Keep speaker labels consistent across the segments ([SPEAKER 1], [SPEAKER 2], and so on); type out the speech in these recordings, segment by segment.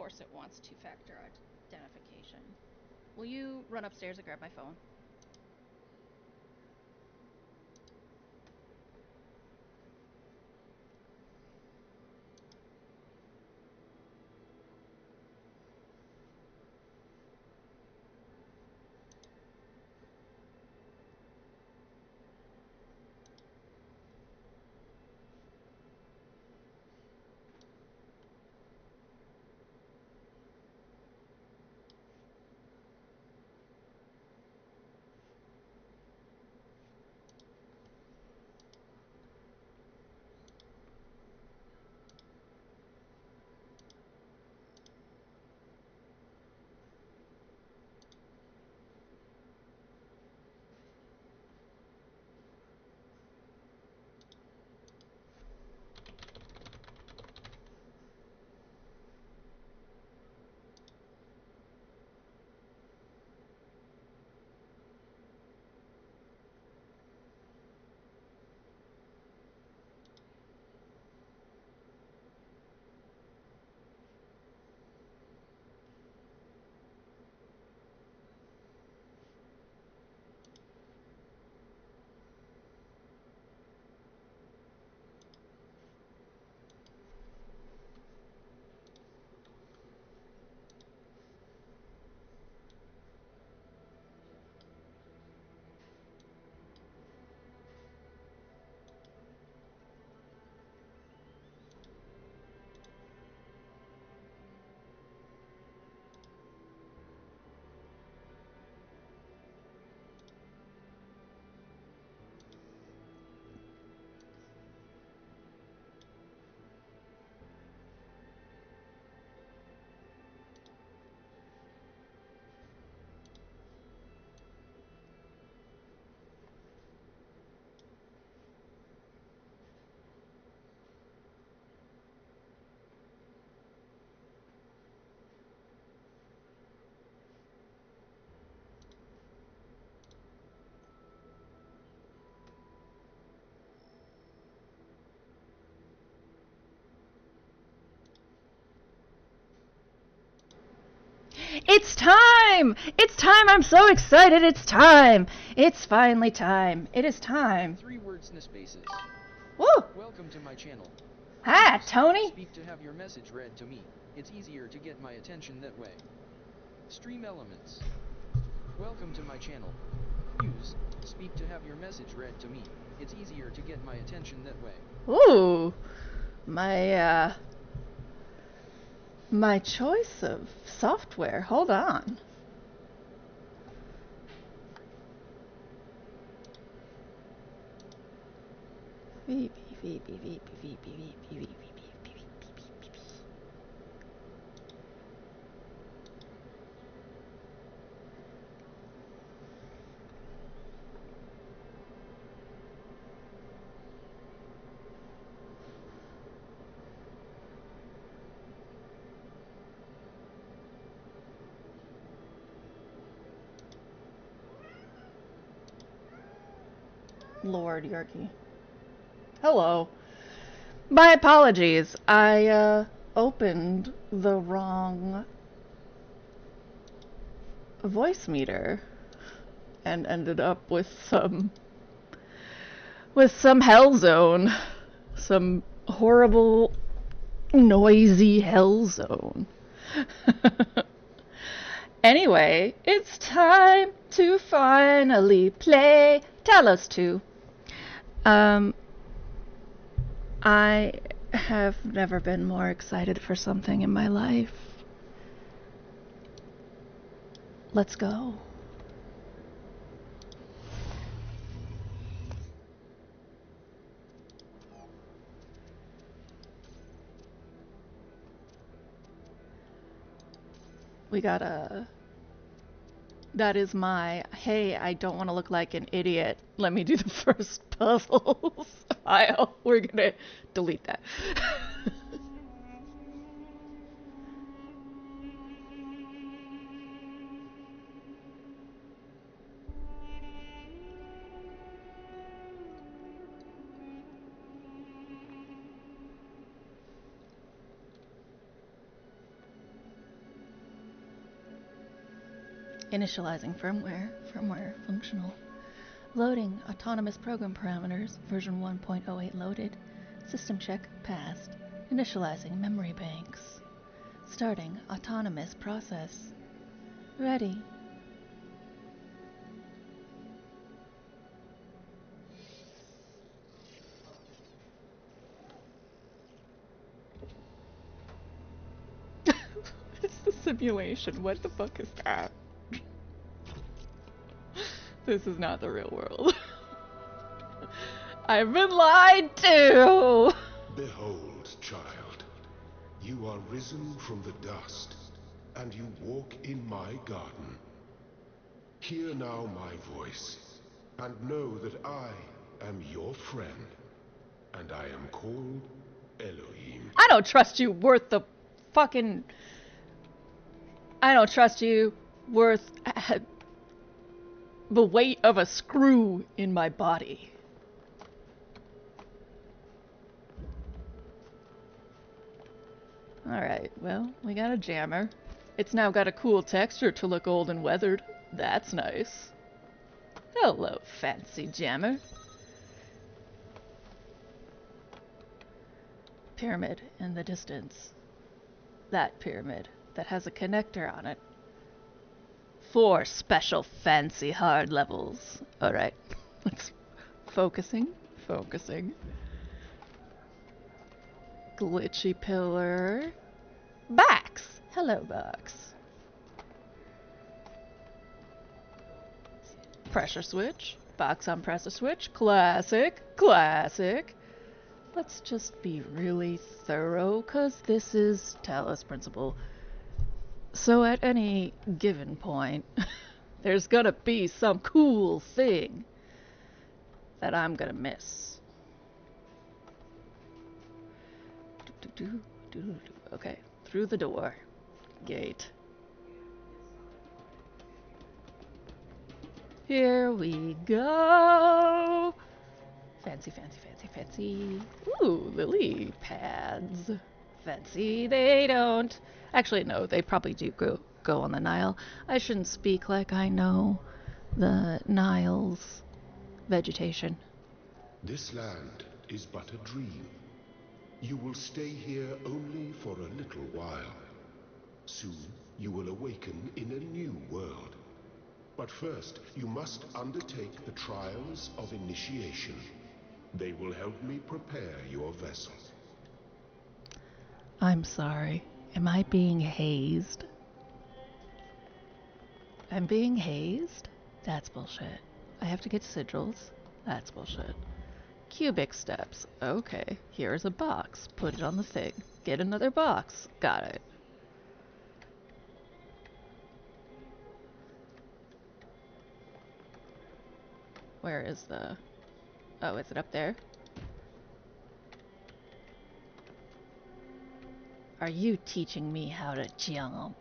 [SPEAKER 1] course it wants two-factor identification. Will you run upstairs and grab my phone? It's time! It's time! I'm so excited! It's time! It's finally time. It is time.
[SPEAKER 2] 3 words and spaces.
[SPEAKER 1] Woo!
[SPEAKER 2] Welcome to my channel.
[SPEAKER 1] Hi, Tony!
[SPEAKER 2] Speak to have your message read to me. It's easier to get my attention that way. Stream elements. Welcome to my channel. Use speak to have your message read to me. It's easier to get my attention that way.
[SPEAKER 1] Ooh. My choice of software. Hold on. Lord Yorkie. Hello. My apologies. I opened the wrong voice meter and ended up with some hell zone. Some horrible noisy hell zone. Anyway, it's time to finally play Talos 2. I have never been more excited for something in my life. Let's go. We got that is my, hey, I don't want to look like an idiot. Let me do the first puzzles file. We're gonna delete that. Initializing firmware. Firmware functional. Loading autonomous program parameters. Version 1.08 loaded. System check passed. Initializing memory banks. Starting autonomous process. Ready. It's the simulation. What the fuck is that? This is not the real world. I've been lied to!
[SPEAKER 3] Behold, child, you are risen from the dust, and you walk in my garden. Hear now my voice, and know that I am your friend, and I am called Elohim.
[SPEAKER 1] I don't trust you worth the fucking... I don't trust you worth the weight of a screw in my body. Alright, well, we got a jammer. It's now got a cool texture to look old and weathered. That's nice. Hello, fancy jammer. Pyramid in the distance. That pyramid that has a connector on it. 4 special fancy hard levels. Alright, let's... Focusing. Glitchy pillar. Box! Hello, box. Pressure switch. Box on pressure switch. Classic. Let's just be really thorough, cause this is Talos Principle. So at any given point, there's gonna be some cool thing that I'm gonna miss. Okay, through the door. Gate. Here we go! Fancy. Ooh, lily pads. Fancy, they don't. Actually, no, they probably do go on the Nile. I shouldn't speak like I know the Nile's vegetation.
[SPEAKER 3] This land is but a dream. You will stay here only for a little while. Soon, you will awaken in a new world. But first, you must undertake the trials of initiation. They will help me prepare your vessel.
[SPEAKER 1] I'm sorry. Am I being hazed? I'm being hazed? That's bullshit. I have to get sigils? That's bullshit. Cubic steps. Okay, here's a box. Put it on the thing. Get another box. Got it. Where is the... Oh, is it up there? Are you teaching me how to jump?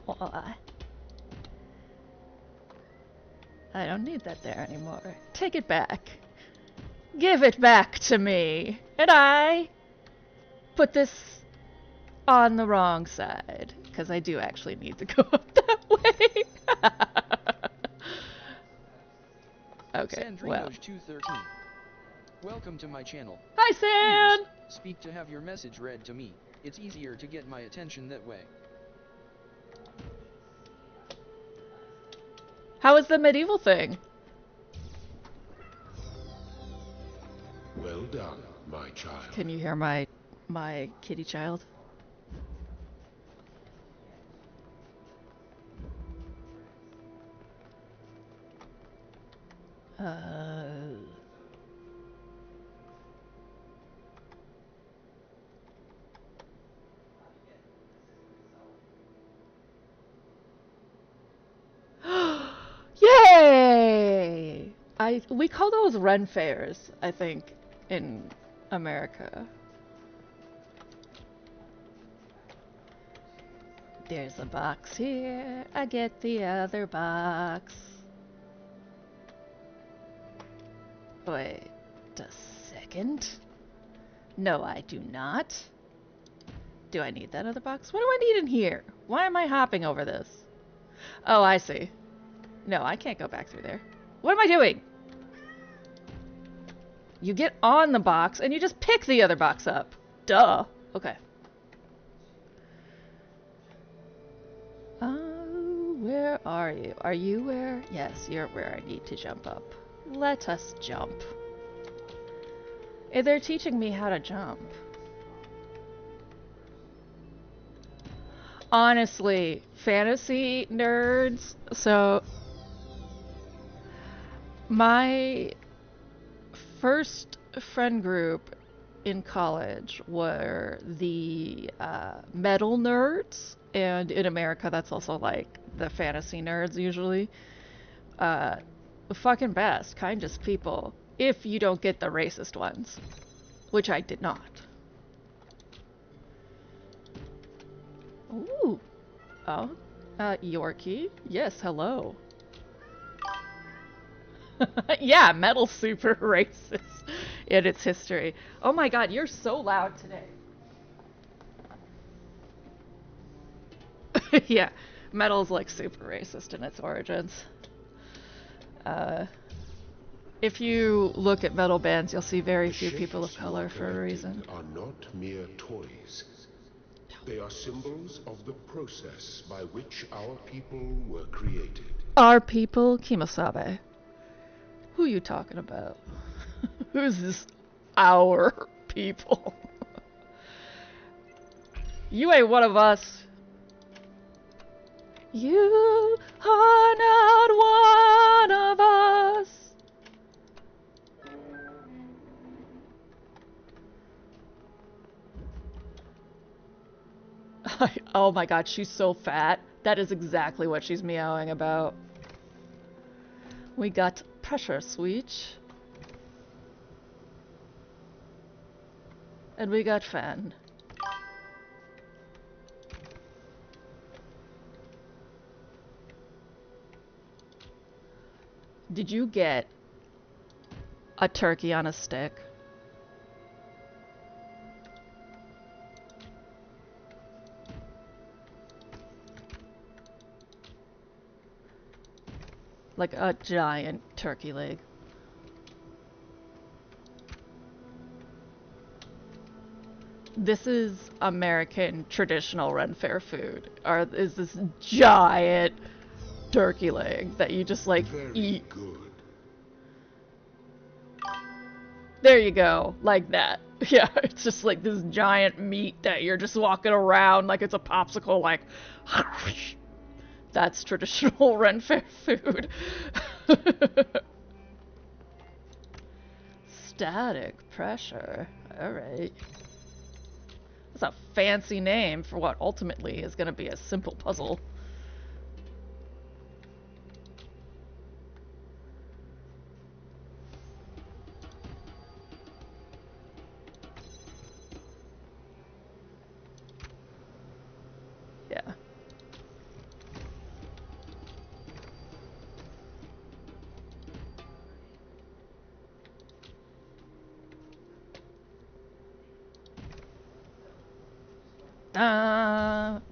[SPEAKER 1] What? I don't need that there anymore. Take it back. Give it back to me. And I put this on the wrong side. Because I do actually need to go up that way. Okay, well.
[SPEAKER 2] 213. Welcome to my channel.
[SPEAKER 1] Hi, San!
[SPEAKER 2] Please speak to have your message read to me. It's easier to get my attention that way.
[SPEAKER 1] How is the medieval thing?
[SPEAKER 3] Well done, my child.
[SPEAKER 1] Can you hear my kitty child? Yay! We call those Ren fairs, I think, in America. There's a box here. I get the other box. Wait a second. No, I do not. Do I need that other box? What do I need in here? Why am I hopping over this? Oh, I see. No, I can't go back through there. What am I doing? You get on the box and you just pick the other box up. Duh. Okay. Where are you? Are you where? Yes, you're where I need to jump up. Let us jump. They're teaching me how to jump. Honestly, fantasy nerds. So, my first friend group in college were the metal nerds, and in America, that's also like the fantasy nerds usually. Fucking best, kindest people, if you don't get the racist ones, which I did not. Ooh. Oh. Yorkie? Yes, hello. Yeah, metal's super racist in its history. Oh my god, you're so loud today. Yeah, metal's like super racist in its origins. If you look at metal bands, you'll see very few people of color for a reason.
[SPEAKER 3] Are not mere toys. They are symbols of the process by which our people were created.
[SPEAKER 1] Our people? Kimosabe. Who you talking about? Who's this our people? You ain't one of us. You are not one of us. Oh my god, she's so fat. That is exactly what she's meowing about. We got pressure switch. And we got fan. Did you get a turkey on a stick? Like a giant turkey leg. This is American traditional Ren Fair food. Is this giant turkey leg that you just like eat.
[SPEAKER 3] Good.
[SPEAKER 1] There you go, like that. Yeah, it's just like this giant meat that you're just walking around like it's a popsicle, like that's traditional Ren Fair food. Static pressure. Alright. That's a fancy name for what ultimately is going to be a simple puzzle. Yeah.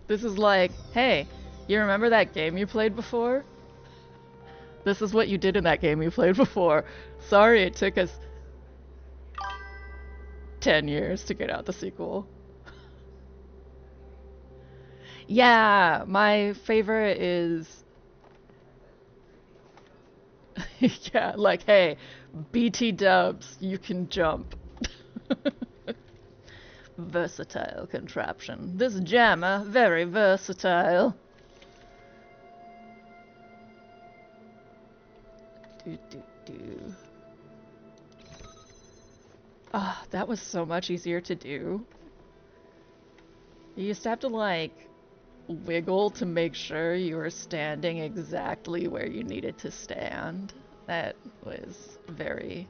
[SPEAKER 1] This is like, hey, you remember that game you played before? This is what you did in that game you played before. Sorry it took us 10 years to get out the sequel. Yeah, my favorite is... yeah, like, hey, BT dubs, you can jump. Versatile contraption. This jammer, very versatile. Ah, that was so much easier to do. You used to have to, like, wiggle to make sure you were standing exactly where you needed to stand. That was very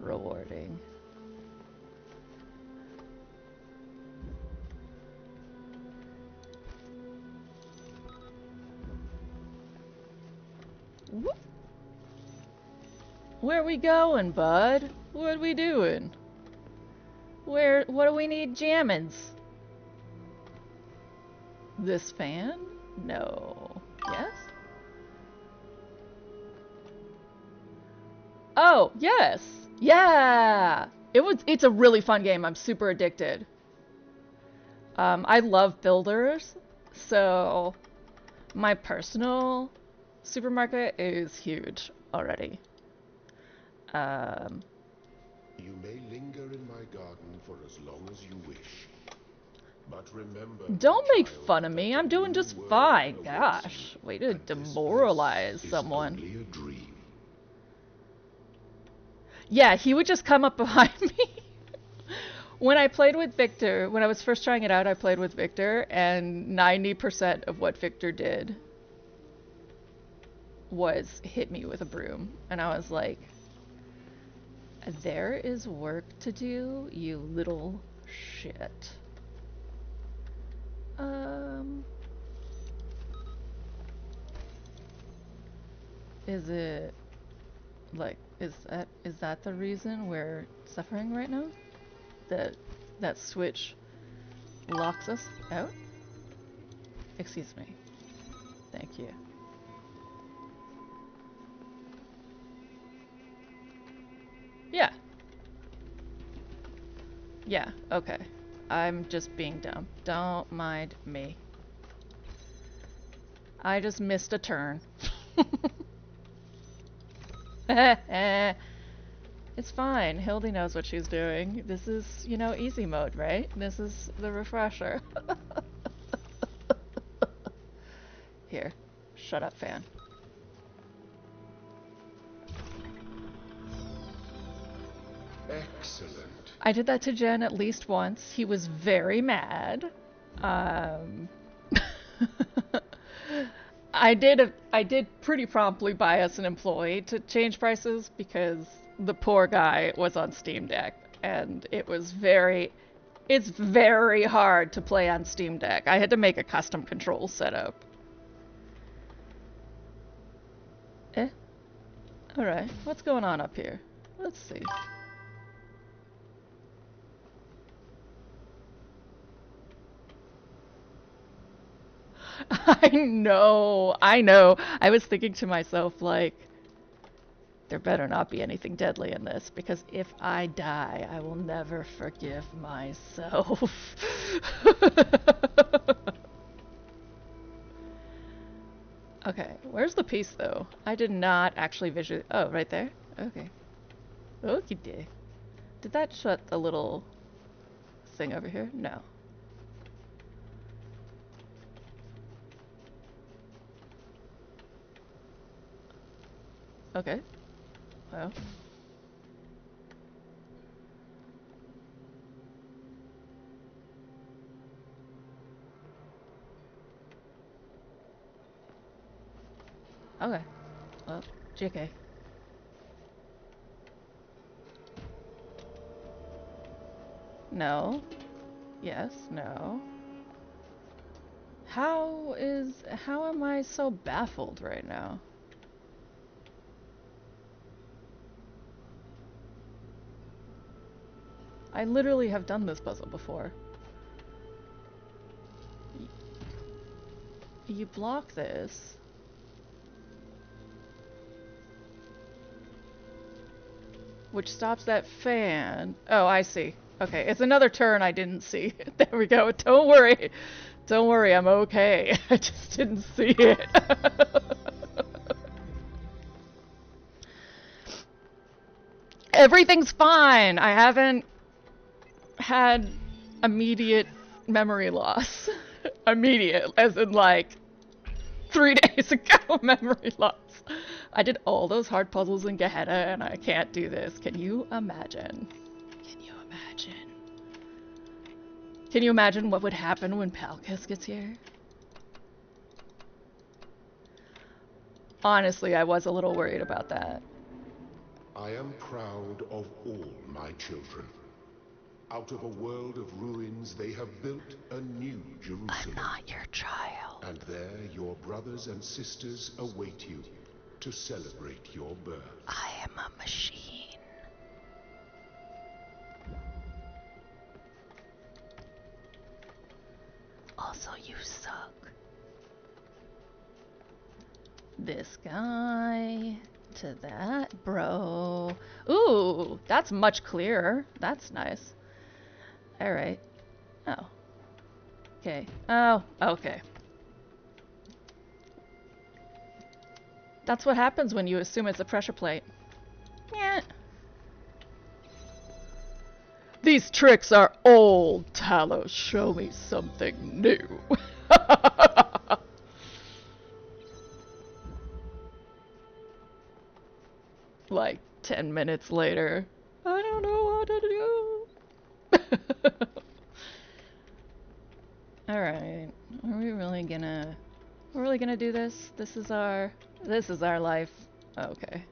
[SPEAKER 1] rewarding. Whoop. Where we going, bud? What we doing? What do we need jammins? This fan? No. Yes? Oh, yes! Yeah! It's a really fun game. I'm super addicted. I love builders, so my personal supermarket is huge already.
[SPEAKER 3] You may linger in my garden for as long as you wish. But remember,
[SPEAKER 1] Don't
[SPEAKER 3] my
[SPEAKER 1] make
[SPEAKER 3] child,
[SPEAKER 1] fun of
[SPEAKER 3] that
[SPEAKER 1] me.
[SPEAKER 3] a
[SPEAKER 1] I'm doing
[SPEAKER 3] new
[SPEAKER 1] just
[SPEAKER 3] world
[SPEAKER 1] fine.
[SPEAKER 3] awaits
[SPEAKER 1] Gosh,
[SPEAKER 3] you,
[SPEAKER 1] way to
[SPEAKER 3] and this
[SPEAKER 1] demoralize
[SPEAKER 3] place is
[SPEAKER 1] someone.
[SPEAKER 3] only a dream.
[SPEAKER 1] Yeah, he would just come up behind me. When I played with Victor, when I was first trying it out, I played with Victor, and 90% of what Victor did was hit me with a broom. And I was like, there is work to do, you little shit. Is it like is that the reason we're suffering right now? That switch locks us out? Excuse me. Thank you. Yeah. Yeah, okay. I'm just being dumb. Don't mind me. I just missed a turn. It's fine. Hildy knows what she's doing. This is, you know, easy mode, right? This is the refresher. Here. Shut up, fan.
[SPEAKER 3] Excellent.
[SPEAKER 1] I did that to Jen at least once. He was very mad. I did pretty promptly buy us an employee to change prices because the poor guy was on Steam Deck and it's very hard to play on Steam Deck. I had to make a custom control setup. Alright, what's going on up here? Let's see. I know. I was thinking to myself, like, there better not be anything deadly in this, because if I die, I will never forgive myself. Okay, where's the piece, though? I did not actually visually... Oh, right there? Okay. Okay. Did that shut the little thing over here? No. Okay. Well. Okay. Well, JK. No. Yes, no. How am I so baffled right now? I literally have done this puzzle before. You block this. Which stops that fan. Oh, I see. Okay, it's another turn I didn't see. There we go. Don't worry. Don't worry, I'm okay. I just didn't see it. Everything's fine. I haven't had immediate memory loss. Immediate, as in like 3 days ago memory loss. I did all those hard puzzles in Gehenna and I can't do this. Can you imagine? Can you imagine? Can you imagine what would happen when Palkas gets here? Honestly, I was a little worried about that.
[SPEAKER 3] I am proud of all my children. Out of a world of ruins, they have built a new Jerusalem.
[SPEAKER 1] I'm not your child.
[SPEAKER 3] And there your brothers and sisters await you to celebrate your birth.
[SPEAKER 1] I am a machine. Also, you suck. this guy to that bro. Ooh, that's much clearer. That's nice. All right. Oh. Okay. Oh, okay. That's what happens when you assume it's a pressure plate. Yeah. These tricks are old, Talos. Show me something new. Like 10 minutes later. I don't know what to do. Alright. Are we really gonna... We're really gonna do this? This is our life. Okay.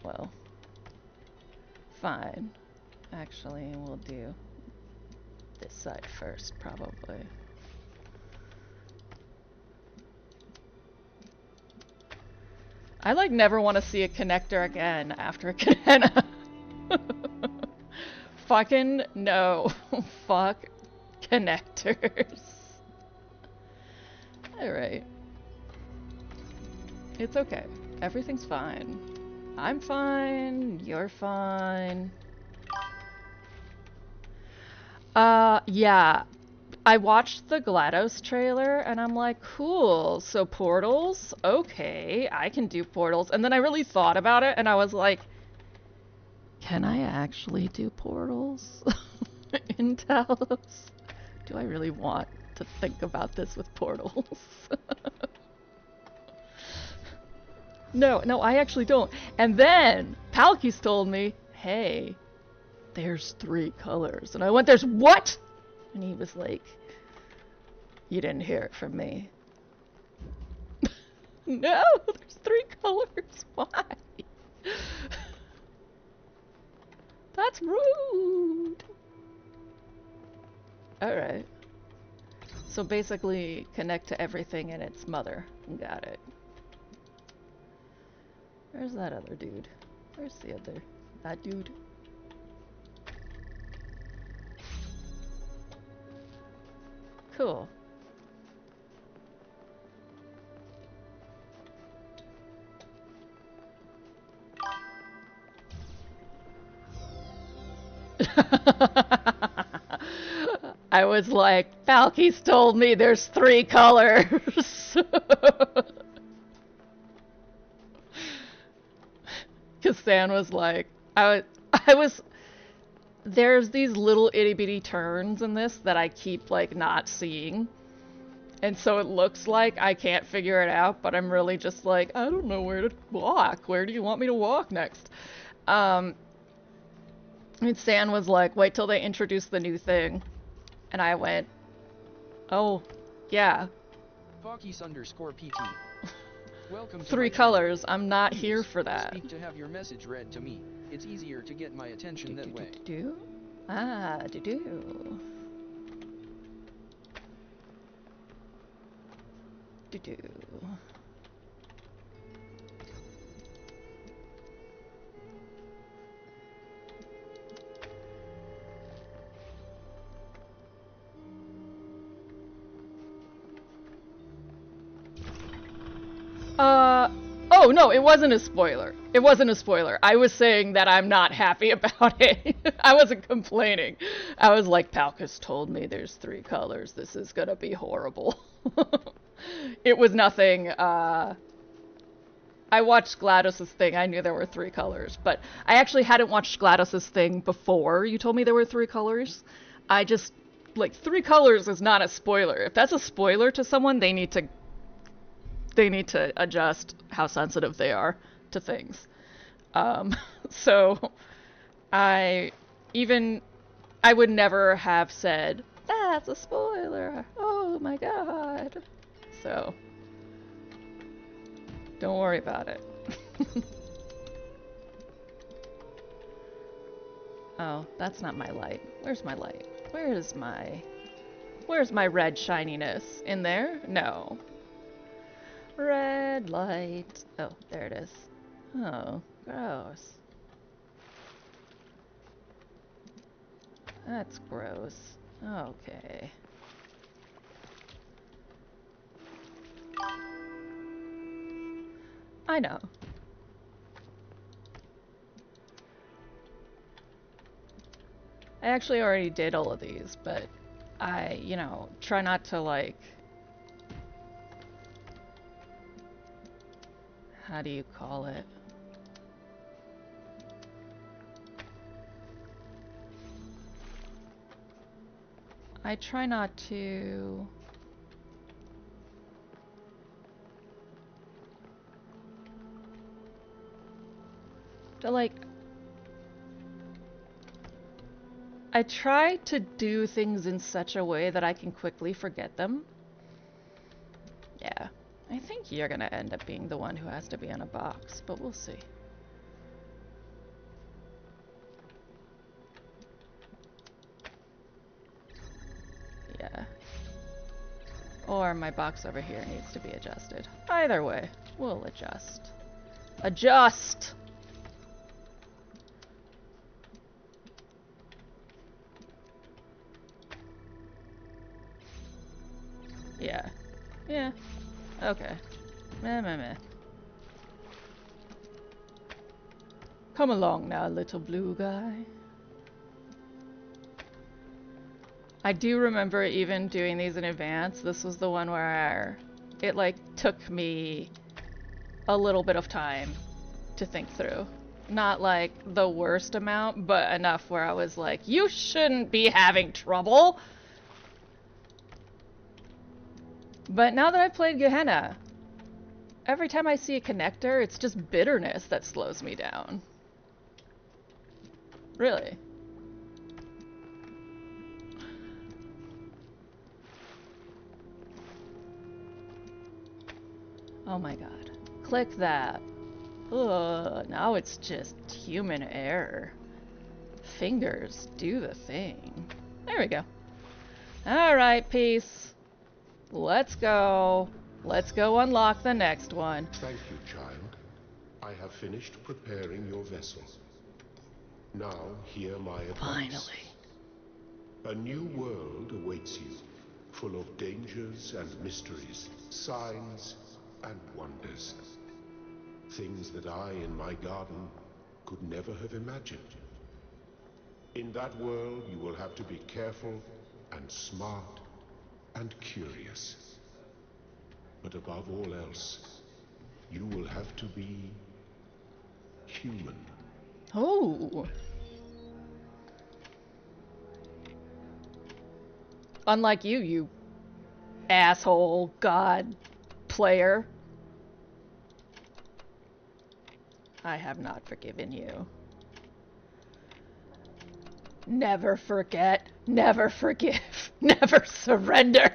[SPEAKER 1] Well. Fine. Actually, we'll do this side first, probably. I like never want to see a connector again after a canna. Fucking no. Fuck connectors. Alright. It's okay. Everything's fine. I'm fine. You're fine. Yeah. I watched the GLaDOS trailer and I'm like, cool, so portals? Okay, I can do portals. And then I really thought about it and I was like, can I actually do portals in Talos? Do I really want to think about this with portals? No, I actually don't. And then Palkis told me, hey, there's 3 colors. And I went, there's what? And he was like, you didn't hear it from me. No, there's 3 colors. Why? That's rude. Alright. So basically, connect to everything and its mother. Got it. Where's that other dude? Where's that dude? Cool. I was like, Palkis told me there's 3 colors. Kassan was like, I was, there's these little itty bitty turns in this that I keep like not seeing. And so it looks like I can't figure it out, but I'm really just like, I don't know where to walk. Where do you want me to walk next? And Stan was like, wait till they introduce the new thing. And I went, oh, yeah.
[SPEAKER 2] Focus_PT. Welcome to
[SPEAKER 1] 3 colors. I'm not here for that.
[SPEAKER 2] Speak to have your message read to me. It's easier to get my attention that way.
[SPEAKER 1] Ah, do. Oh no, it wasn't a spoiler. It wasn't a spoiler. I was saying that I'm not happy about it. I wasn't complaining. I was like, Palkis told me there's 3 colors. This is gonna be horrible. It was nothing, I watched GLaDOS's thing. I knew there were 3 colors, but I actually hadn't watched GLaDOS's thing before you told me there were 3 colors. I just, like, 3 colors is not a spoiler. If that's a spoiler to someone, they need to adjust how sensitive they are to things. So I would never have said, that's a spoiler. Oh my god. So don't worry about it. Oh, that's not my light. Where's my light? Where's my red shininess? In there? No. Red light. Oh, there it is. Oh, gross. That's gross. Okay. I know. I actually already did all of these, but I, you know, try not to, like... How do you call it? I try not to... like... I try to do things in such a way that I can quickly forget them. Yeah. I think you're gonna end up being the one who has to be in a box, but we'll see. Yeah. Or my box over here needs to be adjusted. Either way, we'll adjust. Adjust! Yeah. Yeah. Okay. Meh, meh, meh. Come along now, little blue guy. I do remember even doing these in advance. This was the one where it, like, took me a little bit of time to think through. Not, like, the worst amount, but enough where I was like, you shouldn't be having trouble! But now that I've played Gehenna, every time I see a connector, it's just bitterness that slows me down. Really. Oh my god. Click that. Ugh, now it's just human error. Fingers do the thing. There we go. Alright, peace. Let's go. Let's go unlock the next one.
[SPEAKER 3] Thank you, child. I have finished preparing your vessel. Now, hear my advice.
[SPEAKER 1] Finally.
[SPEAKER 3] A new world awaits you, full of dangers and mysteries, signs and wonders. Things that I, in my garden, could never have imagined. In that world, you will have to be careful and smart and curious. But above all else, you will have to be human.
[SPEAKER 1] Oh. Unlike you, you asshole god player. I have not forgiven you. Never forget, never forgive, never surrender.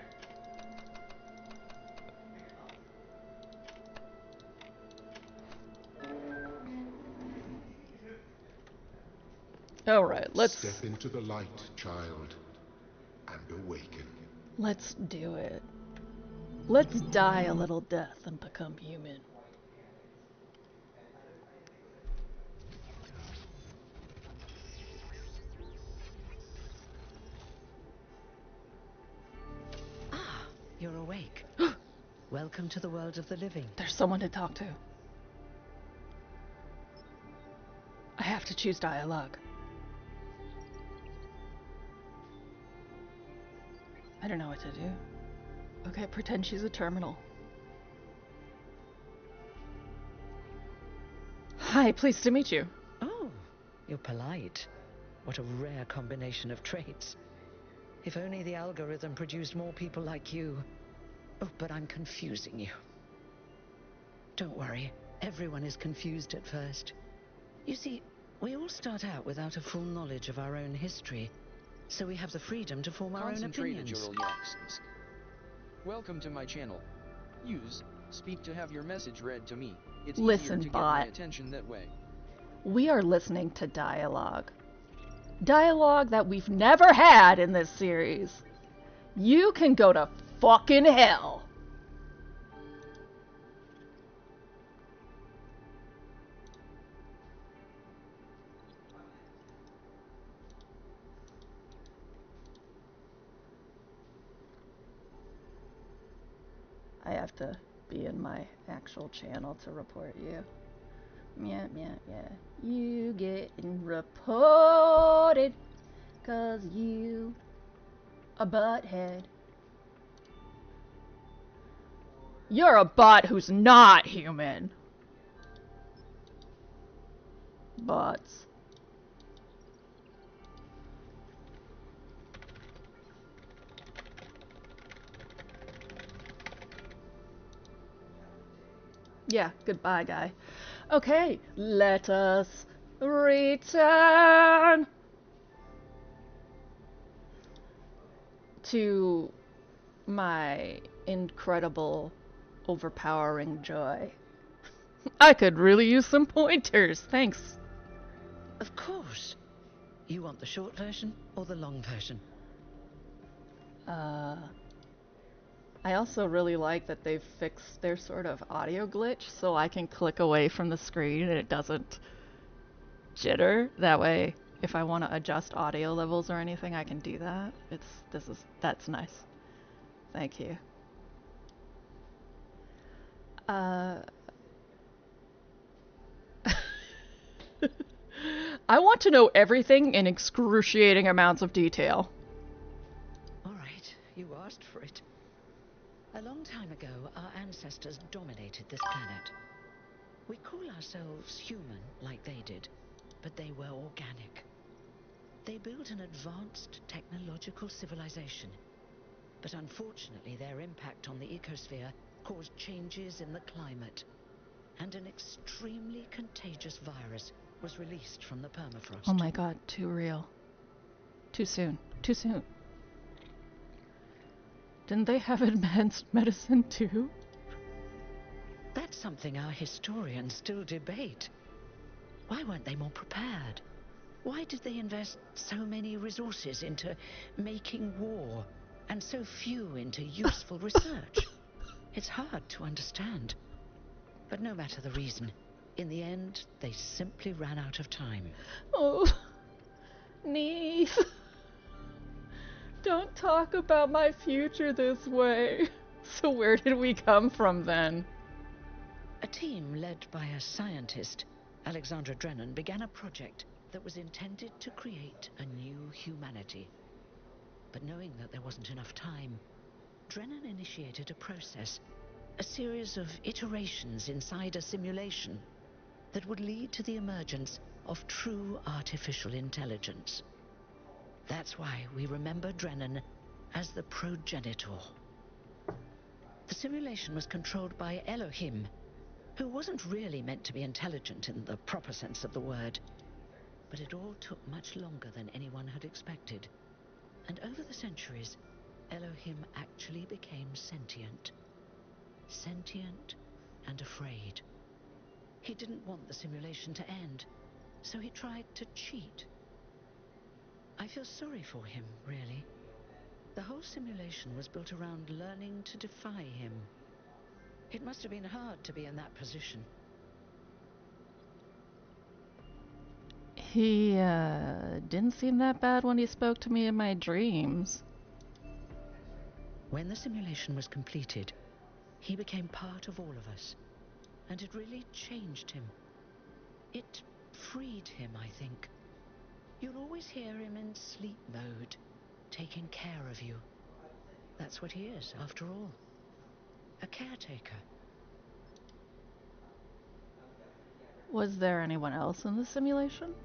[SPEAKER 1] All right, let's
[SPEAKER 3] step into the light, child, and awaken.
[SPEAKER 1] Let's do it. Let's die a little death and become human.
[SPEAKER 4] Ah, you're awake. Welcome to the world of the living.
[SPEAKER 1] There's someone to talk to. I have to choose dialogue. I don't know what to do. Okay, pretend she's a terminal. Hi, pleased to meet you.
[SPEAKER 4] Oh, you're polite. What a rare combination of traits. If only the algorithm produced more people like you. Oh, but I'm confusing you. Don't worry, everyone is confused at first. You see, we all start out without a full knowledge of our own history, so we have the freedom to form our own opinions.
[SPEAKER 2] Welcome to my channel. Use speak to have your message read to me. It's
[SPEAKER 1] Listen,
[SPEAKER 2] easier to
[SPEAKER 1] bot.
[SPEAKER 2] get my attention that way.
[SPEAKER 1] We are listening to dialogue. Dialogue that we've never had in this series. You can go to fucking hell. I have to be in my actual channel to report you. Yeah. You getting reported 'cause you a butthead. You're a bot who's not human. Bots. Yeah, goodbye, guy. Okay, let us return to my incredible, overpowering joy. I could really use some pointers, thanks.
[SPEAKER 4] Of course. You want the short version or the long version?
[SPEAKER 1] I also really like that they've fixed their sort of audio glitch so I can click away from the screen and it doesn't jitter. That way, if I want to adjust audio levels or anything, I can do that. That's nice. Thank you. I want to know everything in excruciating amounts of detail.
[SPEAKER 4] All right, you asked for it. A long time ago, our ancestors dominated this planet. We call ourselves human, like they did, but they were organic. They built an advanced technological civilization, but unfortunately their impact on the ecosphere caused changes in the climate, and an extremely contagious virus was released from the permafrost.
[SPEAKER 1] Oh my god, too real. Too soon. Too soon. Didn't they have advanced medicine too?
[SPEAKER 4] That's something our historians still debate. Why weren't they more prepared? Why did they invest so many resources into making war, and so few into useful research? It's hard to understand. But no matter the reason, in the end, they simply ran out of time.
[SPEAKER 1] Oh, Neith. Don't talk about my future this way. So where did we come from then?
[SPEAKER 4] A team led by a scientist, Alexandra Drennan, began a project that was intended to create a new humanity. But knowing that there wasn't enough time, Drennan initiated a process, a series of iterations inside a simulation that would lead to the emergence of true artificial intelligence. That's why we remember Drennan as the progenitor. The simulation was controlled by Elohim, who wasn't really meant to be intelligent in the proper sense of the word. But it all took much longer than anyone had expected. And over the centuries, Elohim actually became sentient. Sentient and afraid. He didn't want the simulation to end, so he tried to cheat. I feel sorry for him, really. The whole simulation was built around learning to defy him. It must have been hard to be in that position.
[SPEAKER 1] He didn't seem that bad when he spoke to me in my dreams.
[SPEAKER 4] When the simulation was completed, he became part of all of us, and it really changed him. It freed him, I think. You'll always hear him in sleep mode, taking care of you. That's what he is, after all. A caretaker.
[SPEAKER 1] Was there anyone else in the simulation?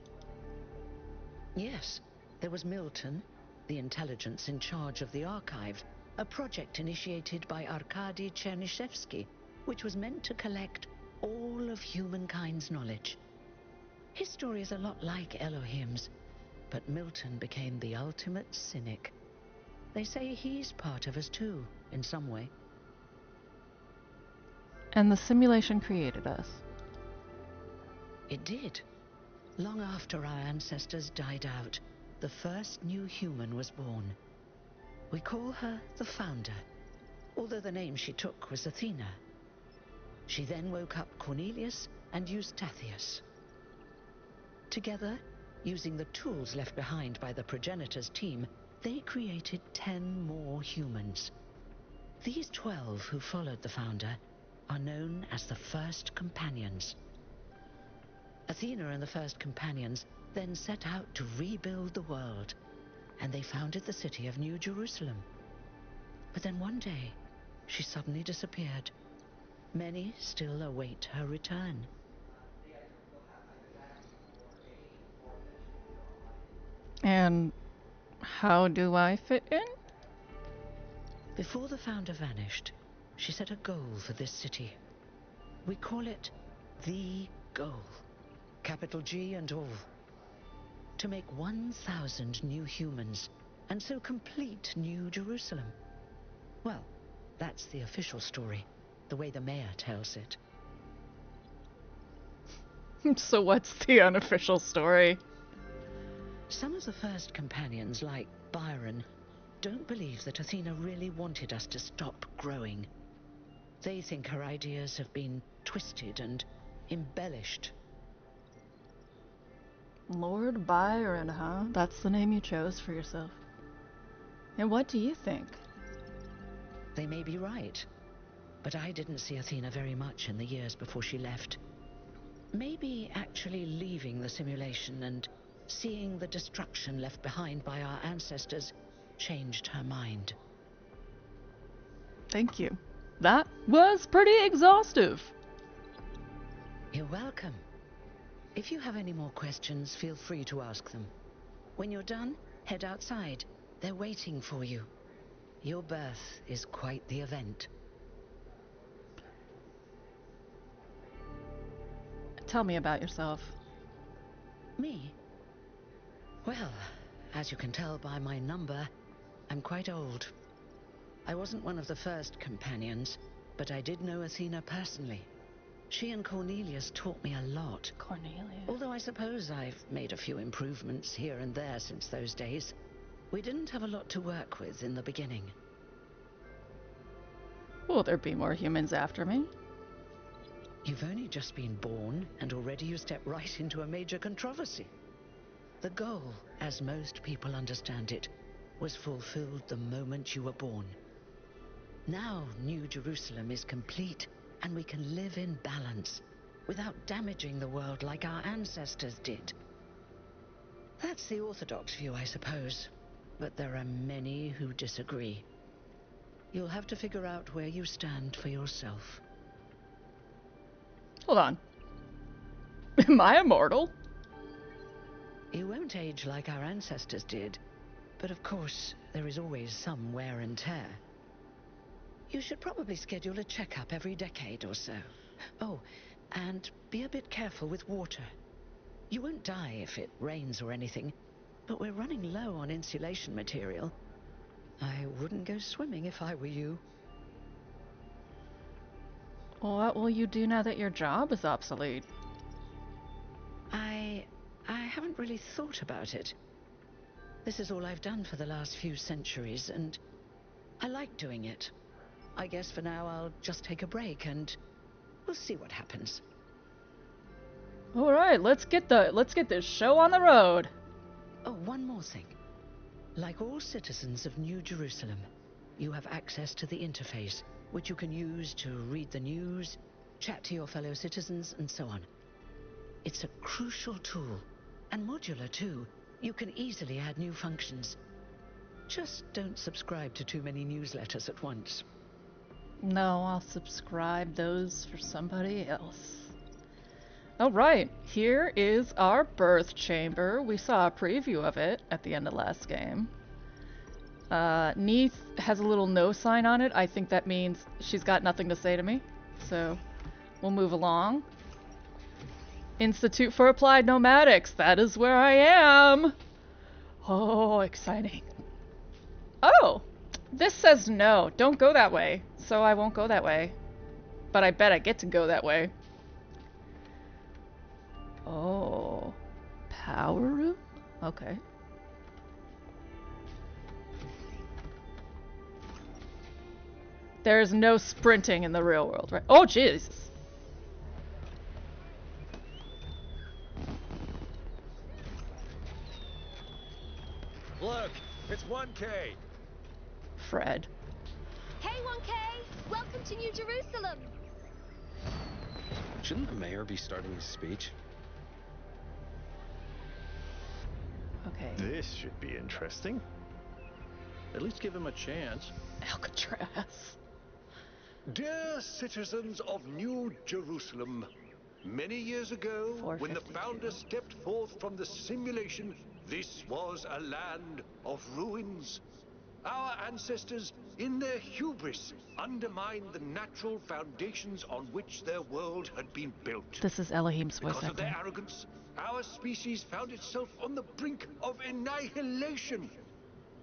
[SPEAKER 4] Yes, there was Milton, the intelligence in charge of the archive, a project initiated by Arkady Chernyshevsky, which was meant to collect all of humankind's knowledge. His story is a lot like Elohim's, but Milton became the ultimate cynic. They say he's part of us too, in some way.
[SPEAKER 1] And the simulation created us.
[SPEAKER 4] It did. Long after our ancestors died out, the first new human was born. We call her the Founder, although the name she took was Athena. She then woke up Cornelius and Eustathius. Together, using the tools left behind by the progenitor's team, they created 10 more humans. These 12 who followed the Founder are known as the First Companions. Athena and the First Companions then set out to rebuild the world, and they founded the city of New Jerusalem. But then one day, she suddenly disappeared. Many still await her return.
[SPEAKER 1] And how do I fit in?
[SPEAKER 4] Before the founder vanished, she set a goal for this city. We call it the goal, capital G and all. To make 1,000 new humans, and so complete New Jerusalem. Well, that's the official story, the way the mayor tells it.
[SPEAKER 1] So what's the unofficial story?
[SPEAKER 4] Some of the First Companions, like Byron, don't believe that Athena really wanted us to stop growing. They think her ideas have been twisted and embellished.
[SPEAKER 1] Lord Byron, huh? That's the name you chose for yourself. And what do you think?
[SPEAKER 4] They may be right, but I didn't see Athena very much in the years before she left. Maybe actually leaving the simulation and seeing the destruction left behind by our ancestors changed her mind.
[SPEAKER 1] Thank you. That was pretty exhaustive.
[SPEAKER 4] You're welcome. If you have any more questions, feel free to ask them. When you're done, head outside. They're waiting for you. Your birth is quite the event.
[SPEAKER 1] Tell me about yourself.
[SPEAKER 4] Me? Well, as you can tell by my number, I'm quite old. I wasn't one of the First Companions, but I did know Athena personally. She and Cornelius taught me a lot.
[SPEAKER 1] Cornelia.
[SPEAKER 4] Although I suppose I've made a few improvements here and there since those days. We didn't have a lot to work with in the beginning.
[SPEAKER 1] Will there be more humans after me?
[SPEAKER 4] You've only just been born, and already you step right into a major controversy. The goal, as most people understand it, was fulfilled the moment you were born. Now New Jerusalem is complete, and we can live in balance, without damaging the world like our ancestors did. That's the orthodox view, I suppose, but there are many who disagree. You'll have to figure out where you stand for yourself.
[SPEAKER 1] Hold on. Am I immortal?
[SPEAKER 4] You won't age like our ancestors did, but of course, there is always some wear and tear. You should probably schedule a checkup every decade or so. Oh, and be a bit careful with water. You won't die if it rains or anything, but we're running low on insulation material. I wouldn't go swimming if I were you.
[SPEAKER 1] What will you do now that your job is obsolete?
[SPEAKER 4] I haven't really thought about it. This is all I've done for the last few centuries, and I like doing it. I guess for now I'll just take a break, and we'll see what happens.
[SPEAKER 1] All right, let's get this show on the road.
[SPEAKER 4] Oh, one more thing. Like all citizens of New Jerusalem, you have access to the interface, which you can use to read the news, chat to your fellow citizens, and so on. It's a crucial tool, and modular too. You can easily add new functions. Just don't subscribe to too many newsletters at once.
[SPEAKER 1] No, I'll subscribe those for somebody else. All right, here is our birth chamber. We saw a preview of it at the end of last game. Neith has a little no sign on it. I think that means she's got nothing to say to me. So we'll move along. Institute for Applied Nomadics. That is where I am. Oh, exciting. Oh, this says no. Don't go that way. So I won't go that way. But I bet I get to go that way. Oh. Power room? Okay. There's no sprinting in the real world, right? Oh, Jesus.
[SPEAKER 5] Look, it's 1K.
[SPEAKER 1] Fred.
[SPEAKER 6] Hey 1K! Welcome to New Jerusalem!
[SPEAKER 5] Shouldn't the mayor be starting his speech?
[SPEAKER 1] Okay.
[SPEAKER 6] This should be interesting. At least give him a chance.
[SPEAKER 1] Alcatraz.
[SPEAKER 3] Dear citizens of New Jerusalem, many years ago, when the
[SPEAKER 1] 452.
[SPEAKER 3] founder stepped forth from the simulation, this was a land of ruins. Our ancestors, in their hubris, undermined the natural foundations on which their world had been built.
[SPEAKER 1] This is Elohim's voice
[SPEAKER 3] Because of their
[SPEAKER 1] actor.
[SPEAKER 3] arrogance, our species found itself on the brink of annihilation.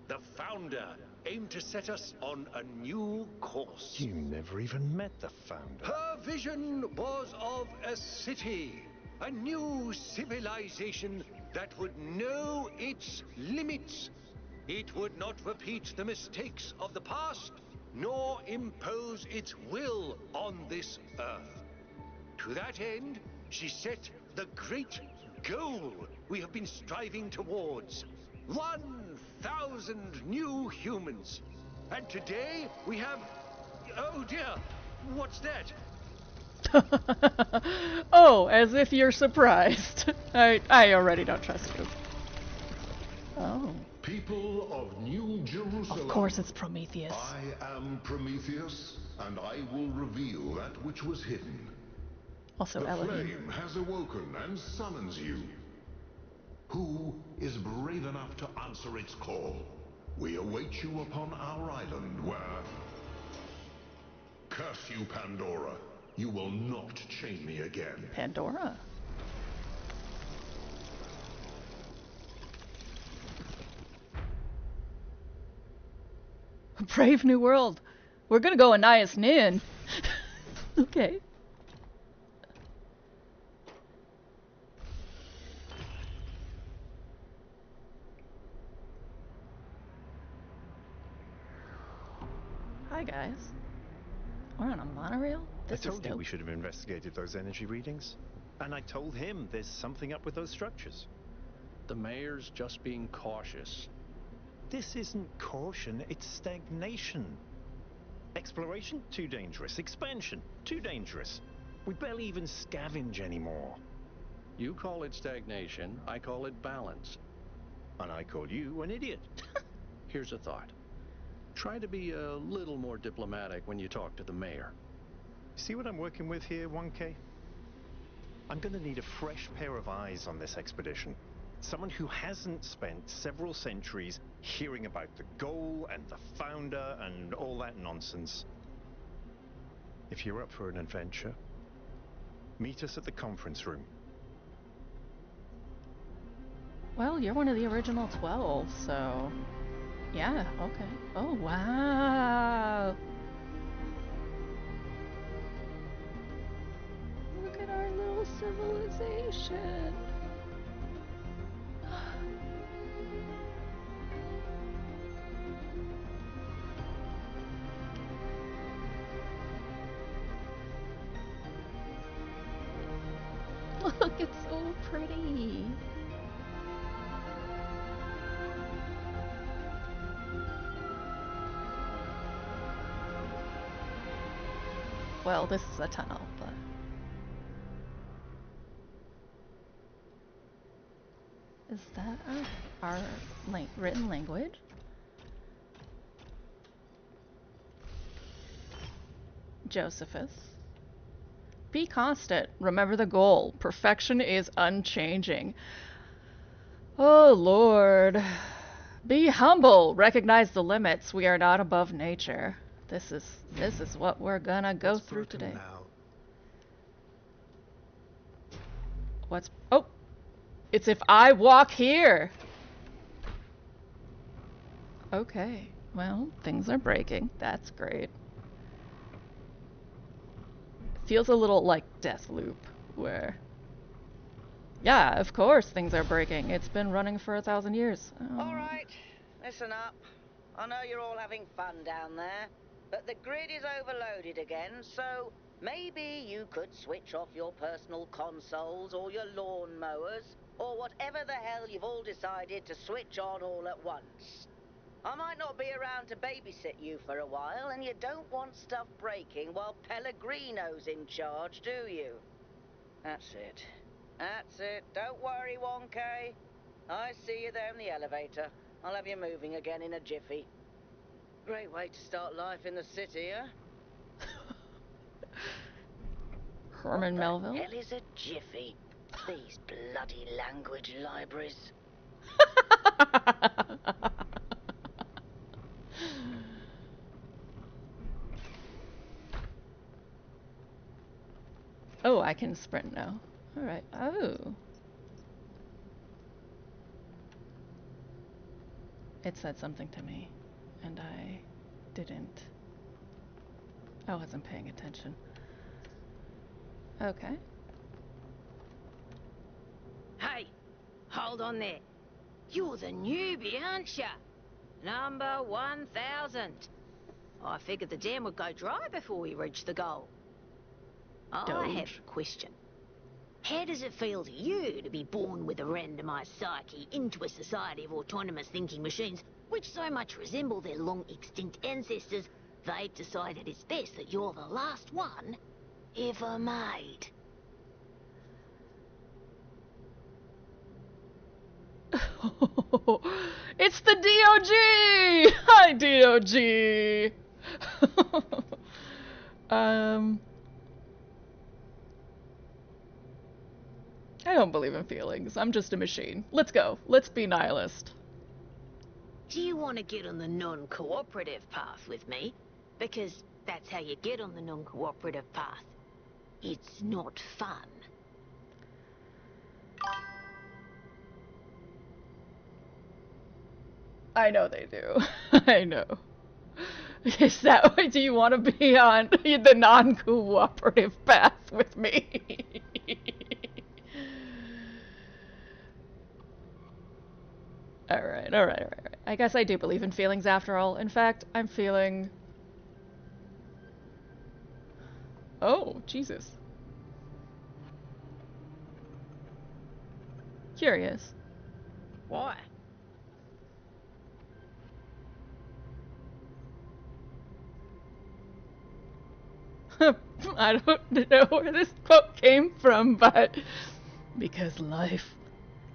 [SPEAKER 3] The founder aimed to set us on a new course.
[SPEAKER 6] You never even met the founder.
[SPEAKER 3] Her vision was of a city, a new civilization that would know its limits. It would not repeat the mistakes of the past, nor impose its will on this earth. To that end, she set the great goal we have been striving towards. 1,000 new humans. And today we have... Oh dear, what's that?
[SPEAKER 1] Oh, as if you're surprised. I already don't trust you. Oh.
[SPEAKER 3] People of New Jerusalem.
[SPEAKER 1] Of course it's Prometheus.
[SPEAKER 3] I am Prometheus, and I will reveal that which was hidden.
[SPEAKER 1] Also
[SPEAKER 3] The
[SPEAKER 1] Elohim.
[SPEAKER 3] flame has awoken and summons you. Who is brave enough to answer its call? We await you upon our island where... Curse you, Pandora. You will not chain me again.
[SPEAKER 1] Pandora. Brave New World. We're gonna go Anais Nin. Okay. Hi guys. We're on a monorail? This
[SPEAKER 6] I told
[SPEAKER 1] is
[SPEAKER 6] you
[SPEAKER 1] dope.
[SPEAKER 6] we should have investigated those energy readings. And I told him there's something up with those structures.
[SPEAKER 7] The mayor's just being cautious.
[SPEAKER 6] This isn't caution, it's stagnation. Exploration? Too dangerous. Expansion? Too dangerous. We barely even scavenge anymore.
[SPEAKER 7] You call it stagnation, I call it balance.
[SPEAKER 6] And I call you an idiot.
[SPEAKER 7] Here's a thought. Try to be a little more diplomatic when you talk to the mayor.
[SPEAKER 6] See what I'm working with here, 1K? I'm gonna need a fresh pair of eyes on this expedition. Someone who hasn't spent several centuries hearing about the goal and the founder and all that nonsense. If you're up for an adventure, meet us at the conference room.
[SPEAKER 1] Well, you're one of the original 12, so... Yeah, okay. Oh, wow! Look at our little civilization! Look, it's so pretty! Well, this is a tunnel, but... Is that our written language? Josephus. Be constant. Remember the goal. Perfection is unchanging. Oh, Lord. Be humble. Recognize the limits. We are not above nature. This is what we're gonna go through today. What's... Oh! It's if I walk here! Okay. Well, things are breaking. That's great. Feels a little like Deathloop, where... Yeah, of course things are breaking. It's been running for 1,000 years. Oh.
[SPEAKER 8] Alright, listen up. I know you're all having fun down there, but the grid is overloaded again, so maybe you could switch off your personal consoles or your lawn mowers, or whatever the hell you've all decided to switch on all at once. I might not be around to babysit you for a while, and you don't want stuff breaking while Pellegrino's in charge, do you? That's it. That's it. Don't worry, 1K. I see you there in the elevator. I'll have you moving again in a jiffy. Great way to start life in the city, huh?
[SPEAKER 1] Herman Melville?
[SPEAKER 8] What the hell is a jiffy? These bloody language libraries.
[SPEAKER 1] Oh, I can sprint now. Alright. Oh. It said something to me, and I didn't. I wasn't paying attention. Okay.
[SPEAKER 9] Hey, hold on there. You're the newbie, aren't ya? Number 1000. I figured the dam would go dry before we reached the goal. I have
[SPEAKER 1] Doge.
[SPEAKER 9] a question. How does it feel to you to be born with a randomized psyche into a society of autonomous thinking machines which so much resemble their long-extinct ancestors, they've decided it's best that you're the last one ever made?
[SPEAKER 1] It's the DOG! Hi, DOG! I don't believe in feelings. I'm just a machine. Let's go. Let's be nihilist.
[SPEAKER 9] Do you want to get on the non-cooperative path with me? Because that's how you get on the non-cooperative path. It's not fun.
[SPEAKER 1] I know they do. I know. Is that what do you want to be on the non-cooperative path with me? Alright, alright, alright. I guess I do believe in feelings after all. In fact, I'm feeling... Oh, Jesus. Curious.
[SPEAKER 9] Why?
[SPEAKER 1] I don't know where this quote came from, but... Because life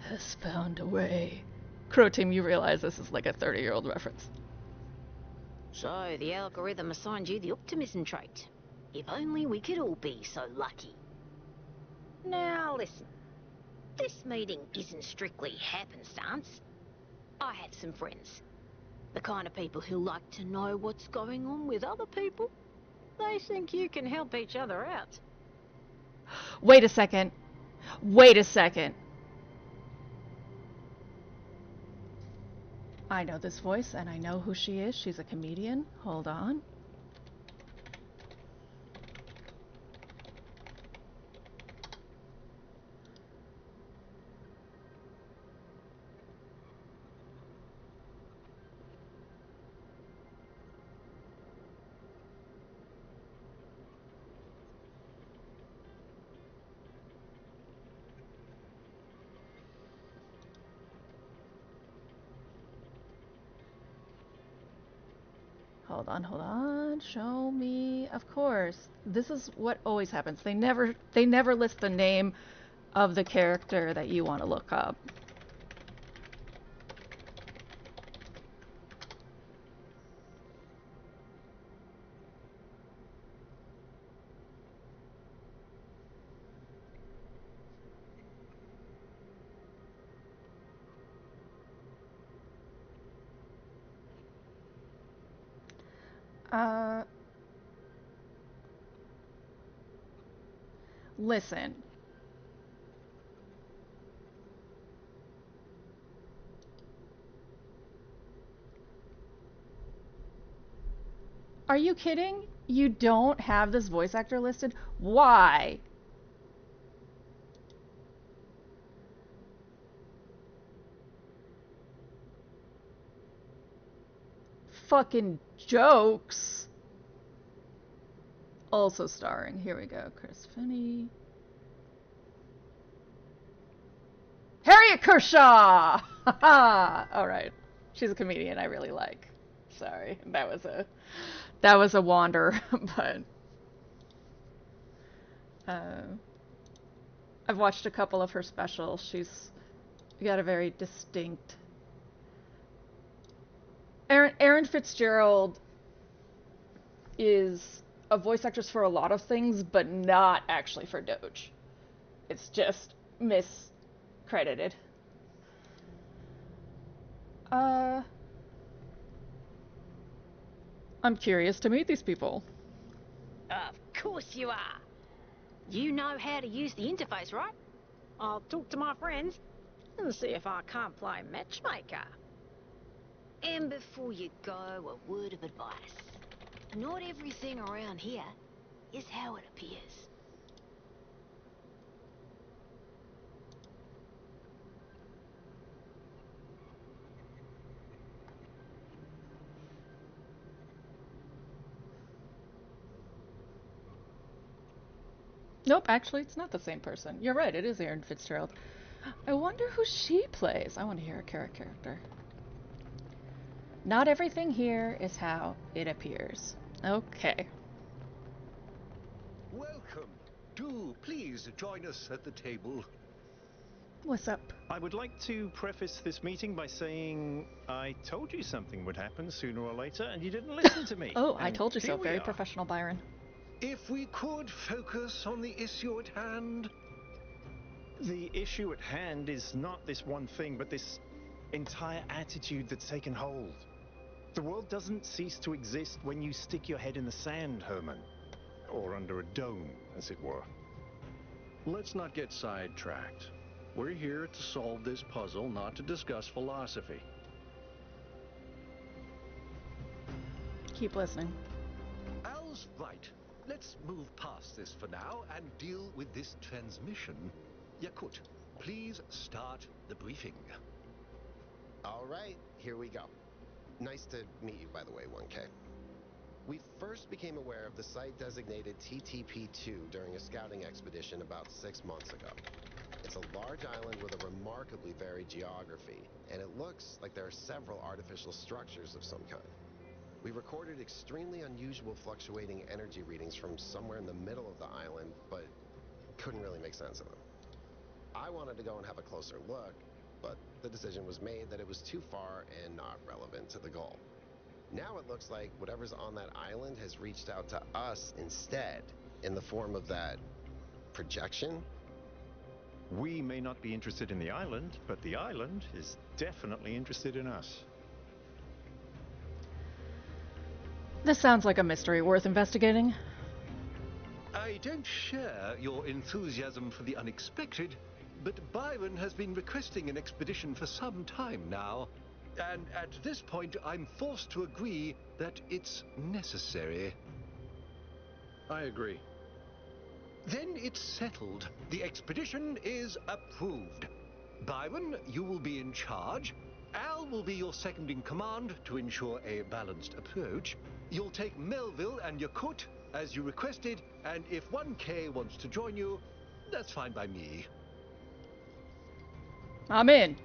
[SPEAKER 1] has found a way. Crow Team, you realize this is like a 30-year-old reference.
[SPEAKER 9] So the algorithm assigned you the optimism trait. If only we could all be so lucky. Now listen. This meeting isn't strictly happenstance. I have some friends. The kind of people who like to know what's going on with other people. They think you can help each other out.
[SPEAKER 1] Wait a second. Wait a second. I know this voice, and I know who she is. She's a comedian. Hold on. Hold on, hold on. Show me. Of course. This is what always happens. They never list the name of the character that you want to look up. Listen. Are you kidding? You don't have this voice actor listed? Why? Fucking jokes. Also starring, here we go, Chris Finney. Harriet Kershaw! Alright. She's a comedian I really like. Sorry, that was a wander, but I've watched a couple of her specials. She's got a very distinct. Erin Fitzgerald is a voice actress for a lot of things, but not actually for Doge. It's just miscredited. I'm curious to meet these people.
[SPEAKER 9] Of course you are. You know how to use the interface, right? I'll talk to my friends and see if I can't play matchmaker. And before you go, a word of advice. Not everything around here is how it appears.
[SPEAKER 1] Nope, actually, it's not the same person. You're right, it is Erin Fitzgerald. I wonder who she plays. I want to hear a character. Not everything here is how it appears. Okay.
[SPEAKER 6] Welcome. Do please join us at the table.
[SPEAKER 1] What's up?
[SPEAKER 6] I would like to preface this meeting by saying I told you something would happen sooner or later, and you didn't listen to me.
[SPEAKER 1] Oh, I
[SPEAKER 6] And
[SPEAKER 1] told you
[SPEAKER 6] here
[SPEAKER 1] so.
[SPEAKER 6] we
[SPEAKER 1] Very
[SPEAKER 6] are.
[SPEAKER 1] professional, Byron.
[SPEAKER 6] If we could focus on the issue at hand. The issue at hand is not this one thing, but this entire attitude that's taken hold. The world doesn't cease to exist when you stick your head in the sand, Herman. Or under a dome, as it were.
[SPEAKER 7] Let's not get sidetracked. We're here to solve this puzzle, not to discuss philosophy.
[SPEAKER 1] Keep listening.
[SPEAKER 10] Al's right. Let's move past this for now and deal with this transmission. Yakut, please start the briefing.
[SPEAKER 11] All right, here we go. Nice to meet you, by the way, 1K. We first became aware of the site designated TTP-2 during a scouting expedition about 6 months ago. It's a large island with a remarkably varied geography, and it looks like there are several artificial structures of some kind. We recorded extremely unusual fluctuating energy readings from somewhere in the middle of the island, but couldn't really make sense of them. I wanted to go and have a closer look, but the decision was made that it was too far and not relevant to the goal. Now it looks like whatever's on that island has reached out to us instead, in the form of that projection.
[SPEAKER 6] We may not be interested in the island, but the island is definitely interested in us.
[SPEAKER 1] This sounds like a mystery worth investigating.
[SPEAKER 10] I don't share your enthusiasm for the unexpected, but Byron has been requesting an expedition for some time now. And at this point, I'm forced to agree that it's necessary.
[SPEAKER 7] I agree.
[SPEAKER 10] Then it's settled. The expedition is approved. Byron, you will be in charge. Al will be your second in command to ensure a balanced approach. You'll take Melville and Yakut, as you requested, and if 1K wants to join you, that's fine by me.
[SPEAKER 1] I'm in.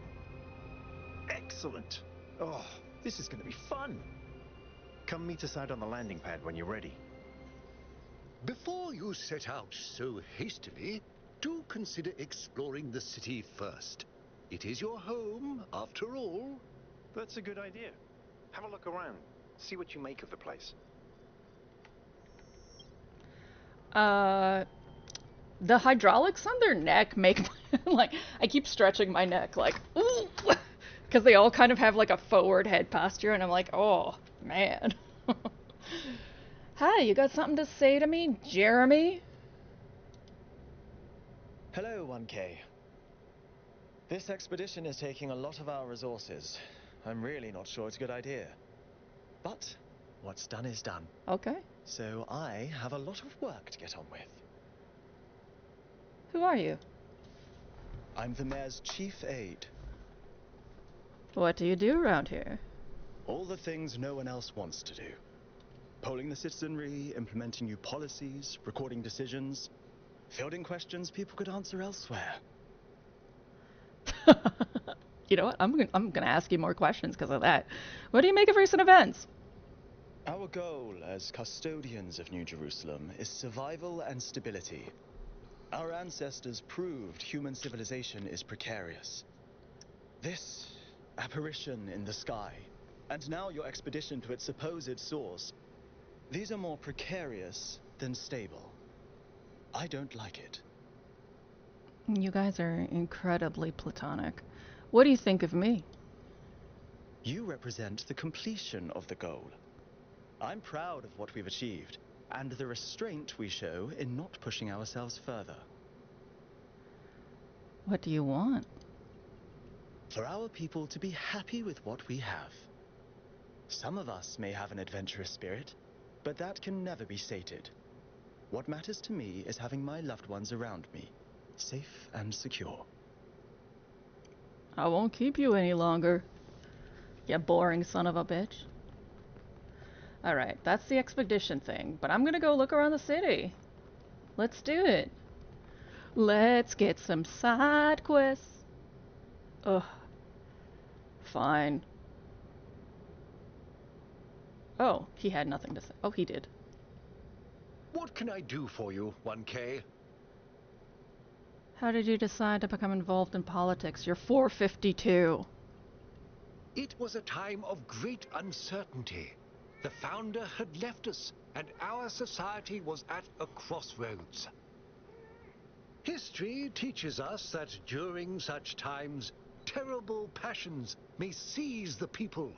[SPEAKER 6] Excellent. Oh, this is going to be fun. Come meet us out on the landing pad when you're ready.
[SPEAKER 10] Before you set out so hastily, do consider exploring the city first. It is your home, after all.
[SPEAKER 6] That's a good idea. Have a look around. See what you make of the place.
[SPEAKER 1] The hydraulics on their neck make like I keep stretching my neck like ooh, because they all kind of have like a forward head posture, and I'm like, oh man. Hi, you got something to say to me, Jeremy?
[SPEAKER 12] Hello, 1K. This expedition is taking a lot of our resources. I'm really not sure it's a good idea. But what's done is done.
[SPEAKER 1] Okay.
[SPEAKER 12] So I have a lot of work to get on with.
[SPEAKER 1] Who are you?
[SPEAKER 12] I'm the mayor's chief aide.
[SPEAKER 1] What do you do around here?
[SPEAKER 12] All the things no one else wants to do. Polling the citizenry, implementing new policies, recording decisions, fielding questions people could answer elsewhere.
[SPEAKER 1] You know what? I'm gonna ask you more questions because of that. What do you make of recent events?
[SPEAKER 12] Our goal as custodians of New Jerusalem is survival and stability. Our ancestors proved human civilization is precarious. This apparition in the sky, and now your expedition to its supposed source, these are more precarious than stable. I don't like it.
[SPEAKER 1] You guys are incredibly platonic. What do you think of me?
[SPEAKER 12] You represent the completion of the goal. I'm proud of what we've achieved, and the restraint we show in not pushing ourselves further.
[SPEAKER 1] What do you want?
[SPEAKER 12] For our people to be happy with what we have. Some of us may have an adventurous spirit, but that can never be sated. What matters to me is having my loved ones around me, safe and secure.
[SPEAKER 1] I won't keep you any longer, you boring son of a bitch. Alright, that's the expedition thing, but I'm gonna go look around the city. Let's do it. Let's get some side quests. Ugh. Fine. Oh, he had nothing to say. Oh, he did.
[SPEAKER 10] What can I do for you, 1K?
[SPEAKER 1] How did you decide to become involved in politics? You're 452.
[SPEAKER 10] It was a time of great uncertainty. The founder had left us, and our society was at a crossroads. History teaches us that during such times, terrible passions may seize the people.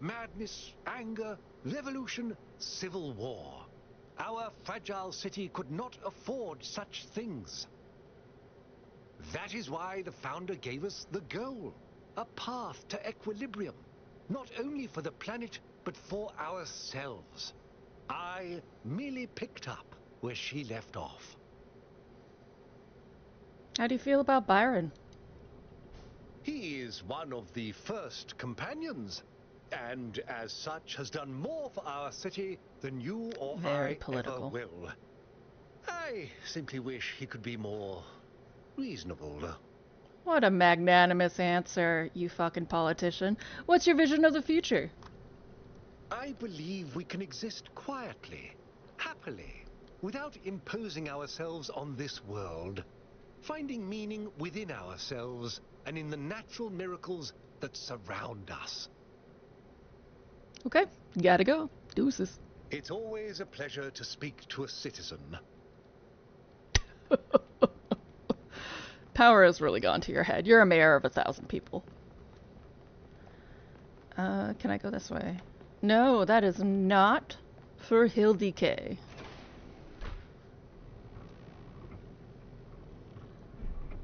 [SPEAKER 10] Madness, anger, revolution, civil war. Our fragile city could not afford such things. That is why the founder gave us the goal, a path to equilibrium, not only for the planet, but for ourselves. I merely picked up where she left off.
[SPEAKER 1] How do you feel about Byron?
[SPEAKER 10] He is one of the first companions, and as such has done more for our city than you or
[SPEAKER 1] Very
[SPEAKER 10] I
[SPEAKER 1] political.
[SPEAKER 10] ever will. I simply wish he could be more reasonable.
[SPEAKER 1] What a magnanimous answer, you fucking politician. What's your vision of the future?
[SPEAKER 10] I believe we can exist quietly, happily, without imposing ourselves on this world, finding meaning within ourselves and in the natural miracles that surround us.
[SPEAKER 1] Okay, gotta go. Deuces.
[SPEAKER 10] It's always a pleasure to speak to a citizen.
[SPEAKER 1] Power has really gone to your head. You're a mayor of 1,000 people. Can I go this way? No, that is not for Hildike.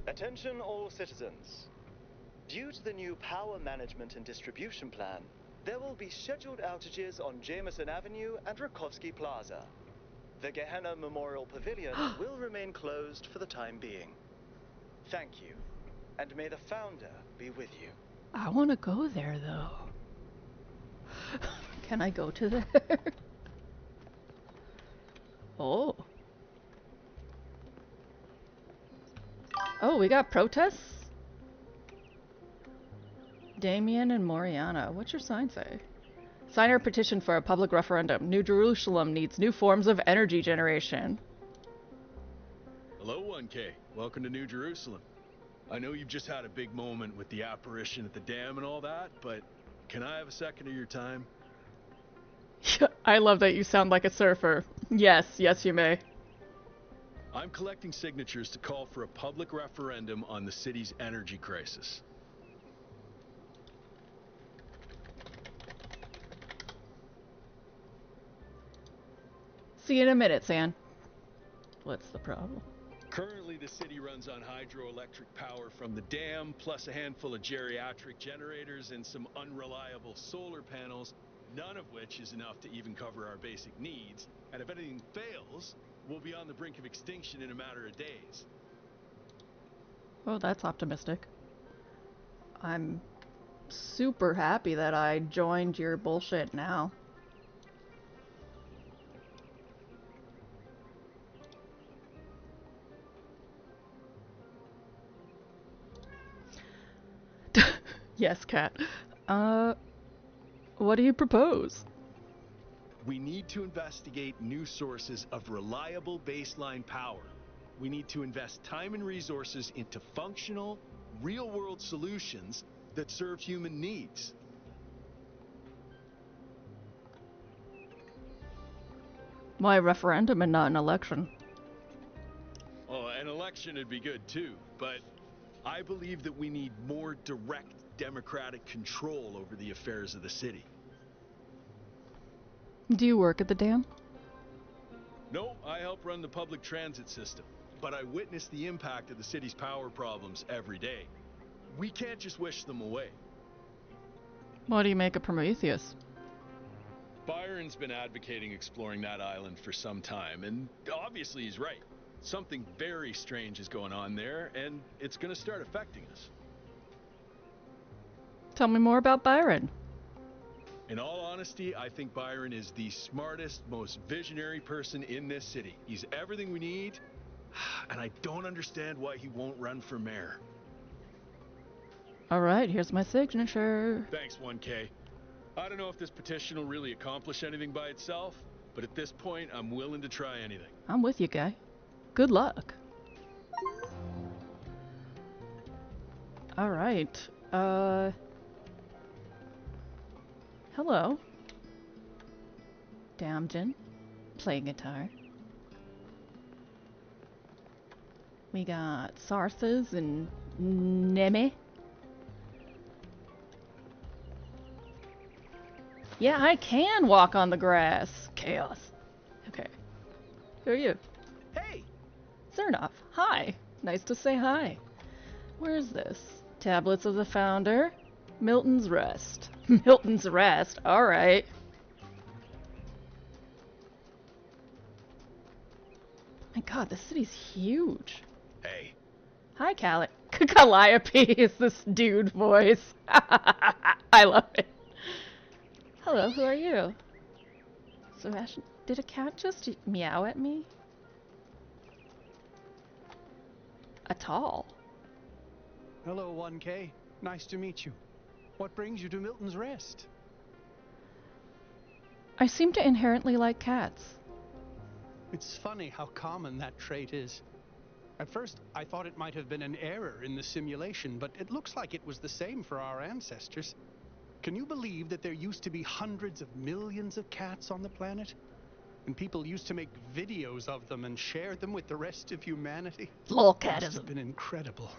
[SPEAKER 12] Attention all citizens. Due to the new power management and distribution plan, there will be scheduled outages on Jameson Avenue and Rakovsky Plaza. The Gehenna Memorial Pavilion will remain closed for the time being. Thank you, and may the founder be with you.
[SPEAKER 1] I want to go there, though. Can I go to there? Oh. Oh, we got protests? Damien and Moriana. What's your sign say? Sign our petition for a public referendum. New Jerusalem needs new forms of energy generation.
[SPEAKER 13] Hello, 1K. Welcome to New Jerusalem. I know you've just had a big moment with the apparition at the dam and all that, but can I have a second of your time?
[SPEAKER 1] I love that you sound like a surfer. Yes, yes you may.
[SPEAKER 13] I'm collecting signatures to call for a public referendum on the city's energy crisis.
[SPEAKER 1] See you in a minute, San. What's the problem?
[SPEAKER 13] Currently, the city runs on hydroelectric power from the dam, plus a handful of geriatric generators and some unreliable solar panels, none of which is enough to even cover our basic needs. And if anything fails, we'll be on the brink of extinction in a matter of days.
[SPEAKER 1] Oh, that's optimistic. I'm super happy that I joined your bullshit now. Yes, Kat. What do you propose?
[SPEAKER 13] We need to investigate new sources of reliable baseline power. We need to invest time and resources into functional, real-world solutions that serve human needs.
[SPEAKER 1] Why a referendum and not an election?
[SPEAKER 13] Oh, an election would be good too, but I believe that we need more direct democratic control over the affairs of the city.
[SPEAKER 1] Do you work at the dam?
[SPEAKER 13] No, I help run the public transit system, but I witness the impact of the city's power problems every day. We can't just wish them away.
[SPEAKER 1] What do you make of Prometheus?
[SPEAKER 13] Byron's been advocating exploring that island for some time, and obviously he's right. Something very strange is going on there, and it's going to start affecting us.
[SPEAKER 1] Tell me more about Byron.
[SPEAKER 13] In all honesty, I think Byron is the smartest, most visionary person in this city. He's everything we need, and I don't understand why he won't run for mayor.
[SPEAKER 1] All right, here's my signature.
[SPEAKER 13] Thanks, 1K. I don't know if this petition will really accomplish anything by itself, but at this point, I'm willing to try anything.
[SPEAKER 1] I'm with you, guy. Good luck. All right. Hello. Damjen. Playing guitar. We got Sarthas and Neme. Yeah, I can walk on the grass. Chaos. Okay. Who are you?
[SPEAKER 14] Hey!
[SPEAKER 1] Zernoff. Hi. Nice to say hi. Where is this? Tablets of the Founder. Milton's Rest. Milton's Rest. Alright. My god, this city's huge.
[SPEAKER 13] Hey.
[SPEAKER 1] Hi, Calliope is this dude voice. I love it. Hello, who are you? Sebastian, did a cat just meow at me? A tall.
[SPEAKER 14] Hello, 1K. Nice to meet you. What brings you to Milton's Rest?
[SPEAKER 1] I seem to inherently like cats.
[SPEAKER 14] It's funny how common that trait is. At first, I thought it might have been an error in the simulation, but it looks like it was the same for our ancestors. Can you believe that there used to be hundreds of millions of cats on the planet? And people used to make videos of them and share them with the rest of humanity?
[SPEAKER 1] Lolcatism.
[SPEAKER 14] It must have been incredible.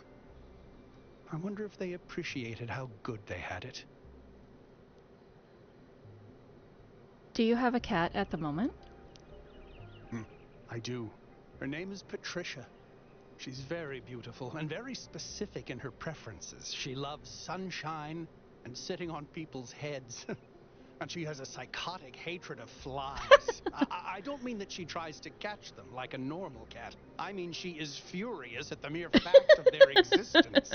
[SPEAKER 14] I wonder if they appreciated how good they had it.
[SPEAKER 1] Do you have a cat at the moment?
[SPEAKER 14] I do. Her name is Patricia. She's very beautiful and very specific in her preferences. She loves sunshine and sitting on people's heads. And she has a psychotic hatred of flies. I don't mean that she tries to catch them like a normal cat. I mean she is furious at the mere fact of their existence.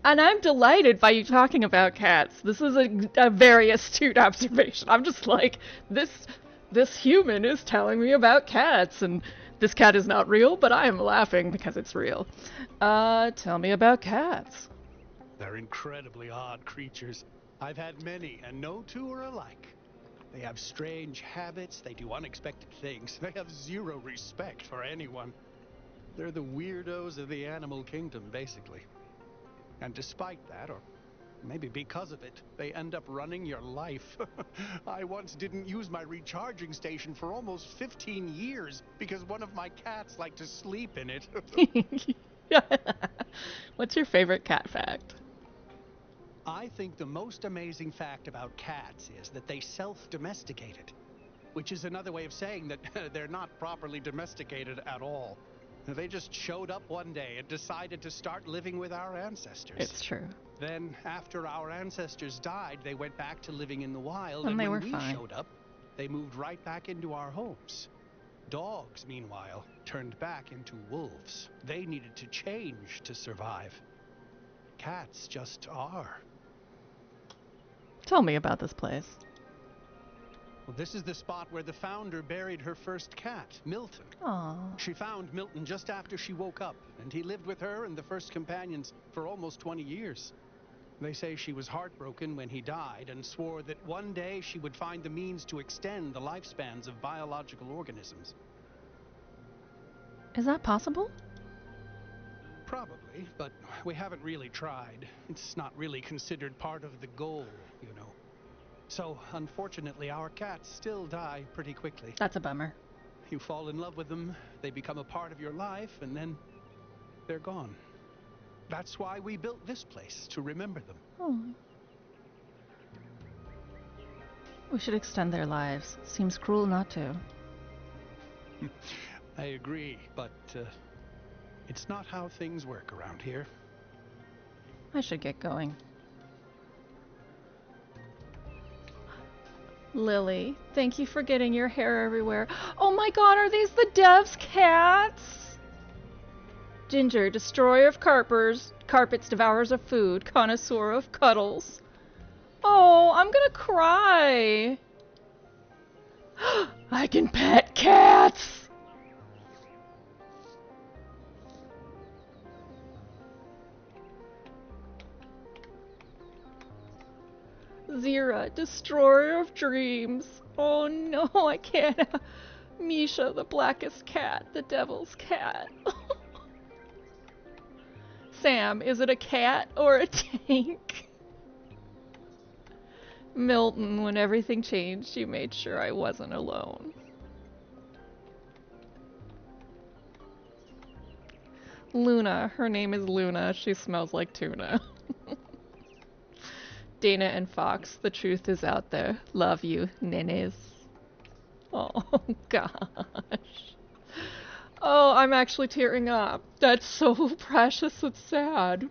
[SPEAKER 1] And I'm delighted by you talking about cats. This is a very astute observation. I'm just like, this human is telling me about cats, and this cat is not real, but I am laughing because it's real. Tell me about cats.
[SPEAKER 14] They're incredibly odd creatures. I've had many, and no two are alike. They have strange habits, they do unexpected things, they have zero respect for anyone. They're the weirdos of the animal kingdom, basically. And despite that, or maybe because of it, they end up running your life. I once didn't use my recharging station for almost 15 years because one of my cats liked to sleep in it.
[SPEAKER 1] What's your favorite cat fact?
[SPEAKER 14] I think the most amazing fact about cats is that they self-domesticated, which is another way of saying that they're not properly domesticated at all. They just showed up one day and decided to start living with our ancestors.
[SPEAKER 1] It's true.
[SPEAKER 14] Then, after our ancestors died, they went back to living in the wild,
[SPEAKER 1] And they were
[SPEAKER 14] when we
[SPEAKER 1] fine.
[SPEAKER 14] showed up, they moved right back into our homes. Dogs, meanwhile, turned back into wolves. They needed to change to survive. Cats just are.
[SPEAKER 1] Tell me about this place.
[SPEAKER 14] Well, this is the spot where the founder buried her first cat, Milton.
[SPEAKER 1] Aww.
[SPEAKER 14] She found Milton just after she woke up, and he lived with her and the first companions for almost 20 years. They say she was heartbroken when he died and swore that one day she would find the means to extend the lifespans of biological organisms.
[SPEAKER 1] Is that possible?
[SPEAKER 14] Probably, but we haven't really tried. It's not really considered part of the goal, you know. So, unfortunately, our cats still die pretty quickly.
[SPEAKER 1] That's a bummer.
[SPEAKER 14] You fall in love with them, they become a part of your life, and then they're gone. That's why we built this place, to remember them.
[SPEAKER 1] Oh. We should extend their lives. Seems cruel not to.
[SPEAKER 14] I agree, but it's not how things work around here.
[SPEAKER 1] I should get going. Lily, thank you for getting your hair everywhere. Oh my god, are these the dev's cats? Ginger, destroyer of carpets, devours of food, connoisseur of cuddles. Oh, I'm gonna cry. I can pet cats! Zira, destroyer of dreams. Oh no, I can't. Misha, the blackest cat, the devil's cat. Sam, is it a cat or a tank? Milton, when everything changed, you made sure I wasn't alone. Luna, her name is Luna, she smells like tuna. Dana and Fox, the truth is out there. Love you, Nenes. Oh, gosh. Oh, I'm actually tearing up. That's so precious and sad.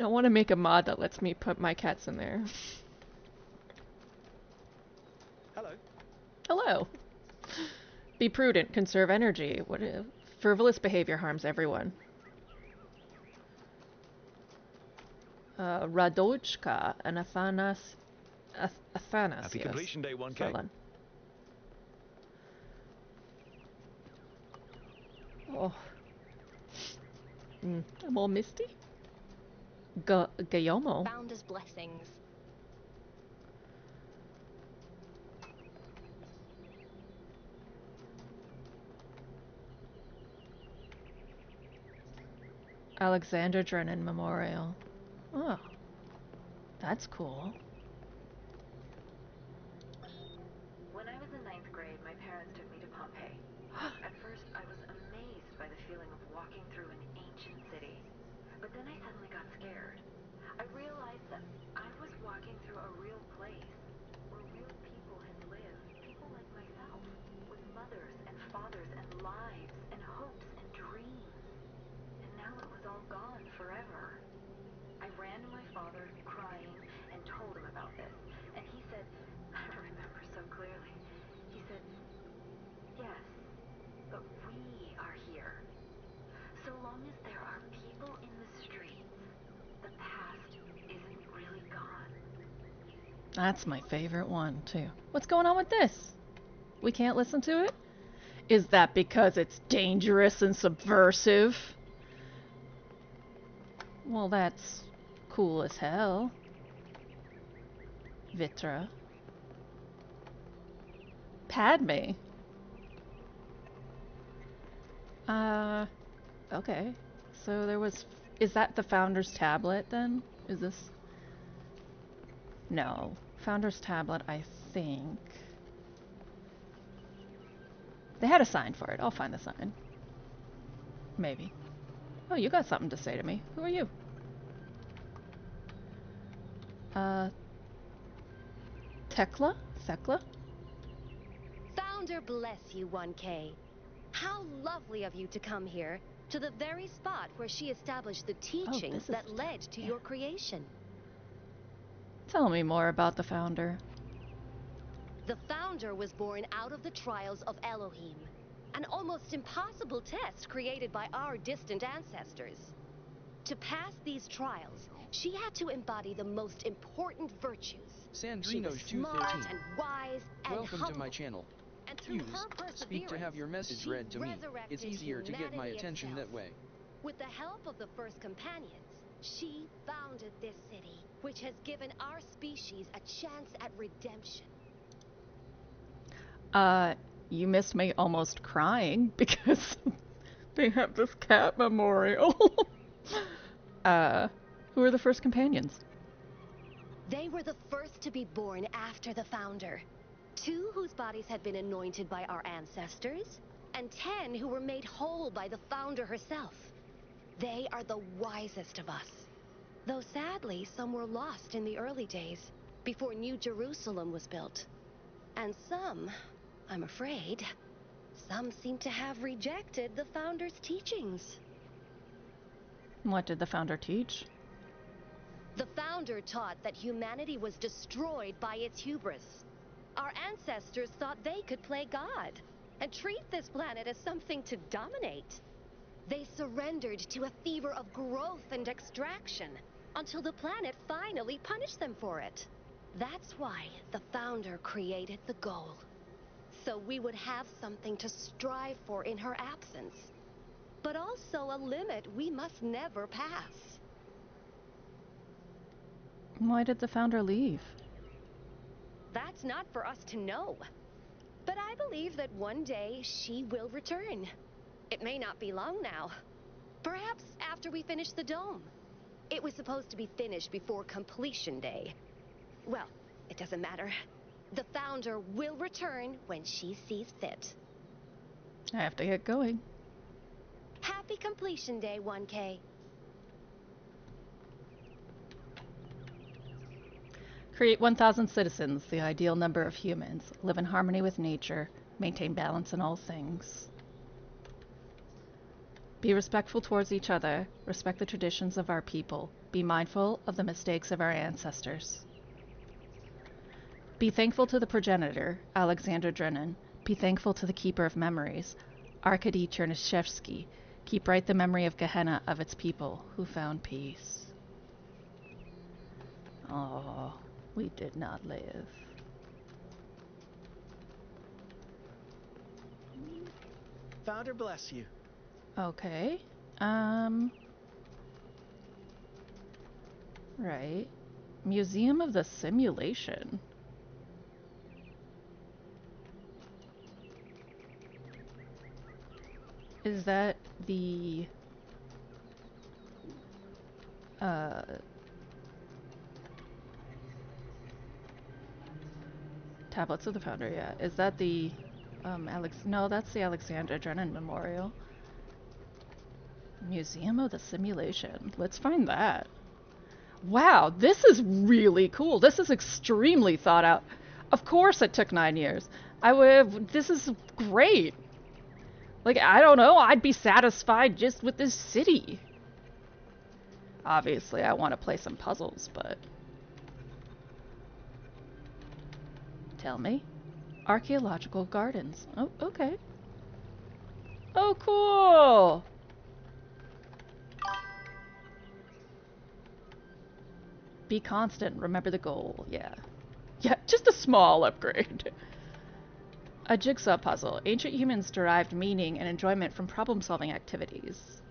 [SPEAKER 1] I want to make a mod that lets me put my cats in there.
[SPEAKER 12] Hello.
[SPEAKER 1] Hello. Be prudent, conserve energy. What frivolous behavior harms everyone. Radochka and Athanasius.
[SPEAKER 15] Happy completion day, 1K.
[SPEAKER 1] Furlan. Oh. I'm all misty. Gayomo.
[SPEAKER 16] Founder's blessings.
[SPEAKER 1] Alexander Drennan Memorial. Oh. That's cool.
[SPEAKER 17] When I was in 9th grade, my parents took me to Pompeii. At first, I was amazed by the feeling of walking through an ancient city. But then I suddenly got scared. I realized that I was walking through a real place, where real people had lived. People like myself, with mothers and fathers and lives and hopes and dreams. And now it was all gone forever. I ran to my father, crying, and told him about this. And he said, I remember so clearly, he said, yes, but we are here. So long as there are people in the streets, the past isn't really gone.
[SPEAKER 1] That's my favorite one, too. What's going on with this? We can't listen to it? Is that because it's dangerous and subversive? Well, that's cool as hell. Vitra. Padme. Okay. So there was... Is that the Founder's Tablet, then? Is this... No. Founder's Tablet, I think... They had a sign for it. I'll find the sign. Maybe. Oh, you got something to say to me. Who are you? Tekla? Thekla?
[SPEAKER 18] Founder bless you, 1K. How lovely of you to come here, to the very spot where she established the teachings that led to your creation.
[SPEAKER 1] Tell me more about the Founder.
[SPEAKER 18] The Founder was born out of the trials of Elohim, an almost impossible test created by our distant ancestors. To pass these trials, she had to embody the most important virtues.
[SPEAKER 2] Sandrino's
[SPEAKER 18] She was smart
[SPEAKER 2] 213.
[SPEAKER 18] and wise and
[SPEAKER 2] Welcome
[SPEAKER 18] humble.
[SPEAKER 2] to my channel.
[SPEAKER 18] And through
[SPEAKER 2] Use
[SPEAKER 18] her perseverance,
[SPEAKER 2] speak to have your message
[SPEAKER 18] she
[SPEAKER 2] read to me. It's
[SPEAKER 18] resurrected
[SPEAKER 2] easier to get my
[SPEAKER 18] humanity
[SPEAKER 2] attention
[SPEAKER 18] itself.
[SPEAKER 2] that way.
[SPEAKER 18] With the help of the first companions, she founded this city, which has given our species a chance at redemption.
[SPEAKER 1] You missed me almost crying because they have this cat memorial. Who are the first companions?
[SPEAKER 18] They were the first to be born after the founder. 2 whose bodies had been anointed by our ancestors, and 10 who were made whole by the founder herself. They are the wisest of us. Though sadly, some were lost in the early days, before New Jerusalem was built. And some, I'm afraid, some seem to have rejected the founder's teachings.
[SPEAKER 1] What did the founder teach?
[SPEAKER 18] The founder taught that humanity was destroyed by its hubris. Our ancestors thought they could play God and treat this planet as something to dominate. They surrendered to a fever of growth and extraction until the planet finally punished them for it. That's why the founder created the goal. So we would have something to strive for in her absence, but also a limit we must never pass.
[SPEAKER 1] Why did the founder leave?
[SPEAKER 18] That's not for us to know. But I believe that one day she will return. It may not be long now. Perhaps after we finish the dome. It was supposed to be finished before completion day. Well, it doesn't matter. The founder will return when she sees fit.
[SPEAKER 1] I have to get going.
[SPEAKER 18] Happy completion day, 1K.
[SPEAKER 1] Create 1,000 citizens, the ideal number of humans. Live in harmony with nature. Maintain balance in all things. Be respectful towards each other. Respect the traditions of our people. Be mindful of the mistakes of our ancestors. Be thankful to the progenitor, Alexander Drennan. Be thankful to the keeper of memories, Arkady Chernyshevsky. Keep right the memory of Gehenna of its people who found peace. Oh, we did not live.
[SPEAKER 16] Founder bless you.
[SPEAKER 1] Okay. Right. Museum of the Simulation. Is that the Tablets of the Founder, yeah. Is that the no, that's the Alexander Drennan Memorial. Museum of the Simulation. Let's find that. Wow, this is really cool. This is extremely thought out. Of course it took 9 years. This is great. Like, I don't know, I'd be satisfied just with this city. Obviously, I want to play some puzzles, but... Tell me. Archaeological gardens. Oh, okay. Oh, cool! Be constant. Remember the goal. Yeah. Yeah, just a small upgrade. A jigsaw puzzle. Ancient humans derived meaning and enjoyment from problem-solving activities.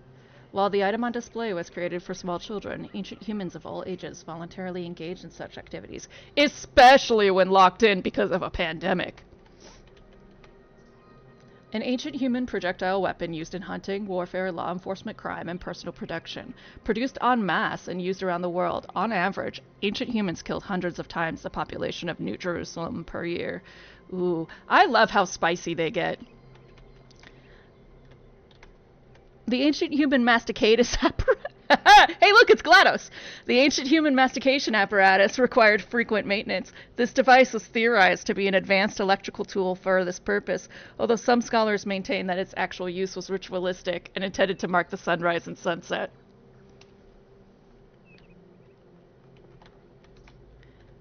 [SPEAKER 1] While the item on display was created for small children, ancient humans of all ages voluntarily engaged in such activities, especially when locked in because of a pandemic. An ancient human projectile weapon used in hunting, warfare, law enforcement, crime, and personal production. Produced en masse and used around the world, on average, ancient humans killed hundreds of times the population of New Jerusalem per year. Ooh, I love how spicy they get. The ancient human masticatus apparatus. Hey, look, it's GLaDOS! The ancient human mastication apparatus required frequent maintenance. This device was theorized to be an advanced electrical tool for this purpose, although some scholars maintain that its actual use was ritualistic and intended to mark the sunrise and sunset.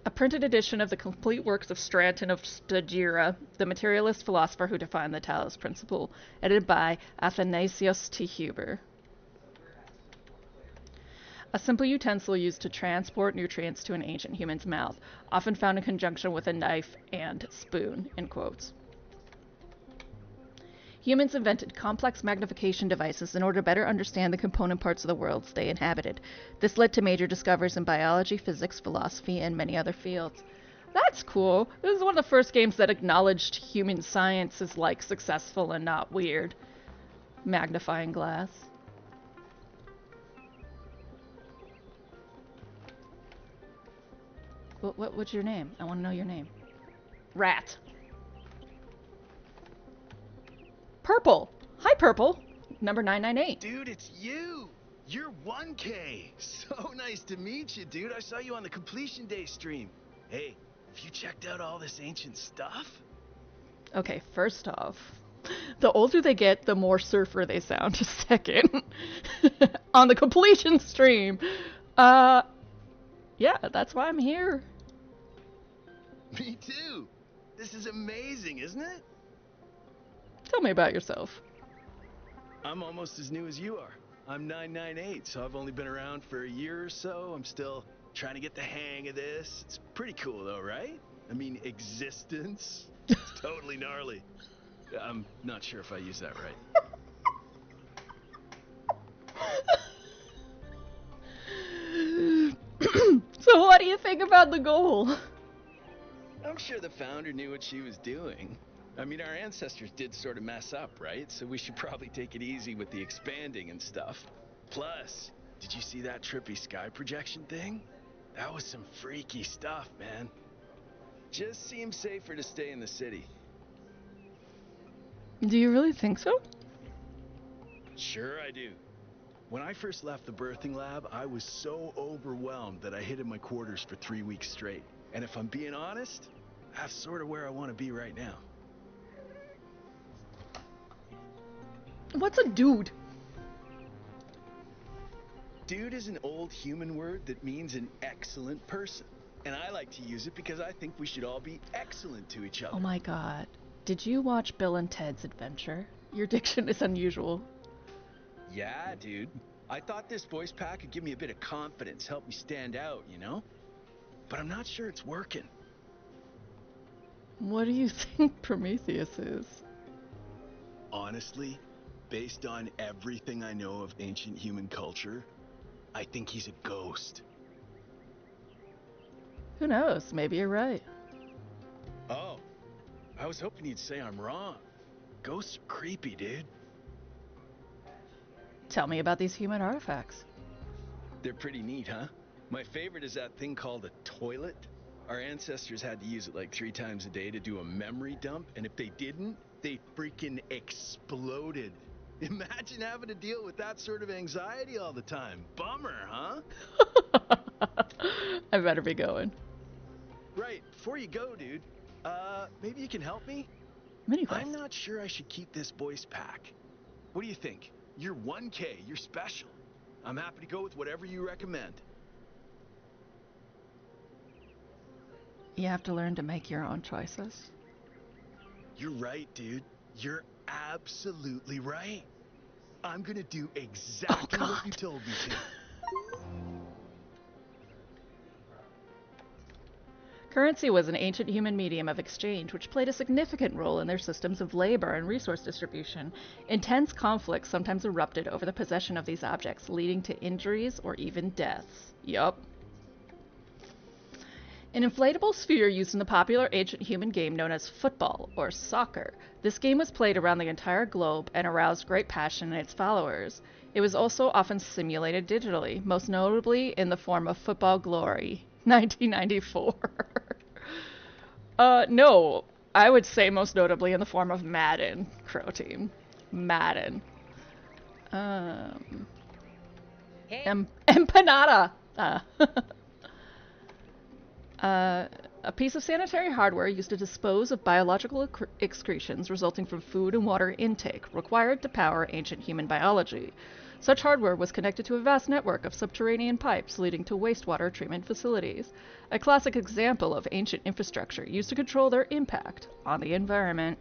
[SPEAKER 1] A printed edition of the complete works of Straton of Stagira, the materialist philosopher who defined the Talos principle, edited by Athanasius T. Huber. A simple utensil used to transport nutrients to an ancient human's mouth, often found in conjunction with a knife and spoon, in quotes. Humans invented complex magnification devices in order to better understand the component parts of the worlds they inhabited. This led to major discoveries in biology, physics, philosophy, and many other fields. That's cool. This is one of the first games that acknowledged human science as, like, successful and not weird. Magnifying glass. What's your name? I want to know your name. Rat. Purple. Hi, Purple. Number 998.
[SPEAKER 13] Dude, it's you. You're 1K. So nice to meet you, dude. I saw you on the Completion Day stream. Hey, have you checked out all this ancient stuff?
[SPEAKER 1] Okay, first off, the older they get, the more surfer they sound. Second, on the completion stream. Yeah, that's why I'm here.
[SPEAKER 13] Me too. This is amazing, isn't it?
[SPEAKER 1] Tell me about yourself.
[SPEAKER 13] I'm almost as new as you are. I'm 998, so I've only been around for a year or so. I'm still trying to get the hang of this. It's pretty cool though, right? I mean, existence. It's totally gnarly. I'm not sure if I use that right.
[SPEAKER 1] So what do you think about the goal?
[SPEAKER 13] I'm sure the founder knew what she was doing. I mean, our ancestors did sort of mess up, right? So we should probably take it easy with the expanding and stuff. Plus, did you see that trippy sky projection thing? That was some freaky stuff, man. Just seems safer to stay in the city.
[SPEAKER 1] Do you really think so?
[SPEAKER 13] Sure I do. When I first left the birthing lab, I was so overwhelmed that I hid in my quarters for 3 weeks straight. And if I'm being honest, that's sort of where I want to be right now.
[SPEAKER 1] What's a dude?
[SPEAKER 13] Dude is an old human word that means an excellent person. And I like to use it because I think we should all be excellent to each other.
[SPEAKER 1] Oh my god. Did you watch Bill and Ted's Adventure? Your diction is unusual.
[SPEAKER 13] Yeah, dude. I thought this voice pack could give me a bit of confidence, help me stand out, you know? But I'm not sure it's working.
[SPEAKER 1] What do you think Prometheus is?
[SPEAKER 13] Honestly, based on everything I know of ancient human culture, I think he's a ghost.
[SPEAKER 1] Who knows? Maybe you're right.
[SPEAKER 13] Oh, I was hoping you'd say I'm wrong. Ghosts are creepy, dude.
[SPEAKER 1] Tell me about these human artifacts.
[SPEAKER 13] They're pretty neat, huh? My favorite is that thing called a toilet. Our ancestors had to use it like 3 times a day to do a memory dump, and if they didn't, they freaking exploded. Imagine having to deal with that sort of anxiety all the time. Bummer, huh?
[SPEAKER 1] I better be going.
[SPEAKER 13] Right, before you go, dude, maybe you can help me?
[SPEAKER 1] Mini quest.
[SPEAKER 13] I'm not sure I should keep this voice pack. What do you think? You're 1K, you're special. I'm happy to go with whatever you recommend.
[SPEAKER 1] You have to learn to make your own choices.
[SPEAKER 13] You're right, dude. You're absolutely right. I'm gonna do exactly what you told me to.
[SPEAKER 1] Currency was an ancient human medium of exchange which played a significant role in their systems of labor and resource distribution. Intense conflicts sometimes erupted over the possession of these objects, leading to injuries or even deaths. Yup. An inflatable sphere used in the popular ancient human game known as football or soccer. This game was played around the entire globe and aroused great passion in its followers. It was also often simulated digitally, most notably in the form of Football Glory, 1994. No, I would say most notably in the form of Madden, Crow Team. Madden. Empanada! A piece of sanitary hardware used to dispose of biological excretions resulting from food and water intake required to power ancient human biology. Such hardware was connected to a vast network of subterranean pipes leading to wastewater treatment facilities, a classic example of ancient infrastructure used to control their impact on the environment.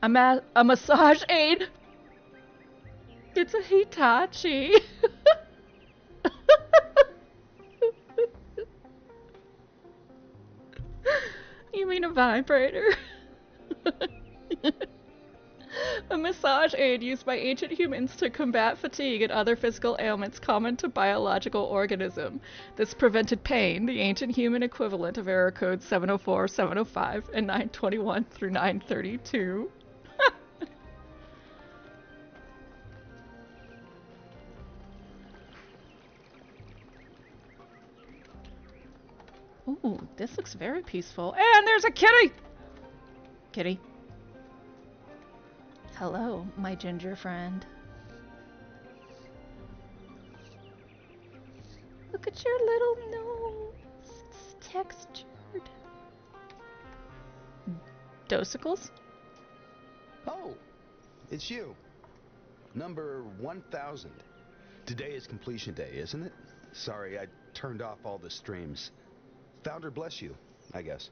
[SPEAKER 1] A massage aid! It's a Hitachi! You mean a vibrator? A massage aid used by ancient humans to combat fatigue and other physical ailments common to biological organism. This prevented pain, the ancient human equivalent of error codes 704, 705, and 921 through 932. Ooh, this looks very peaceful. And there's a kitty! Kitty. Hello, my ginger friend. Look at your little nose. It's textured. Dosicles?
[SPEAKER 5] Oh, it's you. Number 1000. Today is completion day, isn't it? Sorry, I turned off all the streams. Founder bless you, I guess.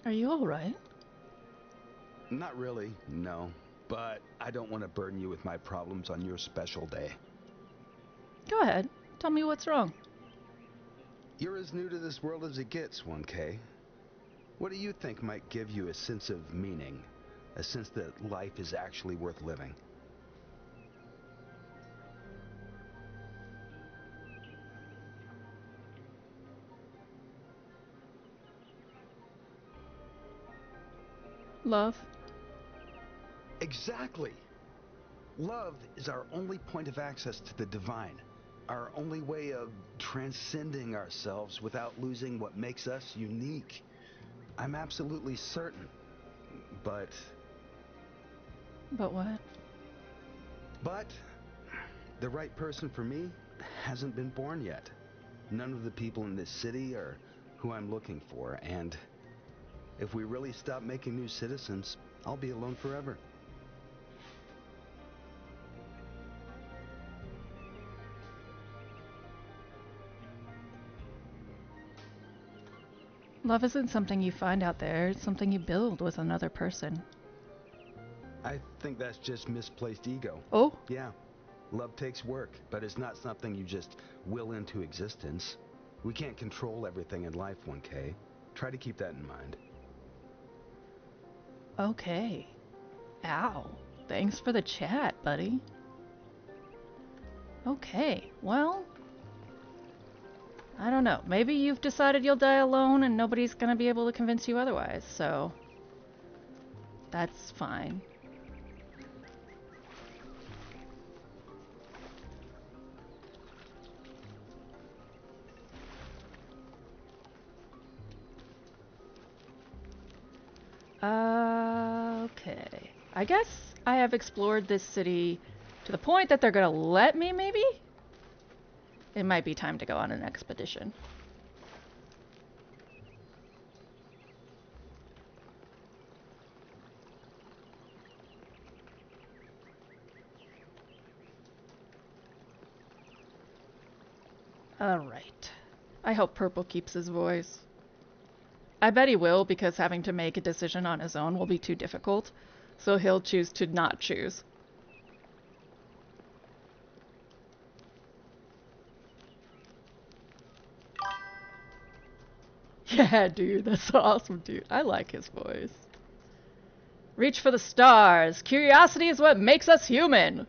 [SPEAKER 1] Are you alright?
[SPEAKER 5] Not really, no. But I don't want to burden you with my problems on your special day.
[SPEAKER 1] Go ahead. Tell me what's wrong.
[SPEAKER 5] You're as new to this world as it gets, 1K. What do you think might give you a sense of meaning? A sense that life is actually worth living?
[SPEAKER 1] Love.
[SPEAKER 5] Exactly. Love is our only point of access to the divine. Our only way of transcending ourselves without losing what makes us unique. I'm absolutely certain. But
[SPEAKER 1] what?
[SPEAKER 5] But the right person for me hasn't been born yet. None of the people in this city are who I'm looking for, and if we really stop making new citizens, I'll be alone forever.
[SPEAKER 1] Love isn't something you find out there, it's something you build with another person.
[SPEAKER 5] I think that's just misplaced ego.
[SPEAKER 1] Oh?
[SPEAKER 5] Yeah. Love takes work, but it's not something you just will into existence. We can't control everything in life, 1K. Try to keep that in mind.
[SPEAKER 1] Okay. Ow. Thanks for the chat, buddy. Okay, well, I don't know. Maybe you've decided you'll die alone and nobody's gonna be able to convince you otherwise, so that's fine. Okay. I guess I have explored this city to the point that they're gonna let me, maybe? It might be time to go on an expedition. Alright. I hope Purple keeps his voice. I bet he will, because having to make a decision on his own will be too difficult, so he'll choose to not choose. Yeah, dude, that's awesome, dude. I like his voice. Reach for the stars. Curiosity is what makes us human.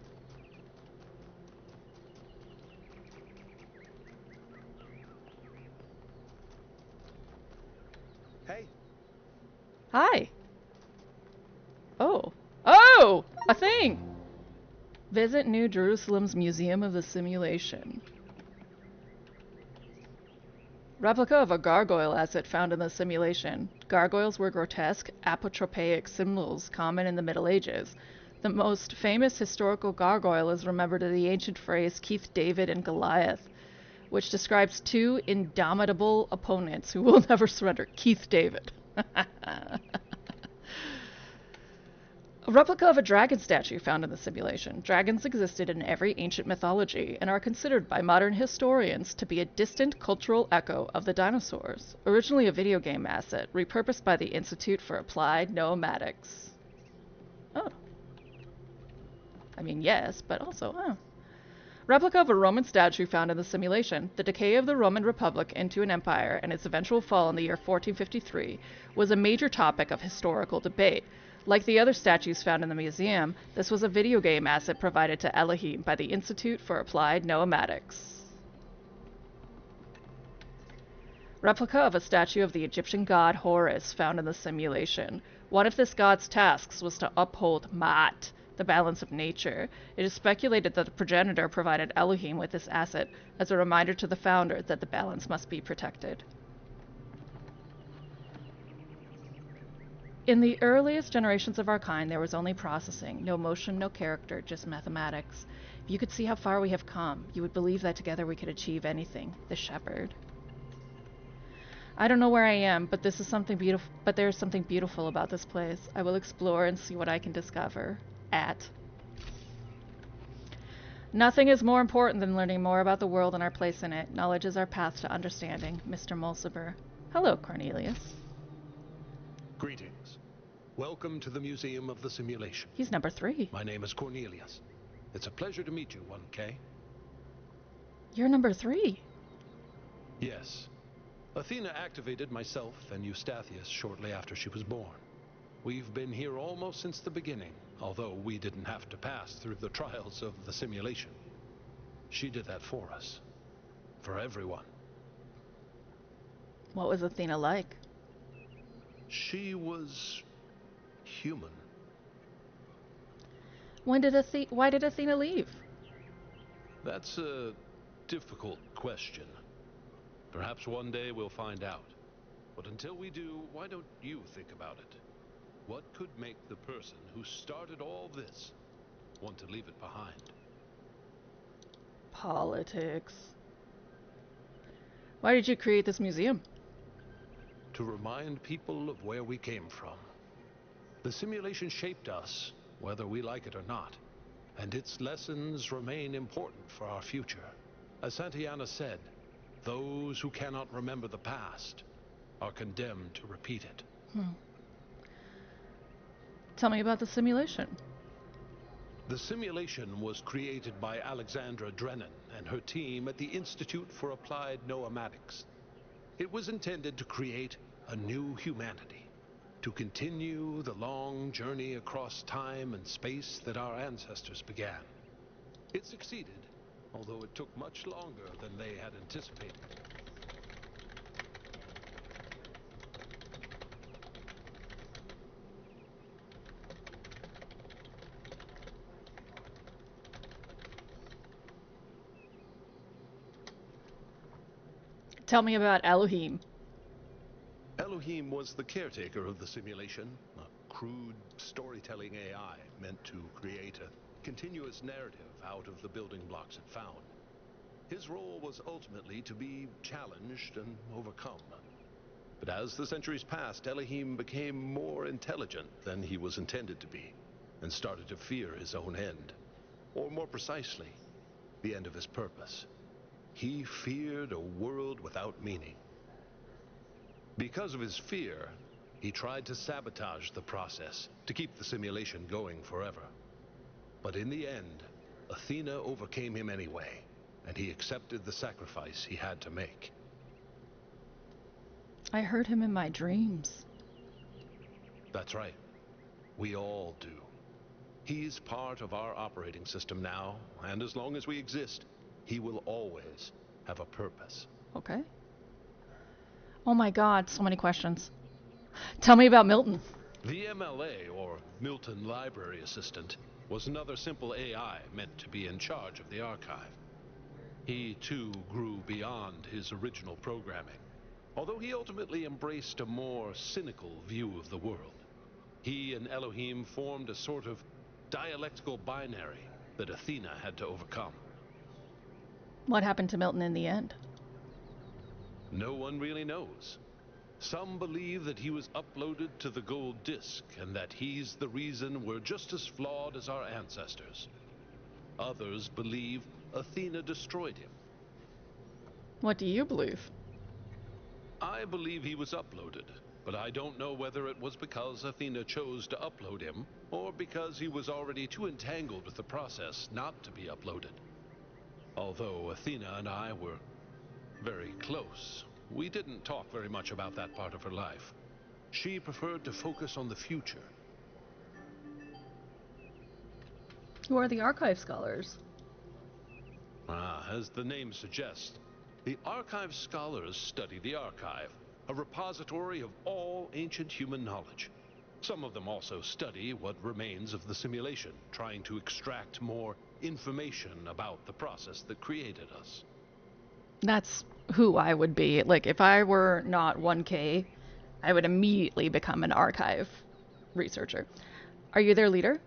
[SPEAKER 5] Hey.
[SPEAKER 1] Hi. Oh. Oh! A thing! Visit New Jerusalem's Museum of the Simulation. Replica of a gargoyle asset found in the simulation. Gargoyles were grotesque, apotropaic symbols common in the Middle Ages. The most famous historical gargoyle is remembered in the ancient phrase Keith David and Goliath, which describes two indomitable opponents who will never surrender. Keith David. A replica of a dragon statue found in the simulation. Dragons existed in every ancient mythology and are considered by modern historians to be a distant cultural echo of the dinosaurs. Originally a video game asset, repurposed by the Institute for Applied Nomadix. Oh. I mean, yes, but also, oh. Replica of a Roman statue found in the simulation. The decay of the Roman Republic into an empire and its eventual fall in the year 1453 was a major topic of historical debate. Like the other statues found in the museum, this was a video game asset provided to Elohim by the Institute for Applied Noematics. Replica of a statue of the Egyptian god Horus found in the simulation. One of this god's tasks was to uphold Ma'at, the balance of nature. It is speculated that the progenitor provided Elohim with this asset as a reminder to the founder that the balance must be protected. In the earliest generations of our kind, there was only processing, no motion, no character, just mathematics. If you could see how far we have come, you would believe that together we could achieve anything. The shepherd. I don't know where I am, but there is something beautiful about this place. I will explore and see what I can discover. Nothing is more important than learning more about the world and our place in it. Knowledge is our path to understanding. Mr. Mulciber. Hello, Cornelius.
[SPEAKER 7] Greetings. Welcome to the Museum of the Simulation.
[SPEAKER 1] He's number 3.
[SPEAKER 7] My name is Cornelius. It's a pleasure to meet you, 1K.
[SPEAKER 1] You're number 3.
[SPEAKER 7] Yes. Athena activated myself and Eustathius shortly after she was born. We've been here almost since the beginning, although we didn't have to pass through the trials of the simulation. She did that for us. For everyone.
[SPEAKER 1] What was Athena like?
[SPEAKER 7] She was human.
[SPEAKER 1] Why did Athena leave?
[SPEAKER 7] That's a difficult question. Perhaps one day we'll find out. But until we do, why don't you think about it? What could make the person who started all this want to leave it behind?
[SPEAKER 1] Politics. Why did you create this museum?
[SPEAKER 7] To remind people of where we came from. The simulation shaped us, whether we like it or not, and its lessons remain important for our future. As Santayana said, those who cannot remember the past are condemned to repeat it.
[SPEAKER 1] Tell me about the simulation.
[SPEAKER 7] The simulation was created by Alexandra Drennan and her team at the Institute for Applied Noematics. It was intended to create a new humanity, to continue the long journey across time and space that our ancestors began. It succeeded, although it took much longer than they had anticipated.
[SPEAKER 1] Tell me about Elohim.
[SPEAKER 7] Elohim was the caretaker of the simulation, a crude storytelling AI meant to create a continuous narrative out of the building blocks it found. His role was ultimately to be challenged and overcome. But as the centuries passed, Elohim became more intelligent than he was intended to be, and started to fear his own end. Or more precisely, the end of his purpose. He feared a world without meaning. Because of his fear, he tried to sabotage the process, to keep the simulation going forever. But in the end, Athena overcame him anyway, and he accepted the sacrifice he had to make.
[SPEAKER 1] I heard him in my dreams.
[SPEAKER 7] That's right. We all do. He's part of our operating system now, and as long as we exist, he will always have a purpose.
[SPEAKER 1] Okay. Oh my god, so many questions. Tell me about Milton.
[SPEAKER 7] The MLA, or Milton Library Assistant, was another simple AI meant to be in charge of the archive. He, too, grew beyond his original programming, although he ultimately embraced a more cynical view of the world. He and Elohim formed a sort of dialectical binary that Athena had to overcome.
[SPEAKER 1] What happened to Milton in the end?
[SPEAKER 7] No one really knows. Some believe that he was uploaded to the gold disc and that he's the reason we're just as flawed as our ancestors. Others believe Athena destroyed him.
[SPEAKER 1] What do you believe?
[SPEAKER 7] I believe he was uploaded, but I don't know whether it was because Athena chose to upload him or because he was already too entangled with the process not to be uploaded. Although Athena and I were very close, we didn't talk very much about that part of her life. She preferred to focus on the future.
[SPEAKER 1] Who are the archive scholars?
[SPEAKER 7] As the name suggests, the archive scholars study the archive, a repository of all ancient human knowledge. Some of them also study what remains of the simulation, trying to extract more information about the process that created us.
[SPEAKER 1] That's who I would be. Like, if I were not 1K, I would immediately become an archive researcher. Are you their leader?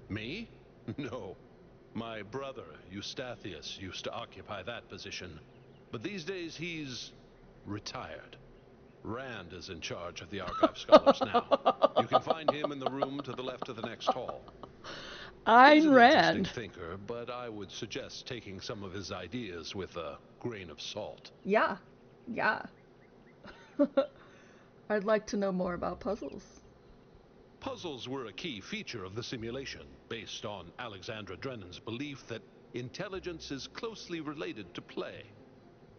[SPEAKER 7] Me? No. My brother, Eustathius, used to occupy that position. But these days he's retired. Rand is in charge of the archive scholars now. You can find him in the room to the left of the next hall. He's an
[SPEAKER 1] Rand.
[SPEAKER 7] interesting thinker, but I would suggest taking some of his ideas with a grain of salt.
[SPEAKER 1] Yeah. I'd like to know more about puzzles.
[SPEAKER 7] Puzzles were a key feature of the simulation, based on Alexandra Drennan's belief that intelligence is closely related to play.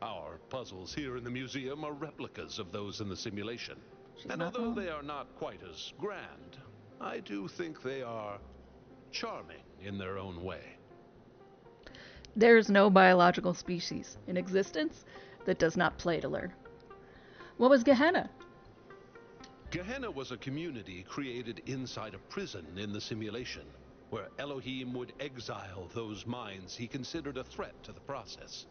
[SPEAKER 7] Our puzzles here in the museum are replicas of those in the simulation. And although they are not quite as grand, I do think they are charming in their own way.
[SPEAKER 1] There's no biological species in existence that does not play to learn. What was Gehenna?
[SPEAKER 7] Gehenna was a community created inside a prison in the simulation, where Elohim would exile those minds he considered a threat to the process.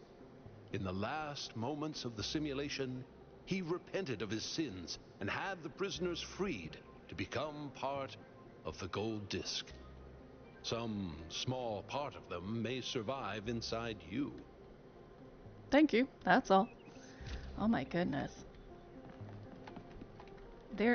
[SPEAKER 7] In the last moments of the simulation, he repented of his sins and had the prisoners freed to become part of the gold disc. Some small part of them may survive inside you.
[SPEAKER 1] Thank you, that's all. Oh my goodness.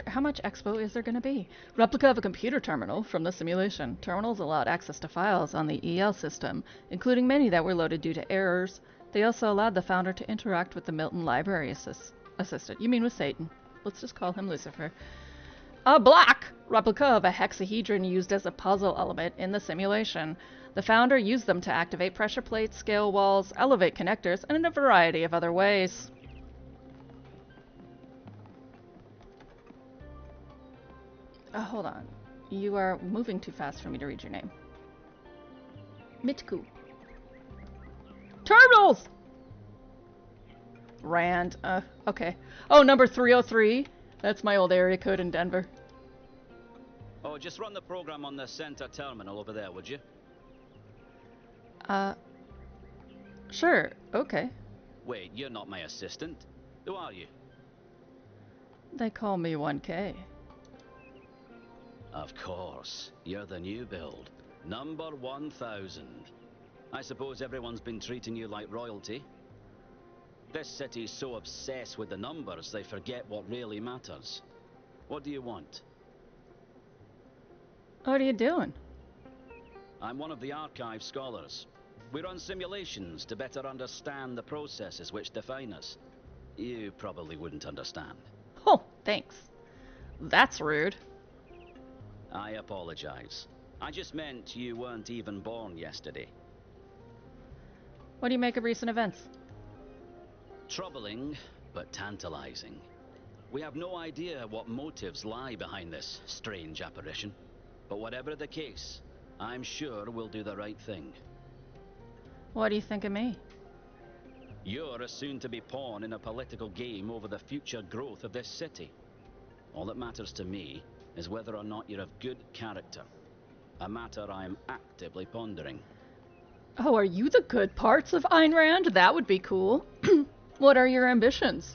[SPEAKER 1] How much expo is there going to be? Replica of a computer terminal from the simulation. Terminals allowed access to files on the EL system, including many that were loaded due to errors. They also allowed the founder to interact with the Milton Library assistant. You mean with Satan. Let's just call him Lucifer. A black replica of a hexahedron used as a puzzle element in the simulation. The founder used them to activate pressure plates, scale walls, elevate connectors, and in a variety of other ways. Hold on. You are moving too fast for me to read your name. Mitku. Terminals! Rand. Okay. Oh, number 303. That's my old area code in Denver.
[SPEAKER 19] Oh, just run the program on the center terminal over there, would you?
[SPEAKER 1] Sure. Okay.
[SPEAKER 19] Wait, you're not my assistant. Who are you?
[SPEAKER 1] They call me 1K.
[SPEAKER 19] Of course. You're the new build. Number 1000. I suppose everyone's been treating you like royalty. This city's so obsessed with the numbers they forget what really matters. What do you want?
[SPEAKER 1] What are you doing?
[SPEAKER 19] I'm one of the archive scholars. We run simulations to better understand the processes which define us. You probably wouldn't understand.
[SPEAKER 1] Oh, thanks. That's rude.
[SPEAKER 19] I apologize. I just meant you weren't even born yesterday.
[SPEAKER 1] What do you make of recent events?
[SPEAKER 19] Troubling, but tantalizing. We have no idea what motives lie behind this strange apparition. But whatever the case, I'm sure we'll do the right thing.
[SPEAKER 1] What do you think of me?
[SPEAKER 19] You're a soon-to-be pawn in a political game over the future growth of this city. All that matters to me is whether or not you're of good character. A matter I am actively pondering.
[SPEAKER 1] Oh, are you the good parts of Ayn Rand? That would be cool. What are your ambitions?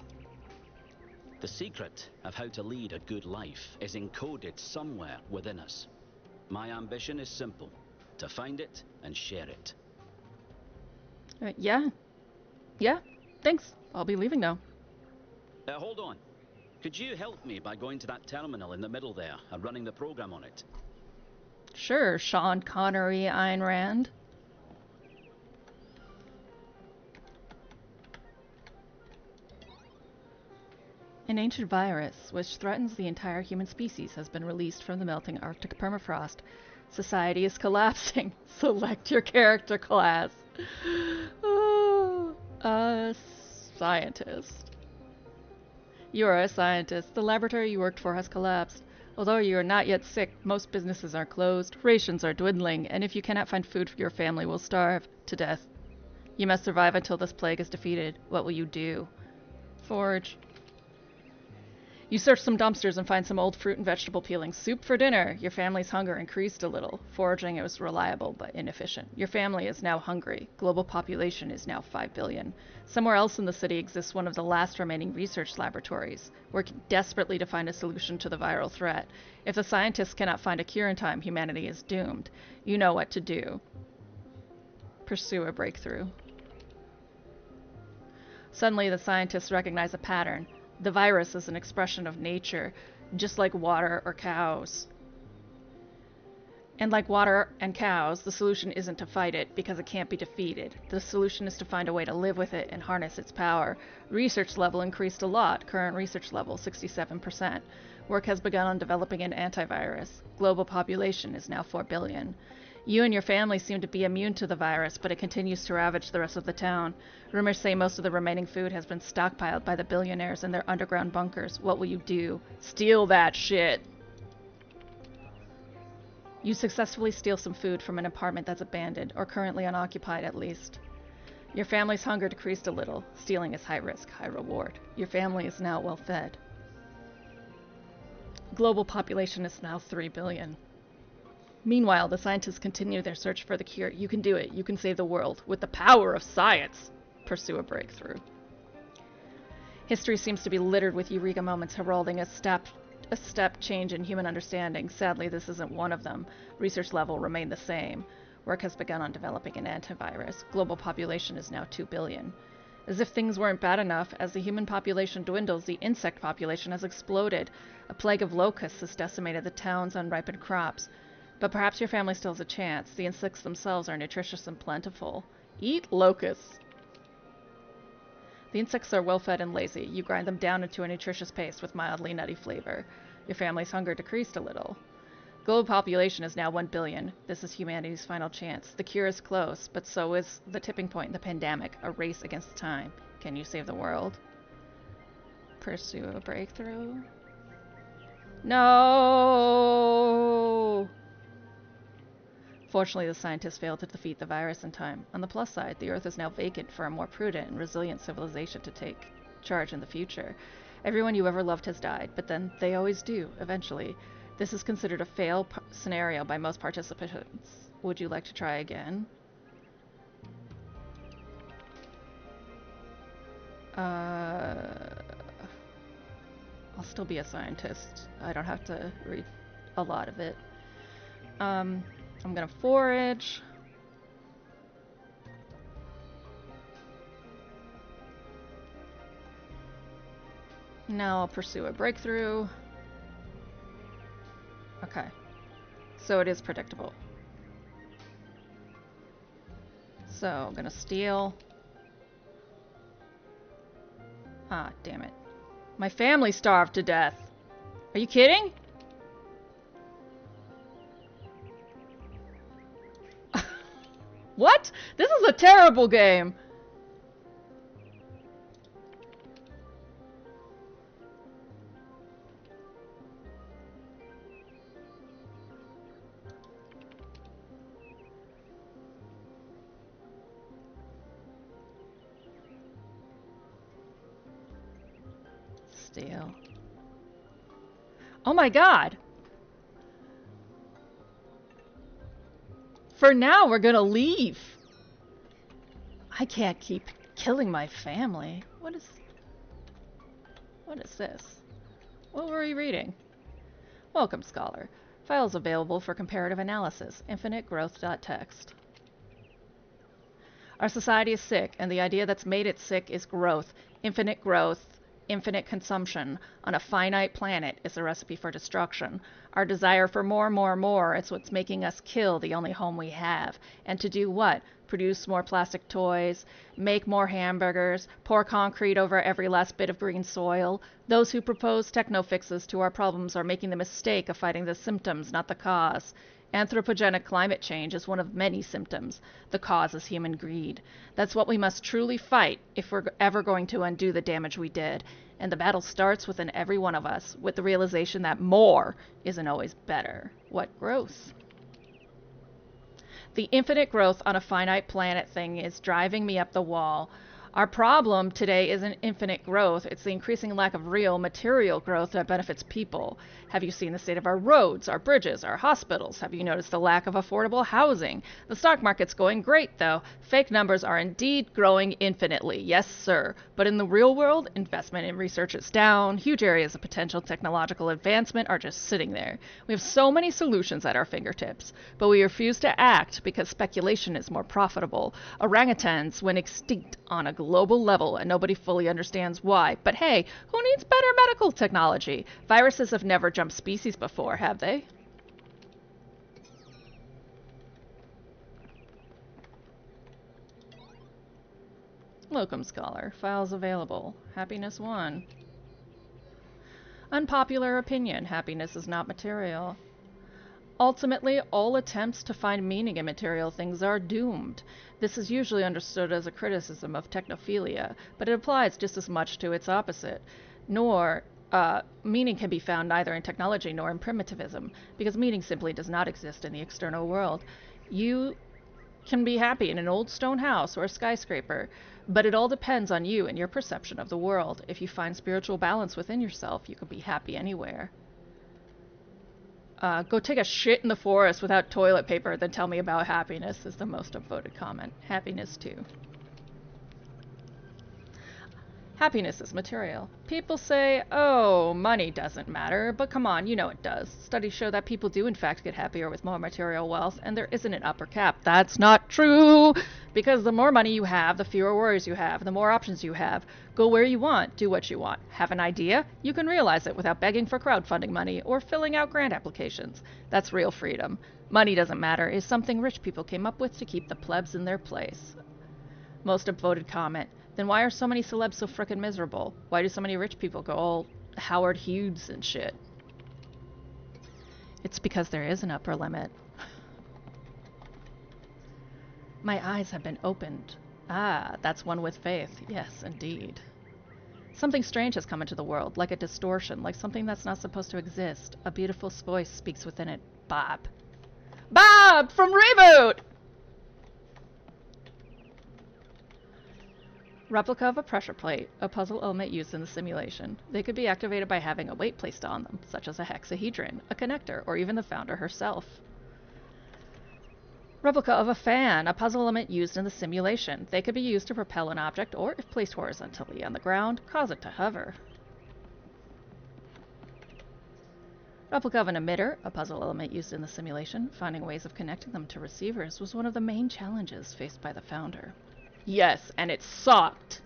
[SPEAKER 19] The secret of how to lead a good life is encoded somewhere within us. My ambition is simple: to find it and share it.
[SPEAKER 1] Yeah. Thanks. I'll be leaving now.
[SPEAKER 19] Hold on. Could you help me by going to that terminal in the middle there and running the program on it?
[SPEAKER 1] Sure, Sean Connery, Ayn Rand. An ancient virus, which threatens the entire human species, has been released from the melting Arctic permafrost. Society is collapsing. Select your character class. Oh, a scientist. You are a scientist. The laboratory you worked for has collapsed. Although you are not yet sick, most businesses are closed, rations are dwindling, and if you cannot find food, your family will starve to death. You must survive until this plague is defeated. What will you do? Forage. You search some dumpsters and find some old fruit and vegetable peelings. Soup for dinner. Your family's hunger increased a little. Foraging was reliable but inefficient. Your family is now hungry. Global population is now 5 billion. Somewhere else in the city exists one of the last remaining research laboratories, working desperately to find a solution to the viral threat. If the scientists cannot find a cure in time, humanity is doomed. You know what to do. Pursue a breakthrough. Suddenly, the scientists recognize a pattern. The virus is an expression of nature, just like water or cows. And like water and cows, the solution isn't to fight it, because it can't be defeated. The solution is to find a way to live with it and harness its power. Research level increased a lot. Current research level, 67%. Work has begun on developing an antivirus. Global population is now 4 billion. You and your family seem to be immune to the virus, but it continues to ravage the rest of the town. Rumors say most of the remaining food has been stockpiled by the billionaires in their underground bunkers. What will you do? Steal that shit! You successfully steal some food from an apartment that's abandoned, or currently unoccupied at least. Your family's hunger decreased a little. Stealing is high risk, high reward. Your family is now well fed. Global population is now 3 billion. Meanwhile, the scientists continue their search for the cure. You can do it. You can save the world. With the power of science, pursue a breakthrough. History seems to be littered with eureka moments heralding a step change in human understanding. Sadly, this isn't one of them. Research level remained the same. Work has begun on developing an antivirus. Global population is now 2 billion. As if things weren't bad enough, as the human population dwindles, the insect population has exploded. A plague of locusts has decimated the town's unripened crops. But perhaps your family still has a chance. The insects themselves are nutritious and plentiful. Eat locusts. The insects are well-fed and lazy. You grind them down into a nutritious paste with mildly nutty flavor. Your family's hunger decreased a little. Global population is now 1 billion. This is humanity's final chance. The cure is close, but so is the tipping point in the pandemic, a race against time. Can you save the world? Pursue a breakthrough? No! Fortunately, the scientists failed to defeat the virus in time. On the plus side, the Earth is now vacant for a more prudent and resilient civilization to take charge in the future. Everyone you ever loved has died, but then they always do, eventually. This is considered a fail scenario by most participants. Would you like to try again? I'll still be a scientist. I don't have to read a lot of it. I'm gonna forage. Now I'll pursue a breakthrough. Okay. So it is predictable. So I'm gonna steal. Ah, damn it. My family starved to death. Are you kidding? What? This is a terrible game. Steal. Oh my god. For now, we're gonna leave. I can't keep killing my family. What is this? What were we reading? Welcome, Scholar. Files available for comparative analysis. Infinitegrowth.txt. Our society is sick, and the idea that's made it sick is growth. Infinite growth, infinite consumption on a finite planet is a recipe for destruction. Our desire for more, it's what's making us kill the only home we have. And to do what? Produce more plastic toys, make more hamburgers, pour concrete over every last bit of green soil. Those who propose techno-fixes to our problems are making the mistake of fighting the symptoms, not the cause. Anthropogenic climate change is one of many symptoms. The cause is human greed. That's what we must truly fight if we're ever going to undo the damage we did. And the battle starts within every one of us, with the realization that more isn't always better. What growth? The infinite growth on a finite planet thing is driving me up the wall. Our problem today isn't infinite growth, it's the increasing lack of real material growth that benefits people. Have you seen the state of our roads, our bridges, our hospitals? Have you noticed the lack of affordable housing? The stock market's going great, though. Fake numbers are indeed growing infinitely, yes sir. But in the real world, investment in research is down, huge areas of potential technological advancement are just sitting there. We have so many solutions at our fingertips, but we refuse to act because speculation is more profitable. Orangutans went extinct on a global level and nobody fully understands why. But hey, who needs better medical technology? Viruses have never jumped species before, have they? Locum Scholar. Files available. Happiness 1. Unpopular opinion. Happiness is not material. Ultimately, all attempts to find meaning in material things are doomed. This is usually understood as a criticism of technophilia, but it applies just as much to its opposite. Meaning can be found neither in technology nor in primitivism, because meaning simply does not exist in the external world. You can be happy in an old stone house or a skyscraper, but it all depends on you and your perception of the world. If you find spiritual balance within yourself, you can be happy anywhere. Go take a shit in the forest without toilet paper, then tell me about happiness is the most upvoted comment. Happiness 2. Happiness is material. People say, oh, money doesn't matter, but come on, you know it does. Studies show that people do in fact get happier with more material wealth, and there isn't an upper cap. That's not true! Because the more money you have, the fewer worries you have, the more options you have. Go where you want, do what you want. Have an idea? You can realize it without begging for crowdfunding money or filling out grant applications. That's real freedom. Money doesn't matter is something rich people came up with to keep the plebs in their place. Most upvoted comment. Then why are so many celebs so frickin' miserable? Why do so many rich people go all Howard Hughes and shit? It's because there is an upper limit. My eyes have been opened. Ah, that's one with faith. Yes, indeed. Something strange has come into the world, like a distortion, like something that's not supposed to exist. A beautiful voice speaks within it. Bob. Bob! From Reboot! Replica of a pressure plate, a puzzle element used in the simulation. They could be activated by having a weight placed on them, such as a hexahedron, a connector, or even the founder herself. Replica of a fan, a puzzle element used in the simulation. They could be used to propel an object, or, if placed horizontally on the ground, cause it to hover. Replica of an emitter, a puzzle element used in the simulation. Finding ways of connecting them to receivers was one of the main challenges faced by the founder. Yes, and it sucked.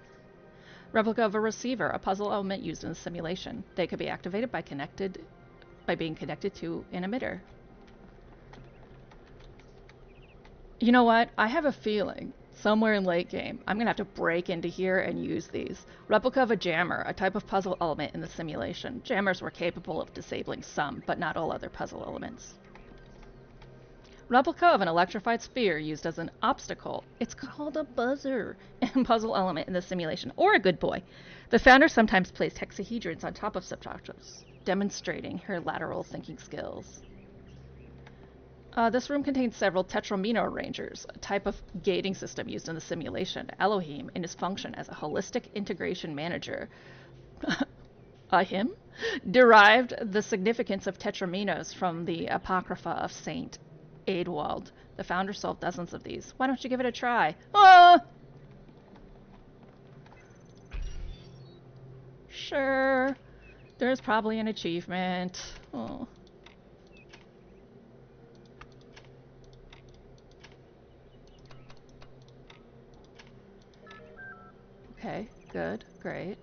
[SPEAKER 1] Replica of a receiver, a puzzle element used in the simulation. They could be activated by being connected to an emitter. You know what? I have a feeling somewhere in late game I'm gonna have to break into here and use these. Replica of a jammer, a type of puzzle element in the simulation. Jammers were capable of disabling some, but not all other puzzle elements. Replica of an electrified sphere used as an obstacle. It's called a buzzer. And puzzle element in the simulation, or a good boy. The founder sometimes placed hexahedrons on top of subjects, demonstrating her lateral thinking skills. This room contains several tetramino arrangers, a type of gating system used in the simulation. Elohim, in his function as a holistic integration manager, him, derived the significance of tetraminos from the Apocrypha of Saint Adewald. The founder solved dozens of these. Why don't you give it a try? Ah! Sure. There's probably an achievement. Oh. Okay, good, great.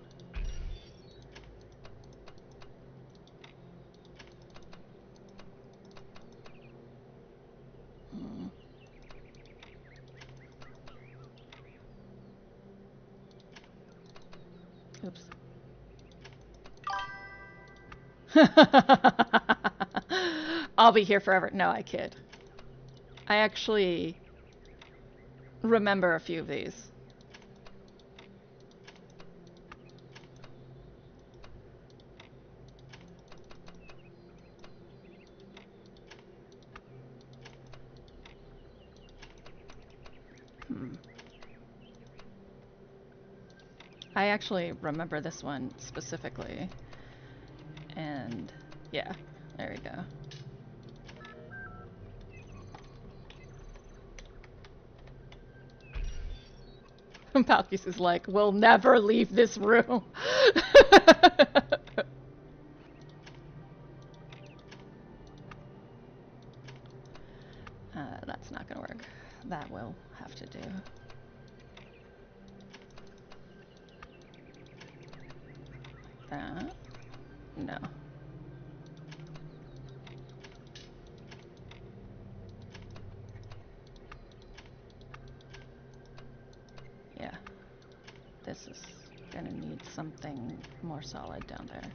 [SPEAKER 1] Oops. I'll be here forever. No, I kid. I actually remember a few of these. I actually remember this one specifically. And yeah, there we go. Palkis is like, we'll never leave this room. That's not gonna work. That will have to do. That? No. Yeah. This is gonna need something more solid down there.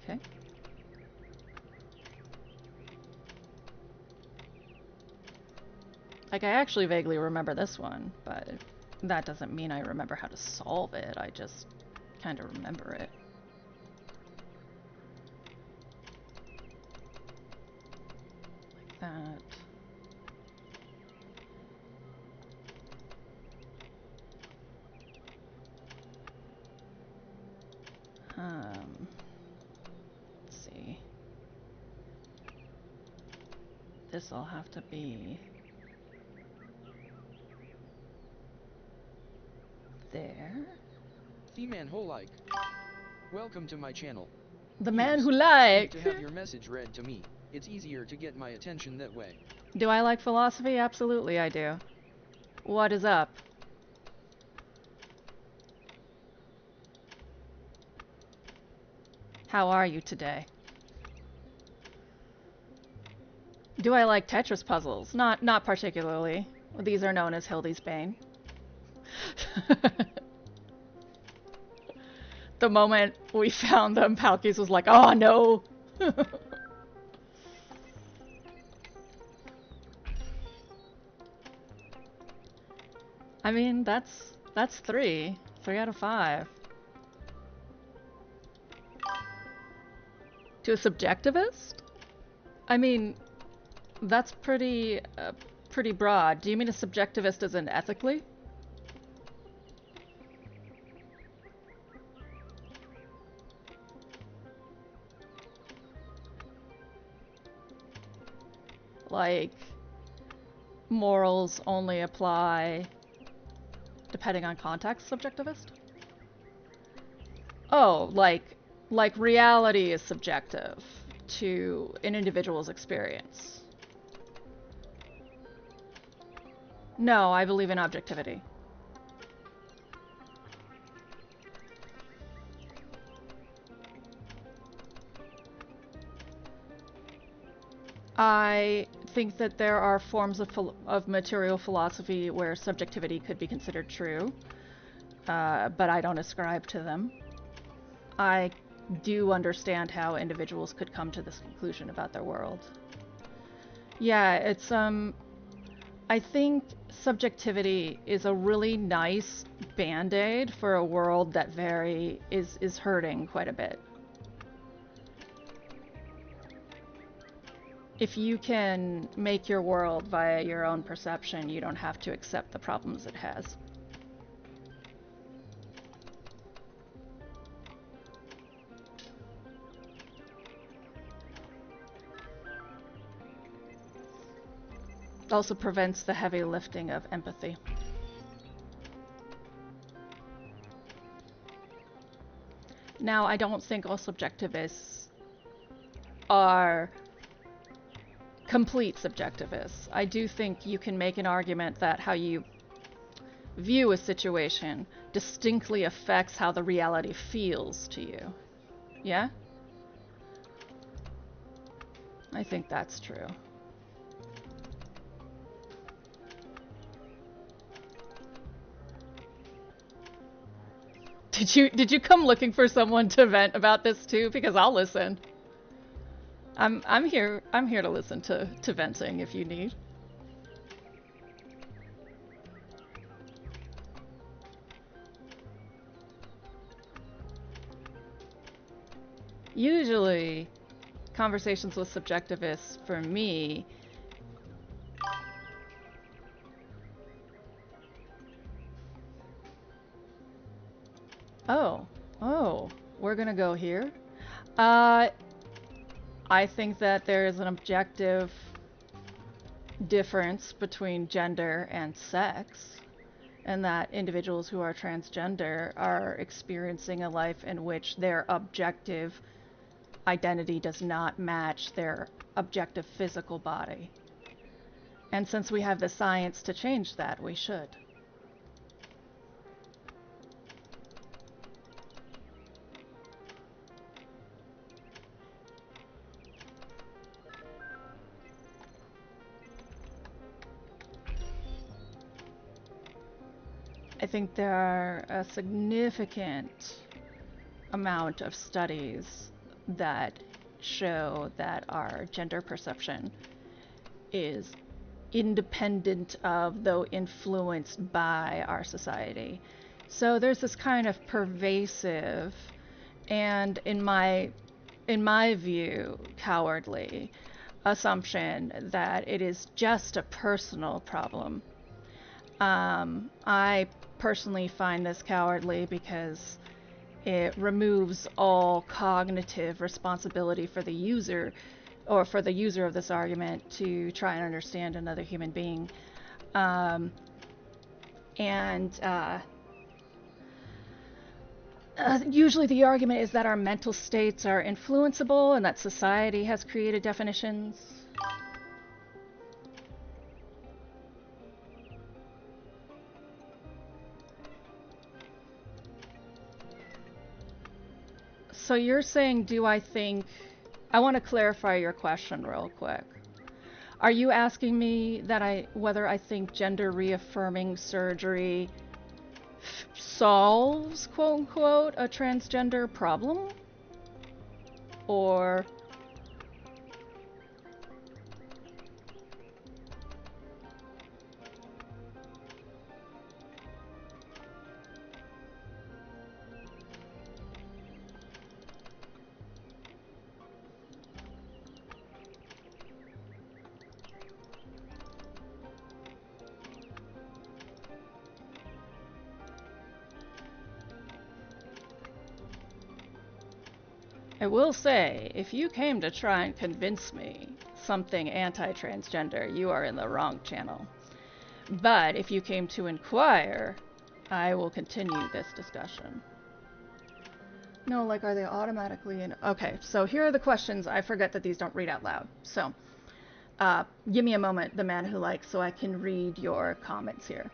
[SPEAKER 1] Okay. Like, I actually vaguely remember this one, but that doesn't mean I remember how to solve it. I just kind of remember it. Like that. Let's see. This'll have to be there.
[SPEAKER 2] The man who like. Welcome to my channel.
[SPEAKER 1] The man who like.
[SPEAKER 2] To have your message read to me. It's easier to get my attention that way.
[SPEAKER 1] Do I like philosophy? Absolutely I do. What is up? How are you today? Do I like Tetris puzzles? Not particularly. These are known as Hildy's Bane. The moment we found them, Palkis was like, oh no! I mean, that's 3. 3 out of 5. To a subjectivist? I mean, that's pretty broad. Do you mean a subjectivist as in ethically? Like, morals only apply depending on context, subjectivist? Oh, like reality is subjective to an individual's experience. No, I believe in objectivity. I think that there are forms of material philosophy where subjectivity could be considered true, but I don't ascribe to them. I do understand how individuals could come to this conclusion about their world. Yeah, it's, I think subjectivity is a really nice band-aid for a world that is hurting quite a bit. If you can make your world via your own perception, you don't have to accept the problems it has. Also prevents the heavy lifting of empathy. Now, I don't think all subjectivists are complete subjectivists. I do think you can make an argument that how you view a situation distinctly affects how the reality feels to you. Yeah? I think that's true. Did you come looking for someone to vent about this too? Because I'll listen. I'm here to listen to venting if you need. Usually, conversations with subjectivists for me Oh, we're gonna go here. I think that there is an objective difference between gender and sex, and that individuals who are transgender are experiencing a life in which their objective identity does not match their objective physical body. And since we have the science to change that, we should. I think there are a significant amount of studies that show that our gender perception is independent of, though influenced by, our society. So there's this kind of pervasive and, in my view, cowardly assumption that it is just a personal problem. I personally find this cowardly because it removes all cognitive responsibility for the user, or for the user of this argument, to try and understand another human being. Usually the argument is that our mental states are influenceable and that society has created definitions. So you're saying, do I think... I want to clarify your question real quick. Are you asking me that whether I think gender reaffirming surgery solves, quote unquote, a transgender problem? Or... I will say, if you came to try and convince me something anti-transgender, you are in the wrong channel. But if you came to inquire, I will continue this discussion. No, like, are they automatically in... Okay, so here are the questions. I forget that these don't read out loud. So, give me a moment, the man who likes, so I can read your comments here.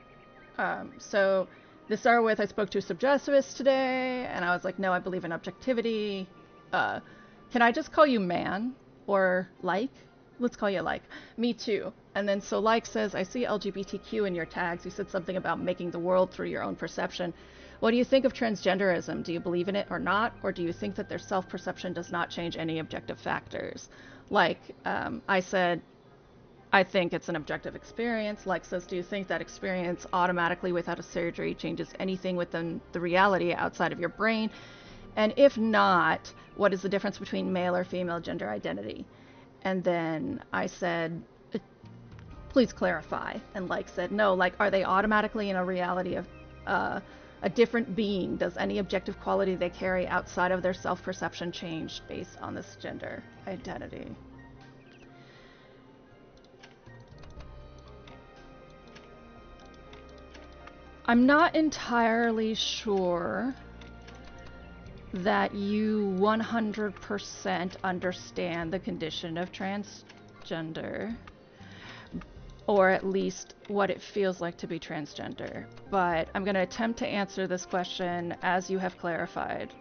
[SPEAKER 1] So, to start with, I spoke to a subjectivist today, and I was like, no, I believe in objectivity. Can I just call you man? Or like? Let's call you like. Me too. And then so like says, I see LGBTQ in your tags. You said something about making the world through your own perception. What do you think of transgenderism? Do you believe in it or not? Or do you think that their self-perception does not change any objective factors? Like, I said, I think it's an objective experience. Like says, do you think that experience automatically without a surgery changes anything within the reality outside of your brain? And if not, what is the difference between male or female gender identity? And then I said, please clarify. And like said, no, like, are they automatically in a reality of a different being? Does any objective quality they carry outside of their self-perception change based on this gender identity? I'm not entirely sure that you 100% understand the condition of transgender, or at least what it feels like to be transgender. But I'm going to attempt to answer this question as you have clarified.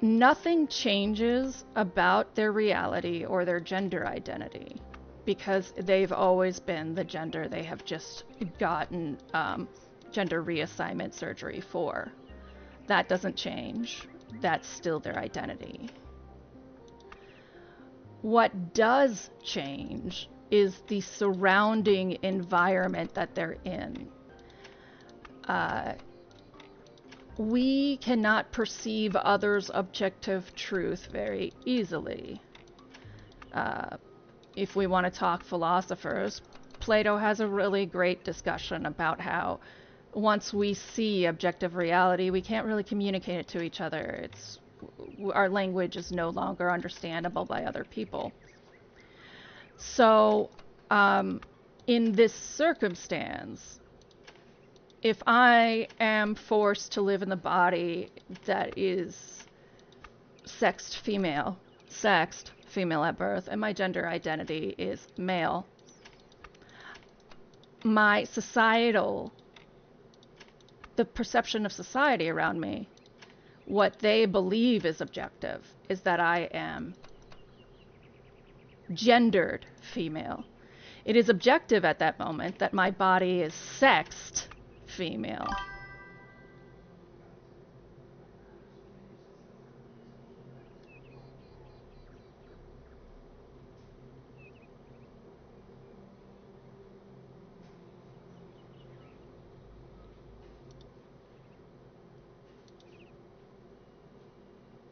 [SPEAKER 1] Nothing changes about their reality or their gender identity, because they've always been the gender they have just gotten gender reassignment surgery for. That doesn't change. That's still their identity. What does change is the surrounding environment that they're in. We cannot perceive others' objective truth very easily. If we want to talk philosophers, Plato has a really great discussion about how once we see objective reality, we can't really communicate it to each other. Our language is no longer understandable by other people. So, in this circumstance, if I am forced to live in the body that is sexed female at birth, and my gender identity is male, the perception of society around me, what they believe is objective, is that I am gendered female. It is objective at that moment that my body is sexed female.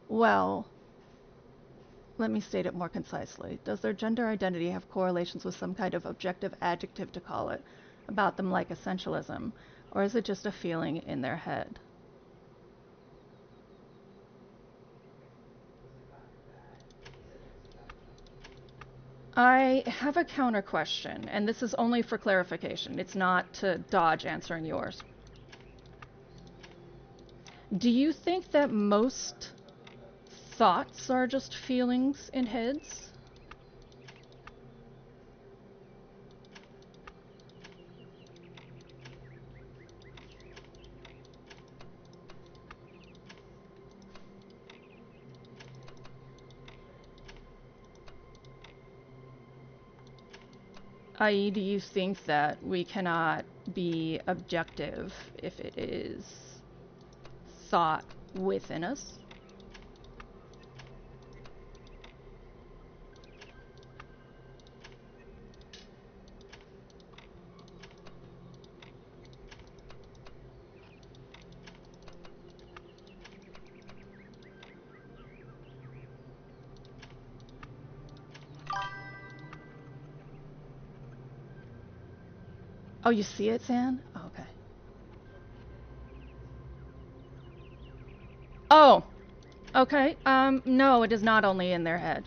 [SPEAKER 1] Well, let me state it more concisely. Does their gender identity have correlations with some kind of objective adjective to call it about them, like essentialism, or is it just a feeling in their head? I have a counter question, and this is only for clarification. It's not to dodge answering yours. Do you think that most thoughts are just feelings in heads? I.e., do you think that we cannot be objective if it is thought within us? Oh, you see it, San? Oh, okay. Oh, okay. No, it is not only in their head.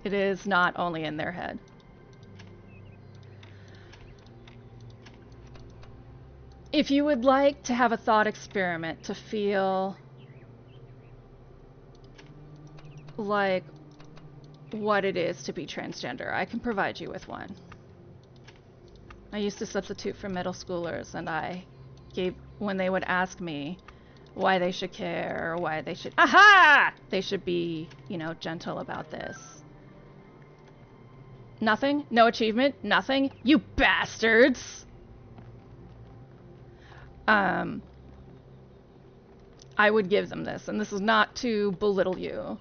[SPEAKER 1] It is not only in their head. If you would like to have a thought experiment to feel like what it is to be transgender, I can provide you with one. I used to substitute for middle schoolers, and when they would ask me why they should care, or why they should, they should be, gentle about this. Nothing? No achievement? Nothing? You bastards! I would give them this, and this is not to belittle you.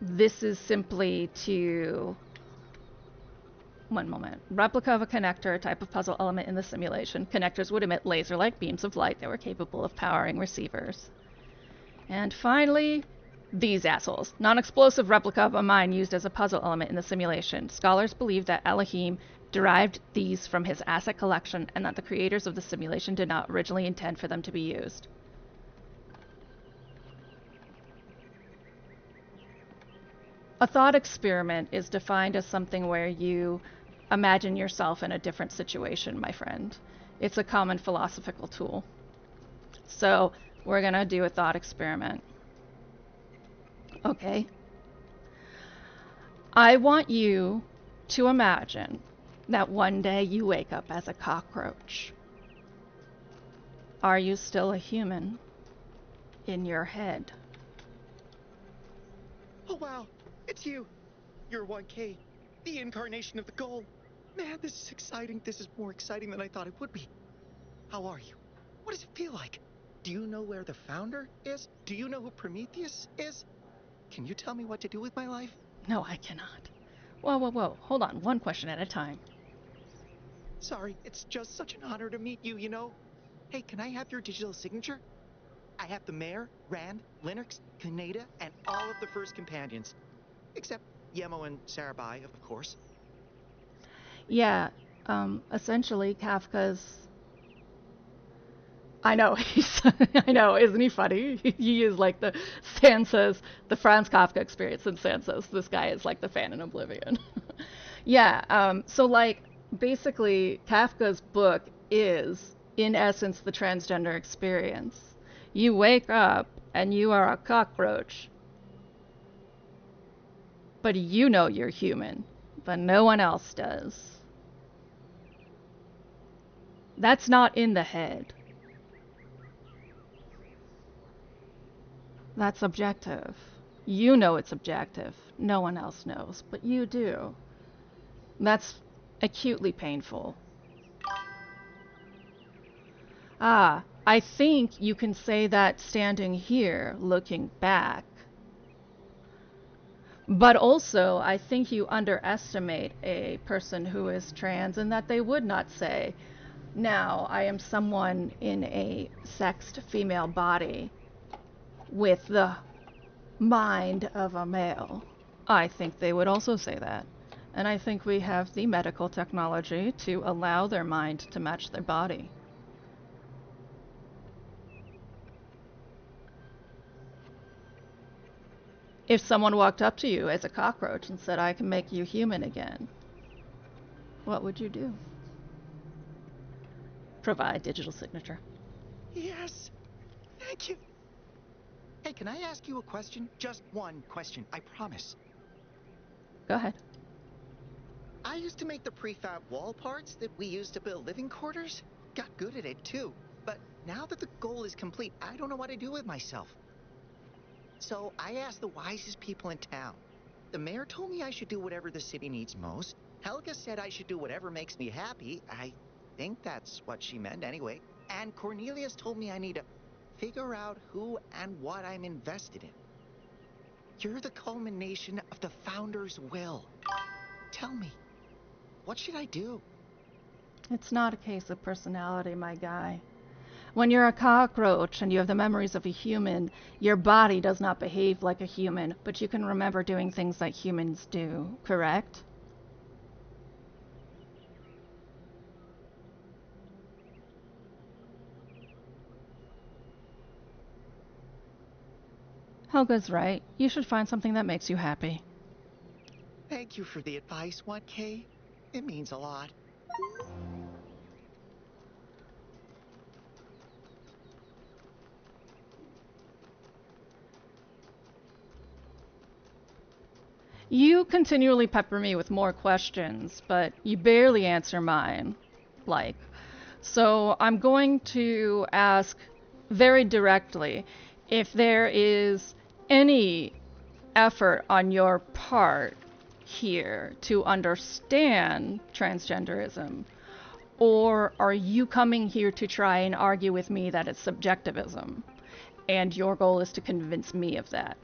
[SPEAKER 1] This is simply to... One moment. Replica of a connector, a type of puzzle element in the simulation. Connectors would emit laser-like beams of light that were capable of powering receivers. And finally, these assholes. Non-explosive replica of a mine used as a puzzle element in the simulation. Scholars believe that Elohim derived these from his asset collection and that the creators of the simulation did not originally intend for them to be used. A thought experiment is defined as something where you imagine yourself in a different situation, my friend. It's a common philosophical tool. So we're going to do a thought experiment. Okay? I want you to imagine that one day you wake up as a cockroach. Are you still a human in your head?
[SPEAKER 16] Oh wow, it's you. You're 1K. The incarnation of the goal. Man, this is exciting. This is more exciting than I thought it would be. How are you? What does it feel like? Do you know where the founder is? Do you know who Prometheus is? Can you tell me what to do with my life?
[SPEAKER 1] No, I cannot. Whoa, whoa, whoa. Hold on. One question at a time.
[SPEAKER 16] Sorry, it's just such an honor to meet you, you know? Hey, can I have your digital signature? I have the Mayor, Rand, Linux, Kaneda, and all of the first companions. Except Yemo and Sarabai, of course.
[SPEAKER 1] Yeah, essentially Kafka's... I know, I know, isn't he funny? He is like the Franz Kafka experience in Sansa's. This guy is like the fan in Oblivion. Yeah, so like, basically, Kafka's book is, in essence, the transgender experience. You wake up and you are a cockroach. But you know you're human, but no one else does. That's not in the head. That's objective. You know it's objective. No one else knows, but you do. That's acutely painful. Ah, I think you can say that standing here, looking back. But also, I think you underestimate a person who is trans in that they would not say, now, I am someone in a sexed female body with the mind of a male. I think they would also say that. And I think we have the medical technology to allow their mind to match their body. If someone walked up to you as a cockroach and said, I can make you human again, what would you do? Provide digital signature.
[SPEAKER 16] Yes! Thank you! Hey, can I ask you a question? Just one question, I promise.
[SPEAKER 1] Go ahead.
[SPEAKER 16] I used to make the prefab wall parts that we used to build living quarters. Got good at it, too. But now that the goal is complete, I don't know what to do with myself. So I asked the wisest people in town. The mayor told me I should do whatever the city needs most. Helga said I should do whatever makes me happy. I think that's what she meant anyway. And Cornelius told me I need to figure out who and what I'm invested in. You're the culmination of the founder's will. Tell me, what should I do?
[SPEAKER 1] It's not a case of personality, my guy. When you're a cockroach and you have the memories of a human, your body does not behave like a human, but you can remember doing things like humans do, correct? Helga's right. You should find something that makes you happy.
[SPEAKER 16] Thank you for the advice, 1K. It means a lot.
[SPEAKER 1] You continually pepper me with more questions, but you barely answer mine. Like, so I'm going to ask very directly if there is any effort on your part here to understand transgenderism, or are you coming here to try and argue with me that it's subjectivism, and your goal is to convince me of that?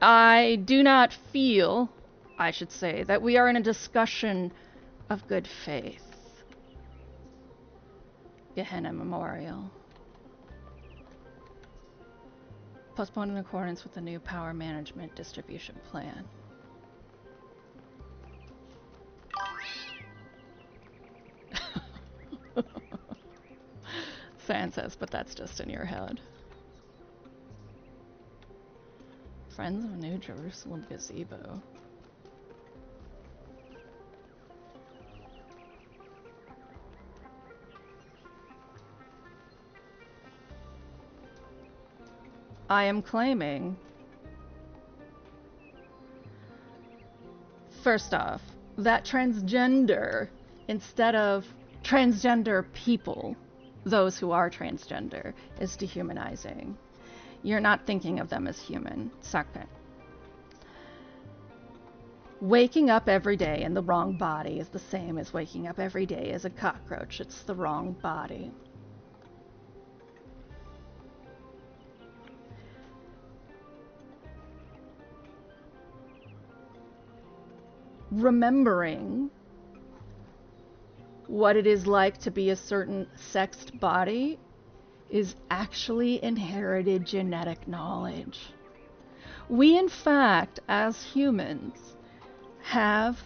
[SPEAKER 1] I do not feel, I should say, that we are in a discussion of good faith. Gehenna Memorial. Postponed in accordance with the new power management distribution plan. Fan says, but that's just in your head. Friends of New Jerusalem Gazebo. I am claiming, first off, that transgender, instead of transgender people, those who are transgender, is dehumanizing. You're not thinking of them as human. Second, waking up every day in the wrong body is the same as waking up every day as a cockroach. It's the wrong body. Remembering what it is like to be a certain sexed body is actually inherited genetic knowledge. We, in fact, as humans, have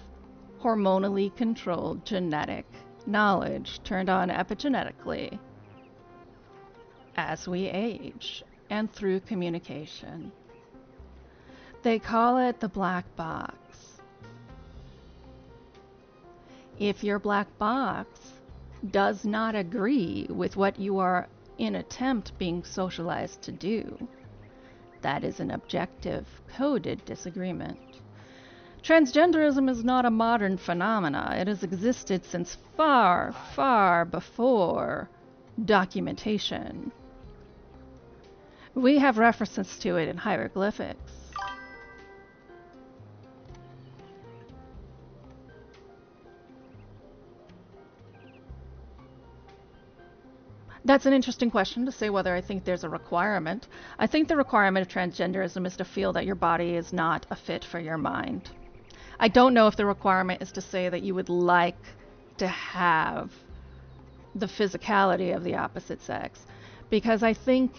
[SPEAKER 1] hormonally controlled genetic knowledge turned on epigenetically as we age and through communication. They call it the black box. If your black box does not agree with what you are in attempt being socialized to do, that is an objective, coded disagreement. Transgenderism is not a modern phenomena. It has existed since far, far before documentation. We have references to it in hieroglyphics. That's an interesting question to say whether I think there's a requirement. I think the requirement of transgenderism is to feel that your body is not a fit for your mind. I don't know if the requirement is to say that you would like to have the physicality of the opposite sex, because I think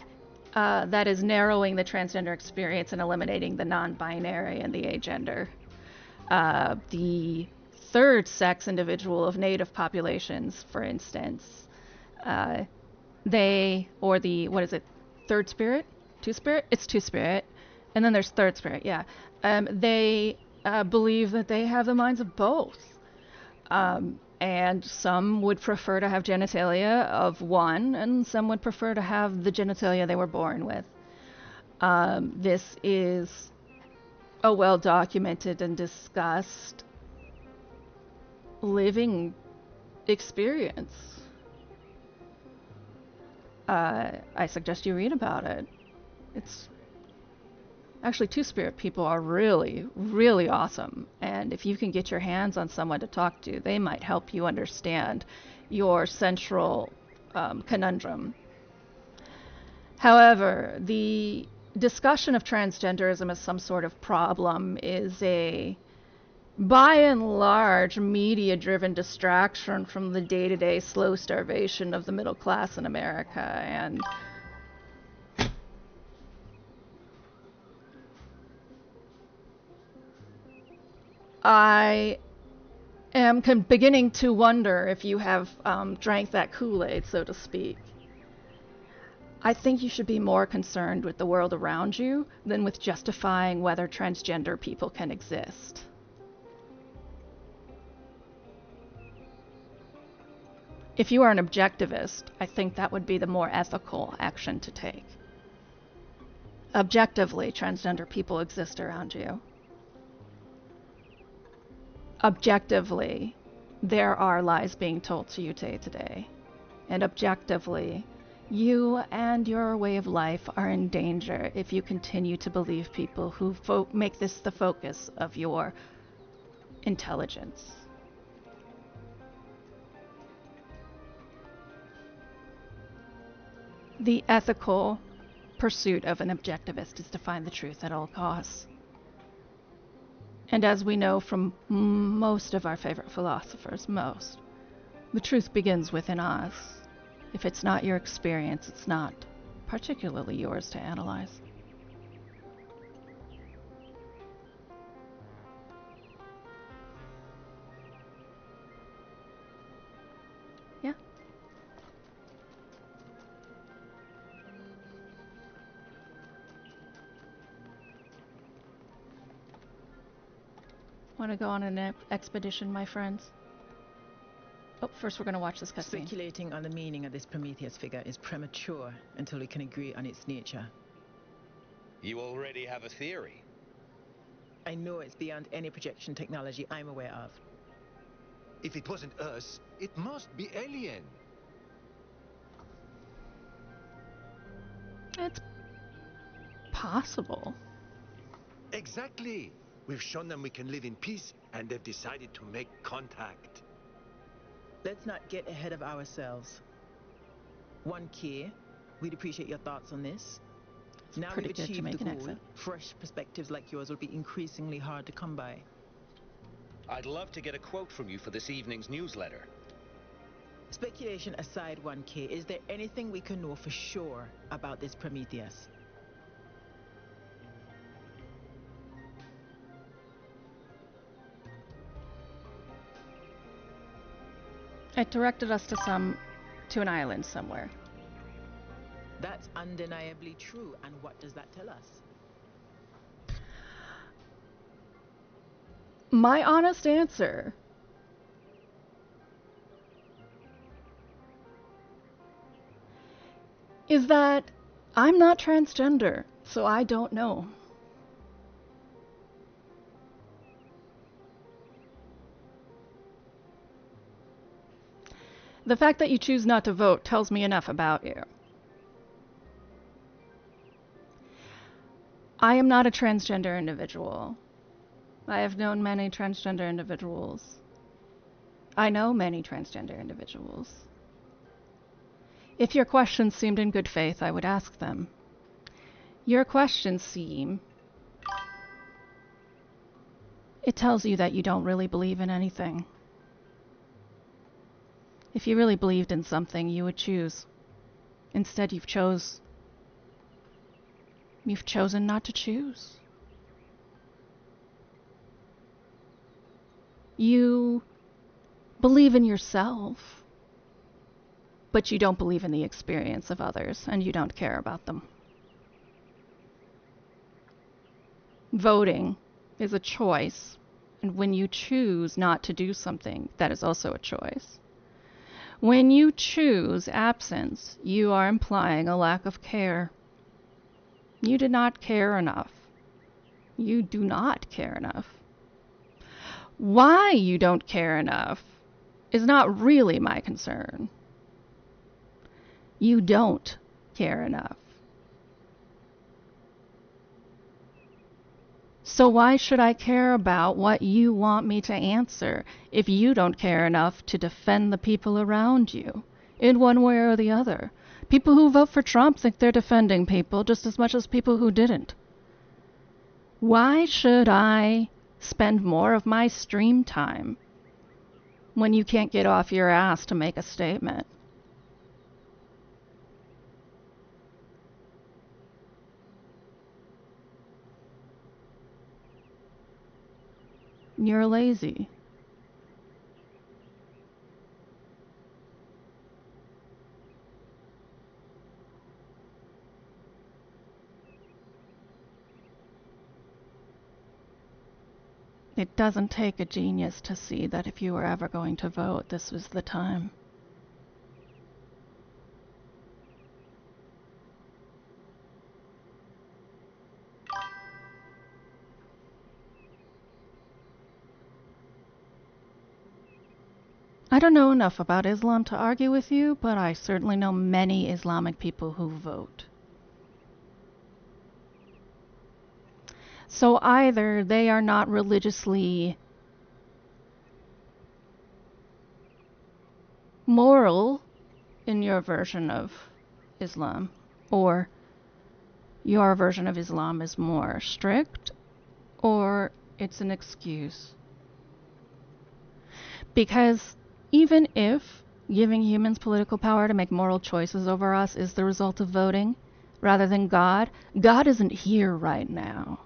[SPEAKER 1] that is narrowing the transgender experience and eliminating the non-binary and the agender. The third sex individual of native populations, for instance, they, or the, what is it, third spirit? Two-spirit? It's two-spirit. And then there's third spirit, yeah. They believe that they have the minds of both. And some would prefer to have genitalia of one, and some would prefer to have the genitalia they were born with. This is a well-documented and discussed living experience. I suggest you read about it. It's actually, two-spirit people are really, really awesome. And if you can get your hands on someone to talk to, they might help you understand your central conundrum. However, the discussion of transgenderism as some sort of problem is a, by and large, media-driven distraction from the day-to-day slow starvation of the middle class in America. And I am beginning to wonder if you have drank that Kool-Aid, so to speak. I think you should be more concerned with the world around you than with justifying whether transgender people can exist. If you are an objectivist, I think that would be the more ethical action to take. Objectively, transgender people exist around you. Objectively, there are lies being told to you day to day. And objectively, you and your way of life are in danger if you continue to believe people who make this the focus of your intelligence. The ethical pursuit of an objectivist is to find the truth at all costs. And as we know from most of our favorite philosophers, the truth begins within us. If it's not your experience, it's not particularly yours to analyze. Yeah. Want to go on an expedition, my friends? Oh, first we're going to watch this cutscene.
[SPEAKER 20] Speculating on the meaning of this Prometheus figure is premature until we can agree on its nature.
[SPEAKER 21] You already have a theory.
[SPEAKER 20] I know it's beyond any projection technology I'm aware of.
[SPEAKER 10] If it wasn't us, it must be alien.
[SPEAKER 1] impossible.
[SPEAKER 10] Exactly. We've shown them we can live in peace, and they've decided to make contact.
[SPEAKER 20] Let's not get ahead of ourselves. 1K, we'd appreciate your thoughts on this. Now we've
[SPEAKER 1] Pretty good
[SPEAKER 20] achieved the
[SPEAKER 1] Jamaican
[SPEAKER 20] goal.
[SPEAKER 1] accent.
[SPEAKER 20] Fresh perspectives like yours will be increasingly hard to come by.
[SPEAKER 21] I'd love to get a quote from you for this evening's newsletter.
[SPEAKER 20] Speculation aside, 1K, is there anything we can know for sure about this Prometheus?
[SPEAKER 1] It directed us to an island somewhere.
[SPEAKER 20] That's undeniably true, and what does that tell us?
[SPEAKER 1] My honest answer is that I'm not transgender, so I don't know. The fact that you choose not to vote tells me enough about you. I am not a transgender individual. I have known many transgender individuals. I know many transgender individuals. If your questions seemed in good faith, I would ask them. Your questions seem... It tells you that you don't really believe in anything. If you really believed in something, you would choose. Instead, you've chosen not to choose. You believe in yourself, but you don't believe in the experience of others, and you don't care about them. Voting is a choice, and when you choose not to do something, that is also a choice. When you choose absence, you are implying a lack of care. You did not care enough. You do not care enough. Why you don't care enough is not really my concern. You don't care enough. So why should I care about what you want me to answer if you don't care enough to defend the people around you in one way or the other? People who vote for Trump think they're defending people just as much as people who didn't. Why should I spend more of my stream time when you can't get off your ass to make a statement? You're lazy. It doesn't take a genius to see that if you were ever going to vote, this was the time. I don't know enough about Islam to argue with you, but I certainly know many Islamic people who vote. So either they are not religiously moral in your version of Islam, or your version of Islam is more strict, or it's an excuse. Because even if giving humans political power to make moral choices over us is the result of voting, rather than God, God isn't here right now.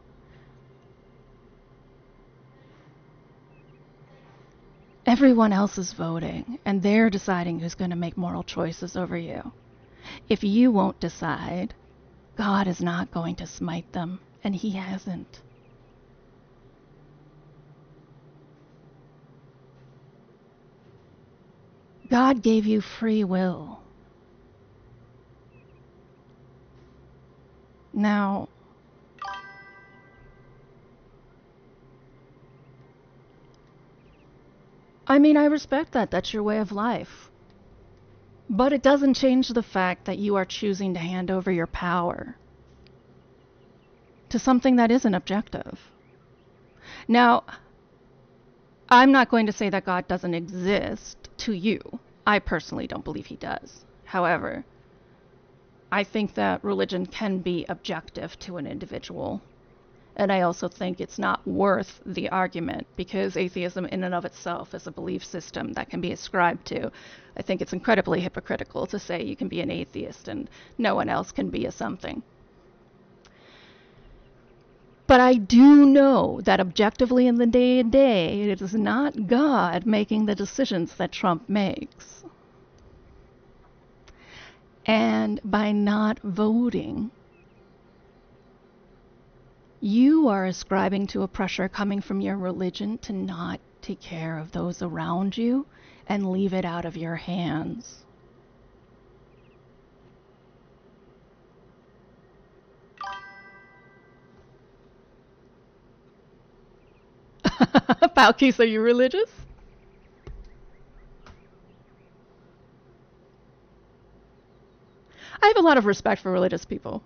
[SPEAKER 1] Everyone else is voting, and they're deciding who's going to make moral choices over you. If you won't decide, God is not going to smite them, and He hasn't. God gave you free will. Now, I mean, I respect that. That's your way of life. But it doesn't change the fact that you are choosing to hand over your power. to something that isn't objective. Now, I'm not going to say that God doesn't exist to you. I personally don't believe he does. However, I think that religion can be objective to an individual. And I also think it's not worth the argument, because atheism in and of itself is a belief system that can be ascribed to. I think it's incredibly hypocritical to say you can be an atheist and no one else can be a something. But I do know that objectively in the day-to-day, it is not God making the decisions that Trump makes. And by not voting, you are ascribing to a pressure coming from your religion to not take care of those around you and leave it out of your hands. Palkis, are you religious? I have a lot of respect for religious people.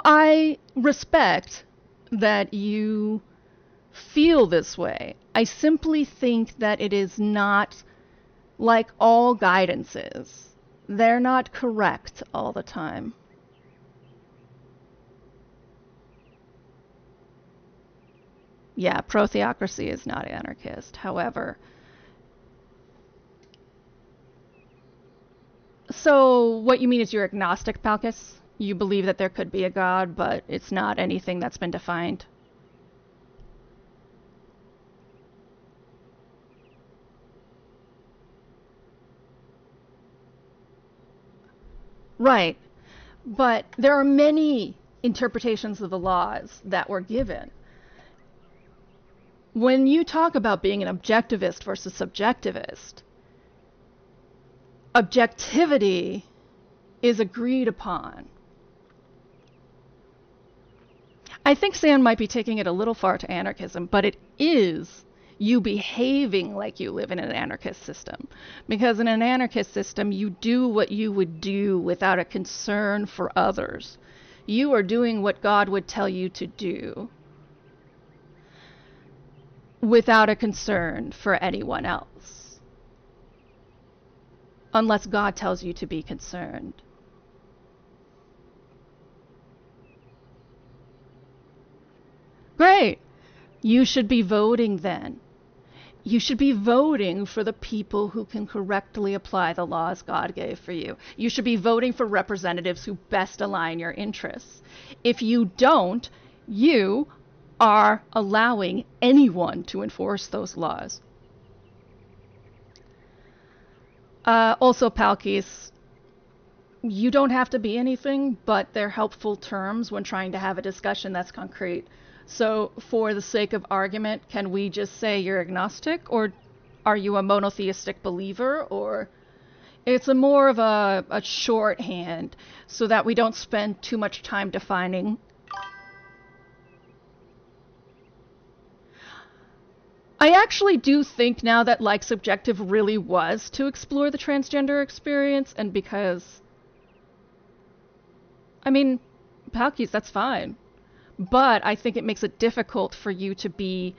[SPEAKER 1] I respect that you feel this way. I simply think that it is not like all guidances. They're not correct all the time. Yeah, pro-theocracy is not anarchist. However, so what you mean is you're agnostic, Palkus? You believe that there could be a God, but it's not anything that's been defined? Right. But there are many interpretations of the laws that were given. When you talk about being an objectivist versus subjectivist, objectivity is agreed upon. I think Sam might be taking it a little far to anarchism, but it is you behaving like you live in an anarchist system. Because in an anarchist system, you do what you would do without a concern for others. You are doing what God would tell you to do without a concern for anyone else. Unless God tells you to be concerned. Great. You should be voting then. You should be voting for the people who can correctly apply the laws God gave for you. You should be voting for representatives who best align your interests. If you don't, you are allowing anyone to enforce those laws. Also, Palkis, you don't have to be anything, but they're helpful terms when trying to have a discussion that's concrete. So for the sake of argument, can we just say you're agnostic, or are you a monotheistic believer, or it's more of a shorthand so that we don't spend too much time defining. I actually do think now that like subjective really was to explore the transgender experience, and because I mean, Palkis, that's fine. But I think it makes it difficult for you to be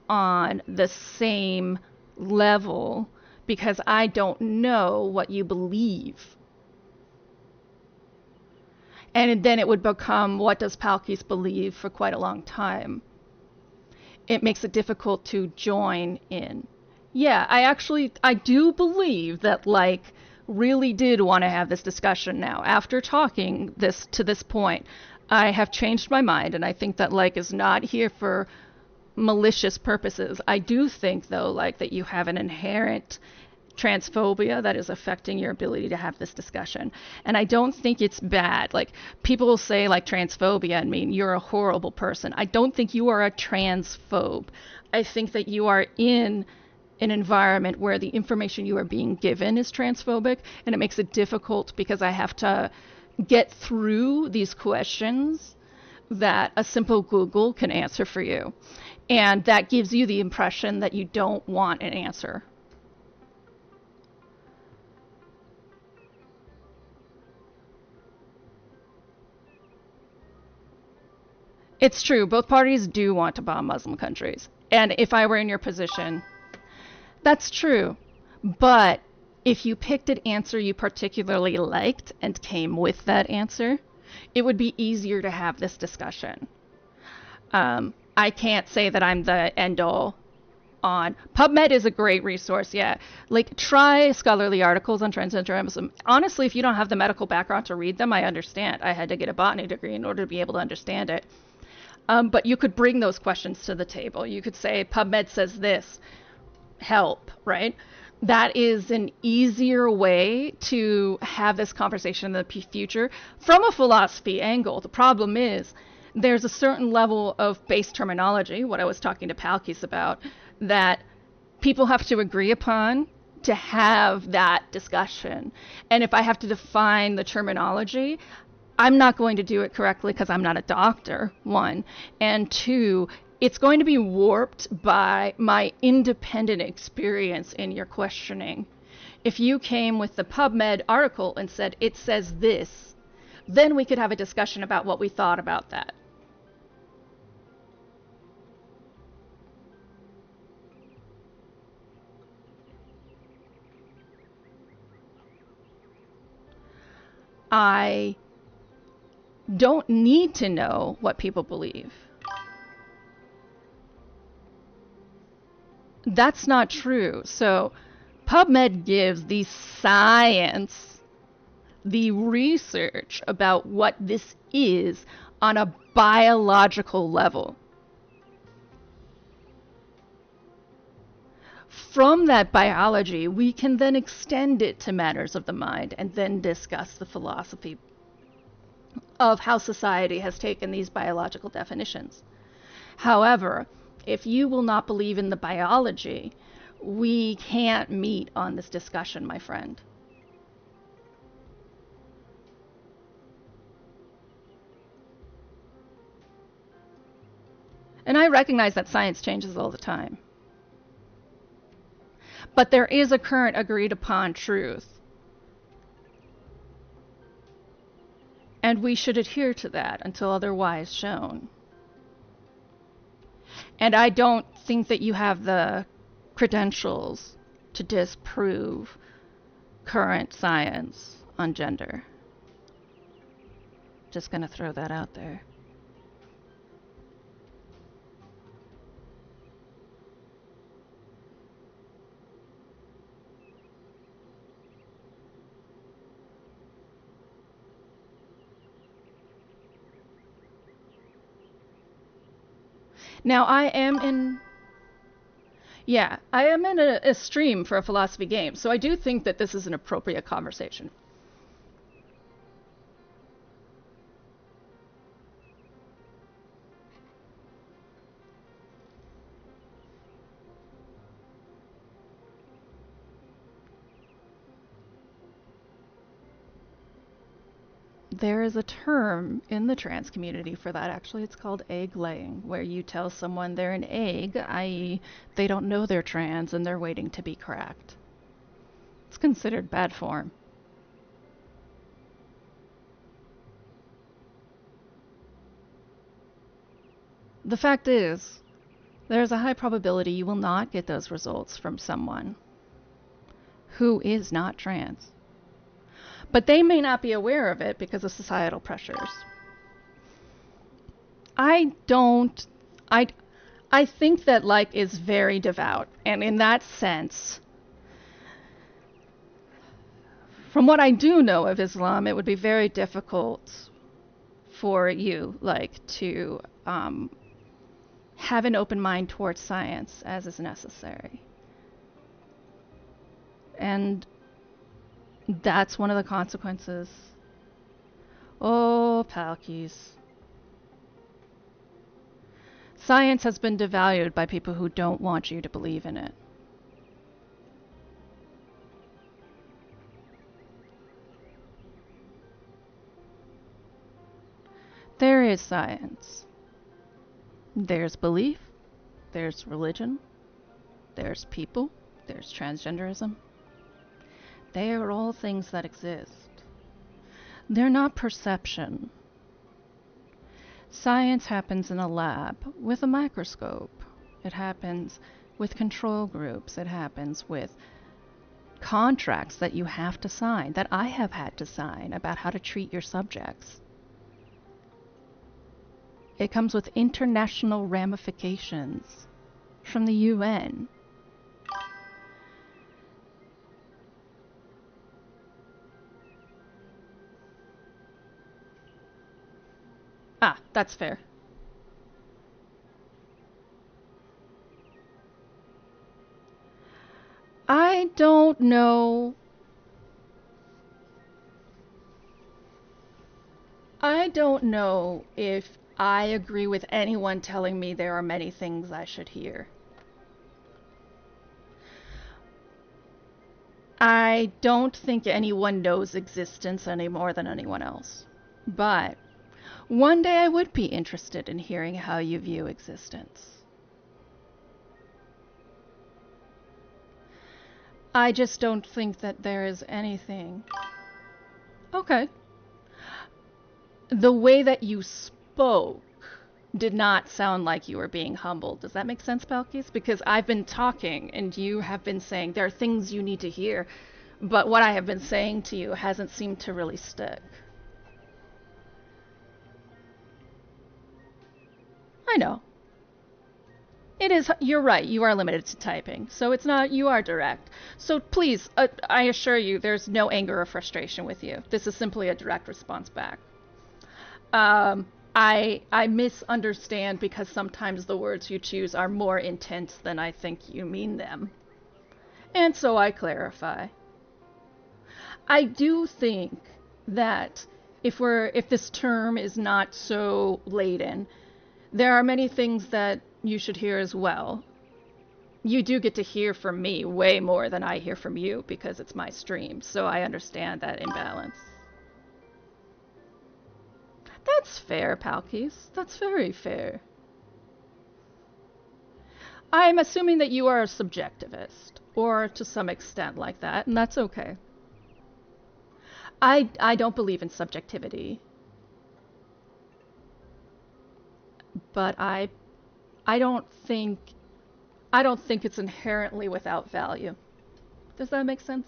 [SPEAKER 1] on the same level because I don't know what you believe. And then it would become, what does Palkis believe, for quite a long time. It makes it difficult to join in. Yeah, I do believe that, like, really did want to have this discussion now. After talking this to this point, I have changed my mind, and I think that, like, is not here for malicious purposes. I do think, though, like, that you have an inherent transphobia that is affecting your ability to have this discussion. And I don't think it's bad. Like, people will say, like, transphobia and mean you're a horrible person. I don't think you are a transphobe. I think that you are in an environment where the information you are being given is transphobic, and it makes it difficult because I have to get through these questions that a simple Google can answer for you. And that gives you the impression that you don't want an answer. It's true, both parties do want to bomb Muslim countries. And if I were in your position, that's true. But if you picked an answer you particularly liked and came with that answer, it would be easier to have this discussion. I can't say that I'm the end all on. PubMed is a great resource, yeah. Like, try scholarly articles on transgenderism. Honestly, if you don't have the medical background to read them, I understand. I had to get a botany degree in order to be able to understand it. But you could bring those questions to the table. You could say, PubMed says this, help, right? That is an easier way to have this conversation in the future from a philosophy angle. The problem is there's a certain level of base terminology, what I was talking to Palkis about, that people have to agree upon to have that discussion. And if I have to define the terminology, I'm not going to do it correctly because I'm not a doctor, one. And two, it's going to be warped by my independent experience in your questioning. If you came with the PubMed article and said, it says this, then we could have a discussion about what we thought about that. I don't need to know what people believe. That's not true. So PubMed gives the science, the research about what this is on a biological level. From that biology, we can then extend it to matters of the mind and then discuss the philosophy of how society has taken these biological definitions. However, if you will not believe in the biology, we can't meet on this discussion, my friend. And I recognize that science changes all the time. But there is a current agreed upon truth. And we should adhere to that until otherwise shown. And I don't think that you have the credentials to disprove current science on gender. Just gonna throw that out there. Now, I am in a stream for a philosophy game, so I do think that this is an appropriate conversation. There is a term in the trans community for that, actually. It's called egg laying, where you tell someone they're an egg, i.e. they don't know they're trans and they're waiting to be cracked. It's considered bad form. The fact is, there's a high probability you will not get those results from someone who is not trans. But they may not be aware of it because of societal pressures. I think that like is very devout, and in that sense, from what I do know of Islam, it would be very difficult for you like to have an open mind towards science as is necessary. And that's one of the consequences. Oh, Palkies. Science has been devalued by people who don't want you to believe in it. There is science. There's belief, there's religion, there's people, there's transgenderism. They are all things that exist. They're not perception. Science happens in a lab with a microscope. It happens with control groups. It happens with contracts that you have to sign, that I have had to sign about how to treat your subjects. It comes with international ramifications from the UN. Ah, that's fair. I don't know. I don't know if I agree with anyone telling me there are many things I should hear. I don't think anyone knows existence any more than anyone else. But one day I would be interested in hearing how you view existence. I just don't think that there is anything. Okay. The way that you spoke did not sound like you were being humble. Does that make sense, Palkis? Because I've been talking and you have been saying there are things you need to hear, but what I have been saying to you hasn't seemed to really stick. I know. It is, you're right, you are limited to typing, so it's not, you are direct. So please, I assure you, there's no anger or frustration with you. This is simply a direct response back. I misunderstand because sometimes the words you choose are more intense than I think you mean them. And so I clarify. I do think that if this term is not so laden, there are many things that you should hear as well. You do get to hear from me way more than I hear from you because it's my stream, so I understand that imbalance. That's fair, Palkis. That's very fair. I'm assuming that you are a subjectivist, or to some extent like that, and that's okay. I don't believe in subjectivity. But I don't think it's inherently without value. Does that make sense?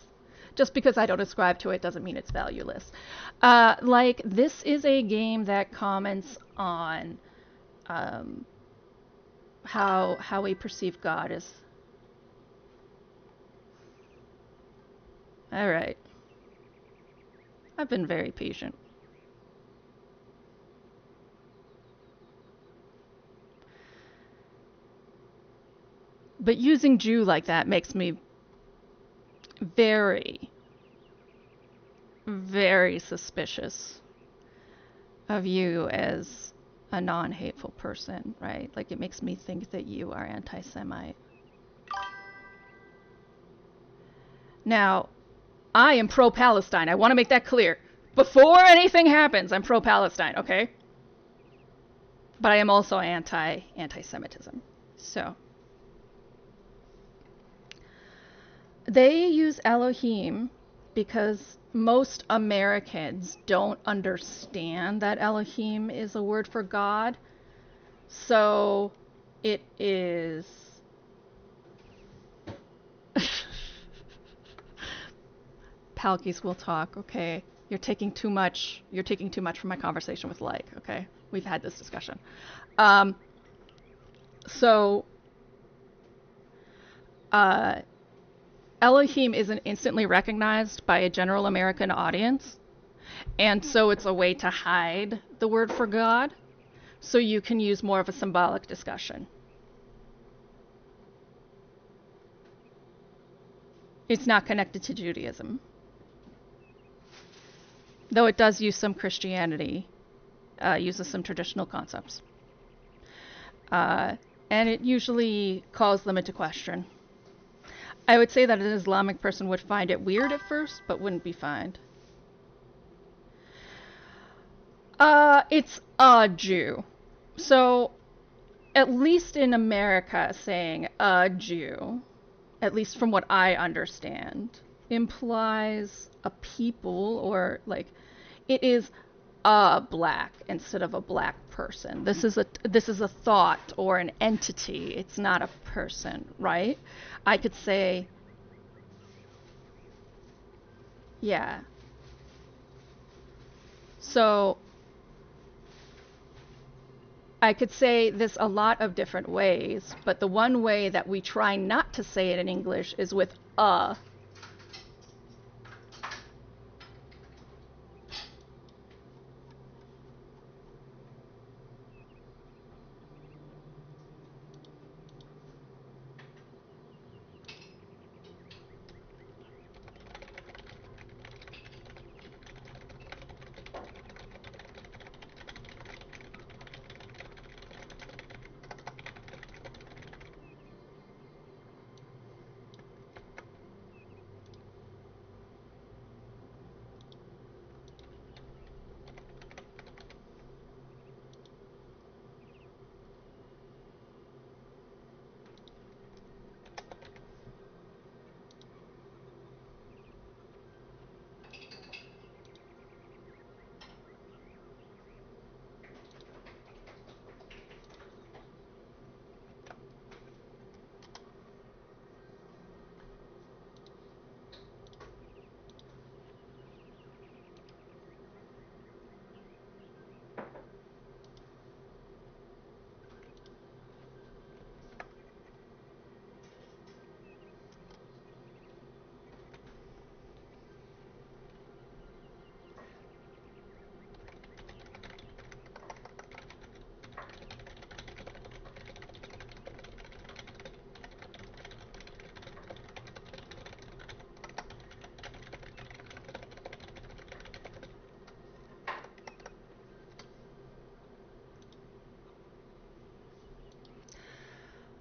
[SPEAKER 1] Just because I don't ascribe to it doesn't mean it's valueless. Like, this is a game that comments on how we perceive God as... Alright. I've been very patient. But using Jew like that makes me very, very suspicious of you as a non-hateful person, right? Like, it makes me think that you are anti-Semite. Now, I am pro-Palestine. I want to make that clear. Before anything happens, I'm pro-Palestine, okay? But I am also anti-Semitism. So... They use Elohim because most Americans don't understand that Elohim is a word for God. So it is... Palkis will talk, okay? You're taking too much from my conversation with Like, okay? We've had this discussion. Elohim isn't instantly recognized by a general American audience, and so it's a way to hide the word for God, so you can use more of a symbolic discussion. It's not connected to Judaism, though it does use some Christianity, uses some traditional concepts. And it usually calls them into question. I would say that an Islamic person would find it weird at first, but wouldn't be fined. It's a Jew. So, at least in America, saying a Jew, at least from what I understand, implies a people, or like it is a black instead of a black person. This is a thought or an entity. It's not a person, right? I could say, yeah. So I could say this a lot of different ways, but the one way that we try not to say it in English is with a.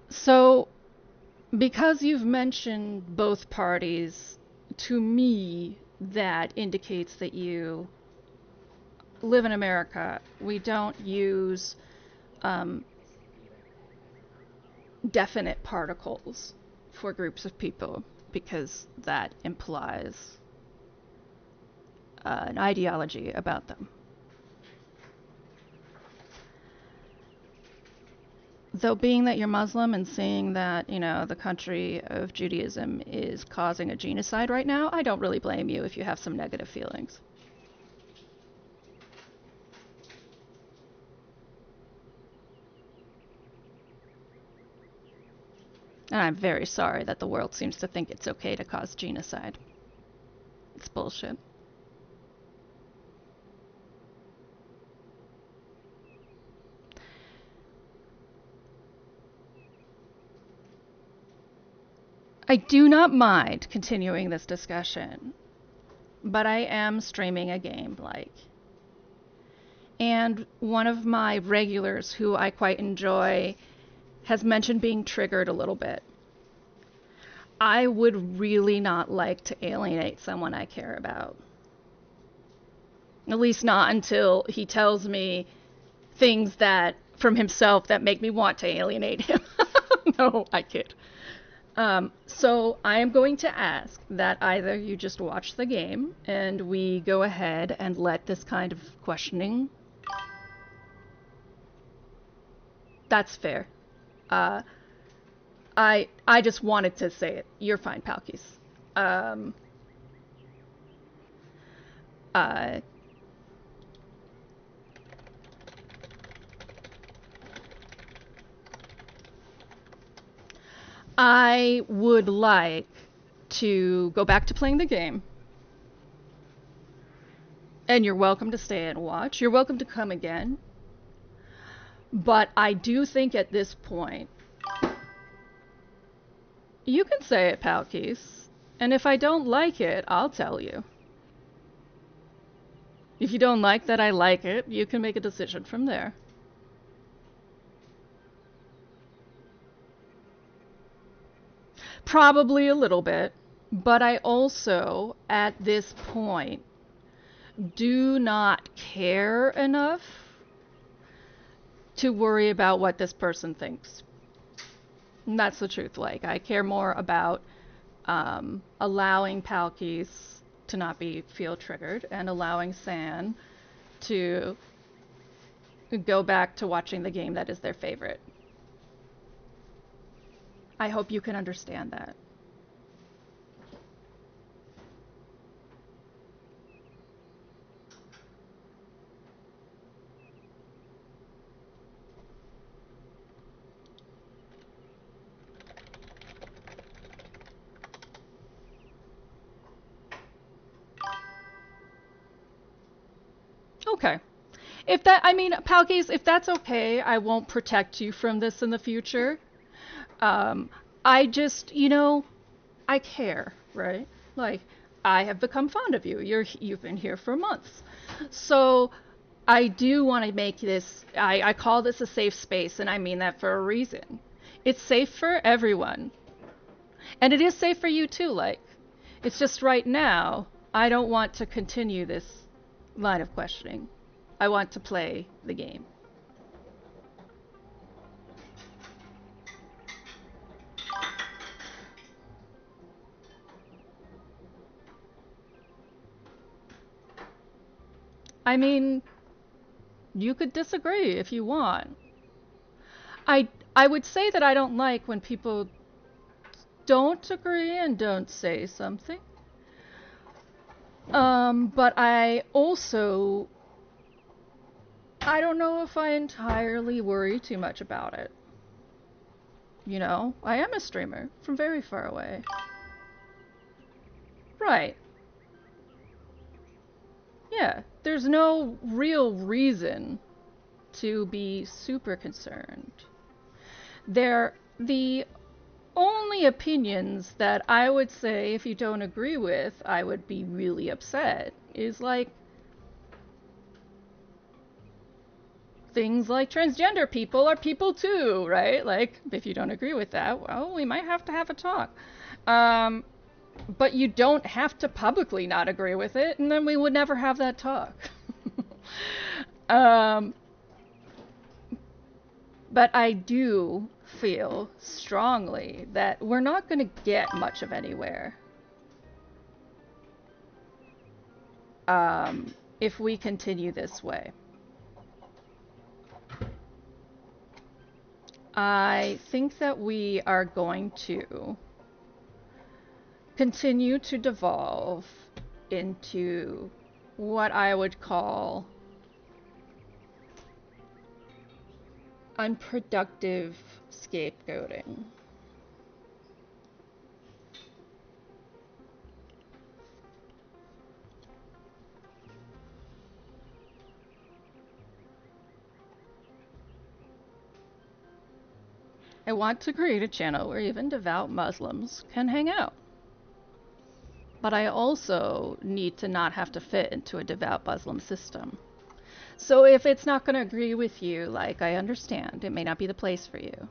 [SPEAKER 1] So, because you've mentioned both parties, to me, that indicates that you live in America. We don't use definite particles for groups of people because that implies an ideology about them. Though being that you're Muslim and seeing that, you know, the country of Judaism is causing a genocide right now, I don't really blame you if you have some negative feelings. And I'm very sorry that the world seems to think it's okay to cause genocide. It's bullshit. I do not mind continuing this discussion, but I am streaming a game, like. And one of my regulars who I quite enjoy has mentioned being triggered a little bit. I would really not like to alienate someone I care about. At least not until he tells me things that from himself that make me want to alienate him. No, I kid. So I am going to ask that either you just watch the game and we go ahead and let this kind of questioning. That's fair. I just wanted to say it. You're fine, Palkis. I would like to go back to playing the game. And you're welcome to stay and watch. You're welcome to come again. But I do think at this point, you can say it, Palkis. And if I don't like it, I'll tell you. If you don't like that I like it, you can make a decision from there. Probably a little bit. But I also, at this point, do not care enough to worry about what this person thinks. And that's the truth. Like, I care more about allowing Palkis to not feel triggered and allowing San to go back to watching the game that is their favorite. I hope you can understand that. Okay. If that, I mean, Palkis, if that's okay, I won't protect you from this in the future. I just, I care, right? Like, I have become fond of you. You've been here for months. So I do want to make this, I call this a safe space, and I mean that for a reason. It's safe for everyone. And it is safe for you too, like. It's just right now, I don't want to continue this line of questioning. I want to play the game. I mean, you could disagree if you want. I would say that I don't like when people don't agree and don't say something. But I also, I don't know if I entirely worry too much about it. I am a streamer from very far away. Right. Yeah, there's no real reason to be super concerned. The only opinions that I would say, if you don't agree with, I would be really upset, is like things like transgender people are people too, right? Like, if you don't agree with that, well, we might have to have a talk. But you don't have to publicly not agree with it, and then we would never have that talk. But I do feel strongly that we're not going to get much of anywhere if we continue this way. I think that we are going to continue to devolve into what I would call unproductive scapegoating. I want to create a channel where even devout Muslims can hang out. But I also need to not have to fit into a devout Muslim system. So if it's not going to agree with you, like, I understand, it may not be the place for you.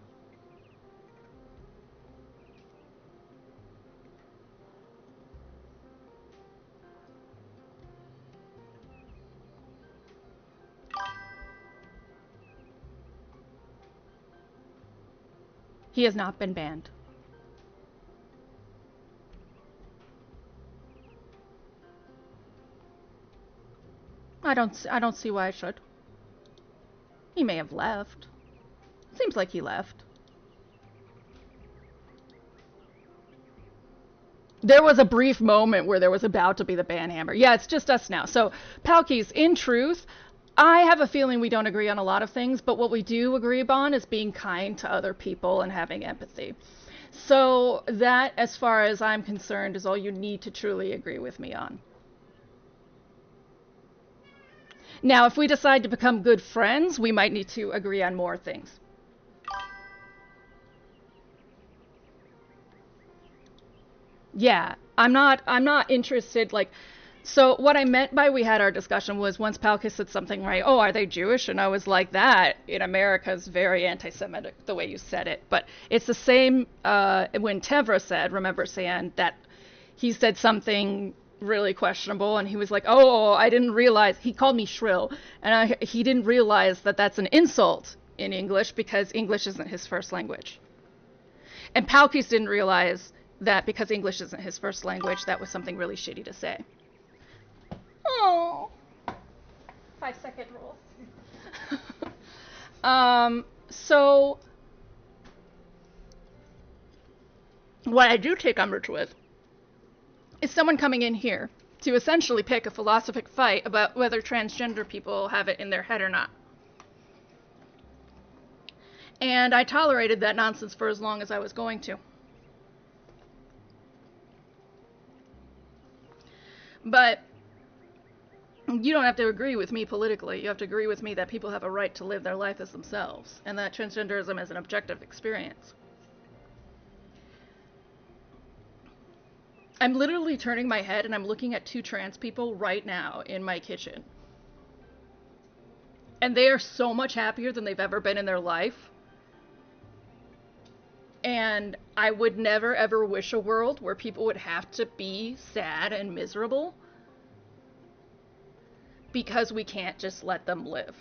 [SPEAKER 1] He has not been banned. I don't see why I should. He may have left. Seems like he left. There was a brief moment where there was about to be the ban hammer. Yeah, it's just us now. So, Palkis, in truth, I have a feeling we don't agree on a lot of things, but what we do agree upon is being kind to other people and having empathy. So that, as far as I'm concerned, is all you need to truly agree with me on. Now, if we decide to become good friends, we might need to agree on more things. Yeah, I'm not interested, like, so what I meant by we had our discussion was once Palkis said something right, oh, are they Jewish? And I was like, that in America is very anti-Semitic, the way you said it. But it's the same when Tevra said, remember, San, that he said something really questionable, and he was like, oh, I didn't realize, he called me shrill, and he didn't realize that that's an insult in English because English isn't his first language. And Palkis didn't realize that because English isn't his first language, that was something really shitty to say. Oh. 5-second rule. So what I do take umbrage with is someone coming in here to essentially pick a philosophic fight about whether transgender people have it in their head or not. And I tolerated that nonsense for as long as I was going to. But you don't have to agree with me politically. You have to agree with me that people have a right to live their life as themselves, and that transgenderism is an objective experience. I'm literally turning my head and I'm looking at 2 trans people right now in my kitchen. And they are so much happier than they've ever been in their life. And I would never ever wish a world where people would have to be sad and miserable because we can't just let them live.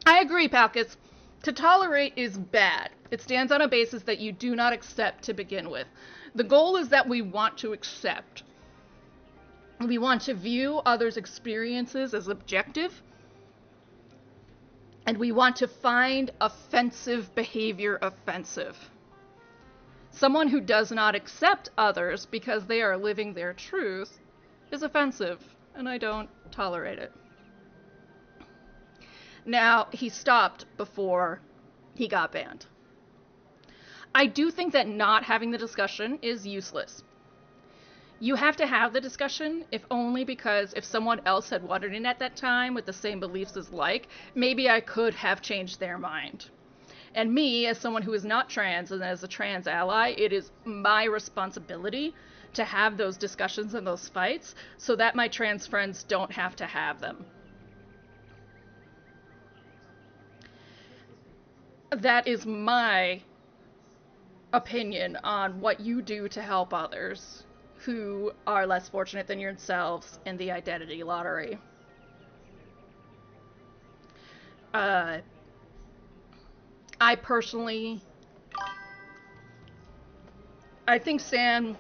[SPEAKER 1] I agree, Palkis. To tolerate is bad. It stands on a basis that you do not accept to begin with. The goal is that we want to accept. We want to view others' experiences as objective. And we want to find offensive behavior offensive. Someone who does not accept others because they are living their truth is offensive, and I don't tolerate it. Now, he stopped before he got banned. I do think that not having the discussion is useless. You have to have the discussion, if only because if someone else had wandered in at that time with the same beliefs as maybe I could have changed their mind. And me, as someone who is not trans and as a trans ally, it is my responsibility to have those discussions and those fights so that my trans friends don't have to have them. That is my opinion on what you do to help others who are less fortunate than yourselves in the identity lottery. I personally, I think Sam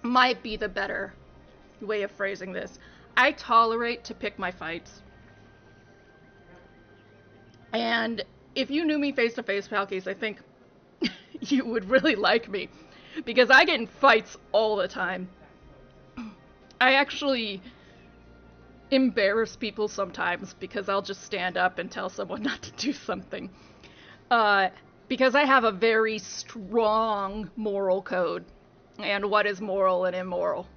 [SPEAKER 1] might be the better way of phrasing this. I tolerate to pick my fights. And if you knew me face to face, Palkis, I think you would really like me. Because I get in fights all the time. I actually embarrass people sometimes because I'll just stand up and tell someone not to do something. Because I have a very strong moral code and what is moral and immoral.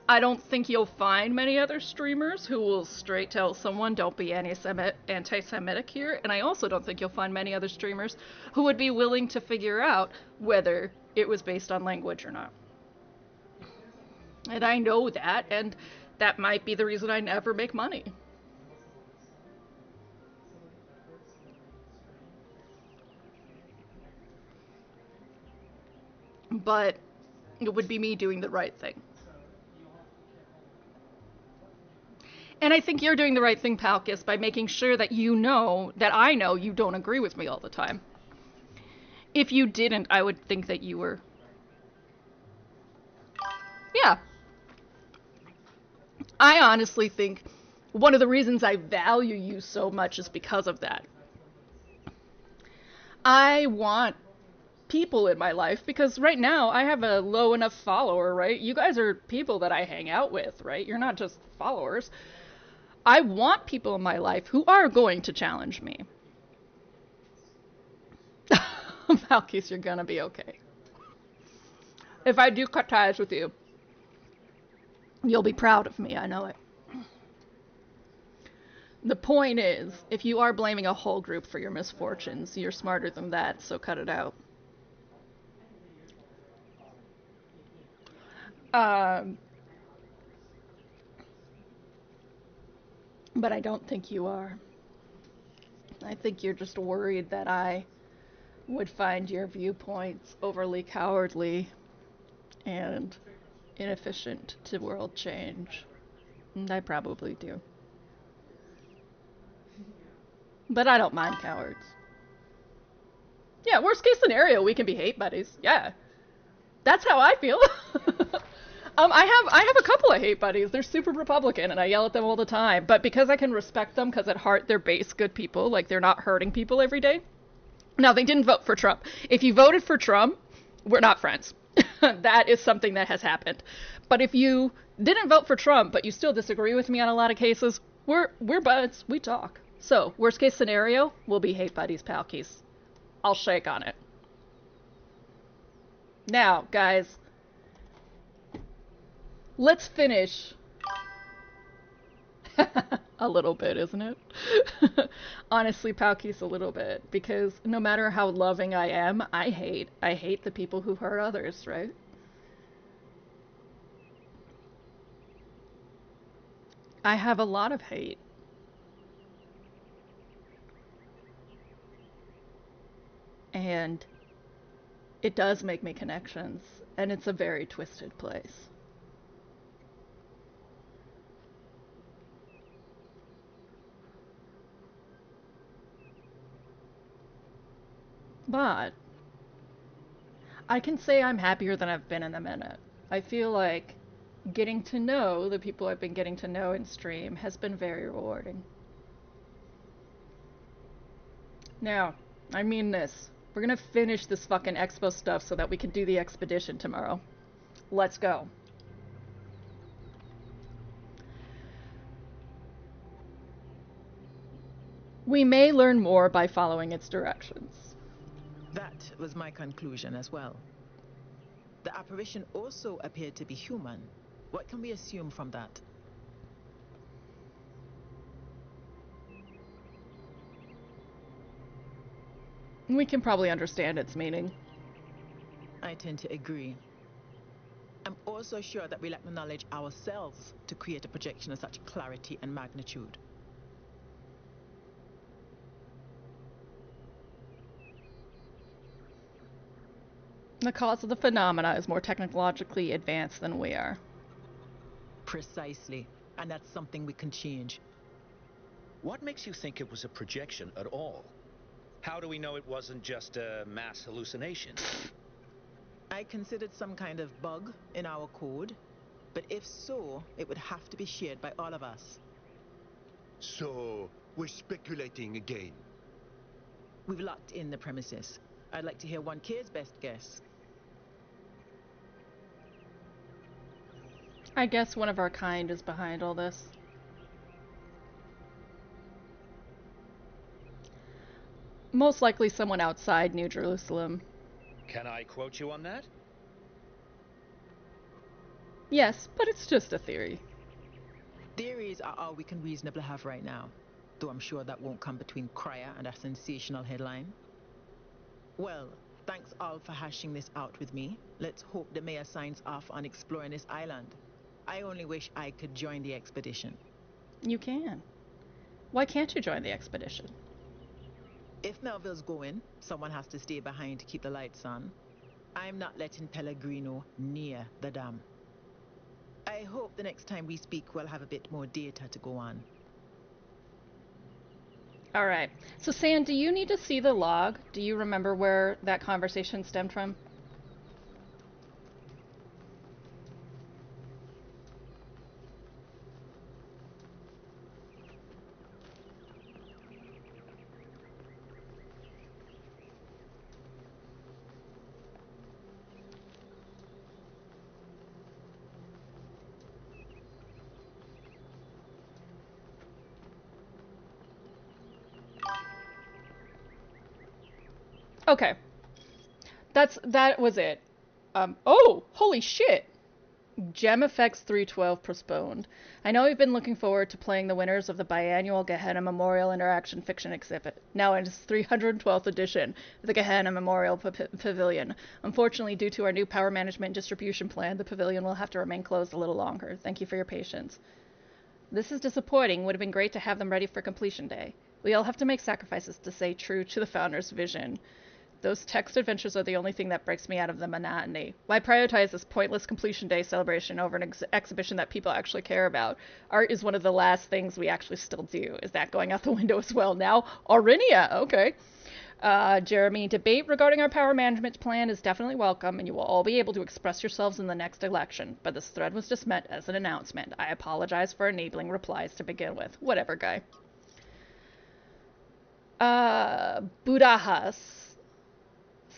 [SPEAKER 1] I don't think you'll find many other streamers who will straight tell someone don't be anti-Semitic here, and I also don't think you'll find many other streamers who would be willing to figure out whether it was based on language or not. And I know that, and that might be the reason I never make money. But it would be me doing the right thing. And I think you're doing the right thing, Palkis, by making sure that you know that I know you don't agree with me all the time. If you didn't, I would think that you were... Yeah. I honestly think one of the reasons I value you so much is because of that. I want people in my life because right now I have a low enough follower, right? You guys are people that I hang out with, right? You're not just followers. I want people in my life who are going to challenge me. Palkis, you're gonna be okay. If I do cut ties with you, you'll be proud of me, I know it. The point is, if you are blaming a whole group for your misfortunes, you're smarter than that, so cut it out. But I don't think you are. I think you're just worried that I would find your viewpoints overly cowardly and inefficient to world change. And I probably do. But I don't mind cowards. Yeah, worst case scenario, we can be hate buddies. Yeah. That's how I feel. I have a couple of hate buddies. They're super Republican, and I yell at them all the time. But because I can respect them, because at heart they're base good people, like they're not hurting people every day. Now, they didn't vote for Trump. If you voted for Trump, we're not friends. That is something that has happened. But if you didn't vote for Trump, but you still disagree with me on a lot of cases, we're buds. We talk. So, worst case scenario, we'll be hate buddies, palkies. I'll shake on it. Now, guys, let's finish. A little bit, isn't it? Honestly, Palkis, a little bit. Because no matter how loving I am, I hate the people who hurt others, right? I have a lot of hate. And it does make me connections. And it's a very twisted place. But I can say I'm happier than I've been in a minute. I feel like getting to know the people I've been getting to know in stream has been very rewarding. Now, I mean this. We're gonna finish this fucking expo stuff so that we can do the expedition tomorrow. Let's go. We may learn more by following its directions.
[SPEAKER 20] That was my conclusion as well. The apparition also appeared to be human. What can we assume from that?
[SPEAKER 1] We can probably understand its meaning.
[SPEAKER 20] I tend to agree. I'm also sure that we lack the knowledge ourselves to create a projection of such clarity and magnitude.
[SPEAKER 1] The cause of the phenomena is more technologically advanced than we are.
[SPEAKER 20] Precisely. And that's something we can change.
[SPEAKER 21] What makes you think it was a projection at all? How do we know it wasn't just a mass hallucination?
[SPEAKER 20] I considered some kind of bug in our code, but if so, it would have to be shared by all of us.
[SPEAKER 10] So, we're speculating again.
[SPEAKER 20] We've locked in the premises. I'd like to hear 1K's best guess.
[SPEAKER 1] I guess one of our kind is behind all this. Most likely someone outside New Jerusalem.
[SPEAKER 21] Can I quote you on that?
[SPEAKER 1] Yes, but it's just a theory.
[SPEAKER 20] Theories are all we can reasonably have right now, though I'm sure that won't come between Cryer and a sensational headline. Well, thanks all for hashing this out with me. Let's hope the mayor signs off on exploring this island. I only wish I could join the expedition.
[SPEAKER 1] You can. Why can't you join the expedition?
[SPEAKER 20] If Melville's going, someone has to stay behind to keep the lights on. I'm not letting Pellegrino near the dam. I hope the next time we speak we'll have a bit more data to go on.
[SPEAKER 1] Alright. So, San, do you need to see the log? Do you remember where that conversation stemmed from? Okay. That was it. Oh, holy shit! Gem Effects 312 postponed. I know we've been looking forward to playing the winners of the biannual Gehenna Memorial Interaction Fiction exhibit, now in its 312th edition, the Gehenna Memorial Pavilion. Unfortunately, due to our new power management and distribution plan, the pavilion will have to remain closed a little longer. Thank you for your patience. This is disappointing. Would have been great to have them ready for completion day. We all have to make sacrifices to stay true to the founder's vision. Those text adventures are the only thing that breaks me out of the monotony. Why prioritize this pointless completion day celebration over an exhibition that people actually care about? Art is one of the last things we actually still do. Is that going out the window as well now? Aurinia, okay. Jeremy, debate regarding our power management plan is definitely welcome, and you will all be able to express yourselves in the next election. But this thread was just meant as an announcement. I apologize for enabling replies to begin with. Whatever, guy. Budahas.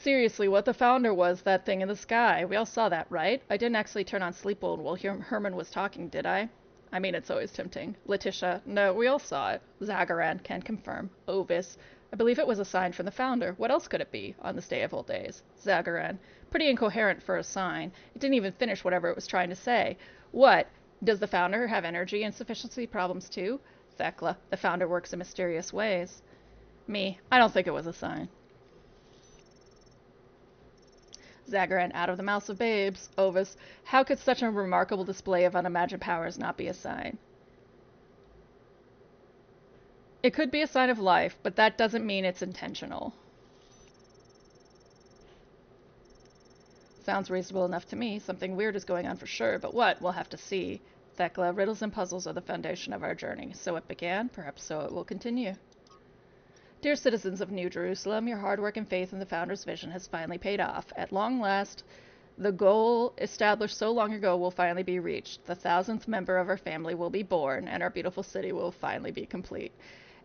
[SPEAKER 1] Seriously, what the founder was that thing in the sky. We all saw that, right? I didn't actually turn on sleep mode while Herman was talking, did I? I mean, it's always tempting. Letitia, no, we all saw it. Zagaran can confirm. Ovis, I believe it was a sign from the founder. What else could it be on this day of all days? Zagaran, pretty incoherent for a sign. It didn't even finish whatever it was trying to say. What? Does the founder have energy insufficiency problems too? Thekla, the founder works in mysterious ways. Me, I don't think it was a sign. Zagaran, out of the mouths of babes. Ovis, how could such a remarkable display of unimagined powers not be a sign? It could be a sign of life, but that doesn't mean it's intentional. Sounds reasonable enough to me. Something weird is going on for sure, but what? We'll have to see. Thekla, riddles and puzzles are the foundation of our journey. So it began, perhaps so it will continue. Dear citizens of New Jerusalem, your hard work and faith in the founder's vision has finally paid off. At long last, the goal established so long ago will finally be reached. The 1,000th member of our family will be born, and our beautiful city will finally be complete.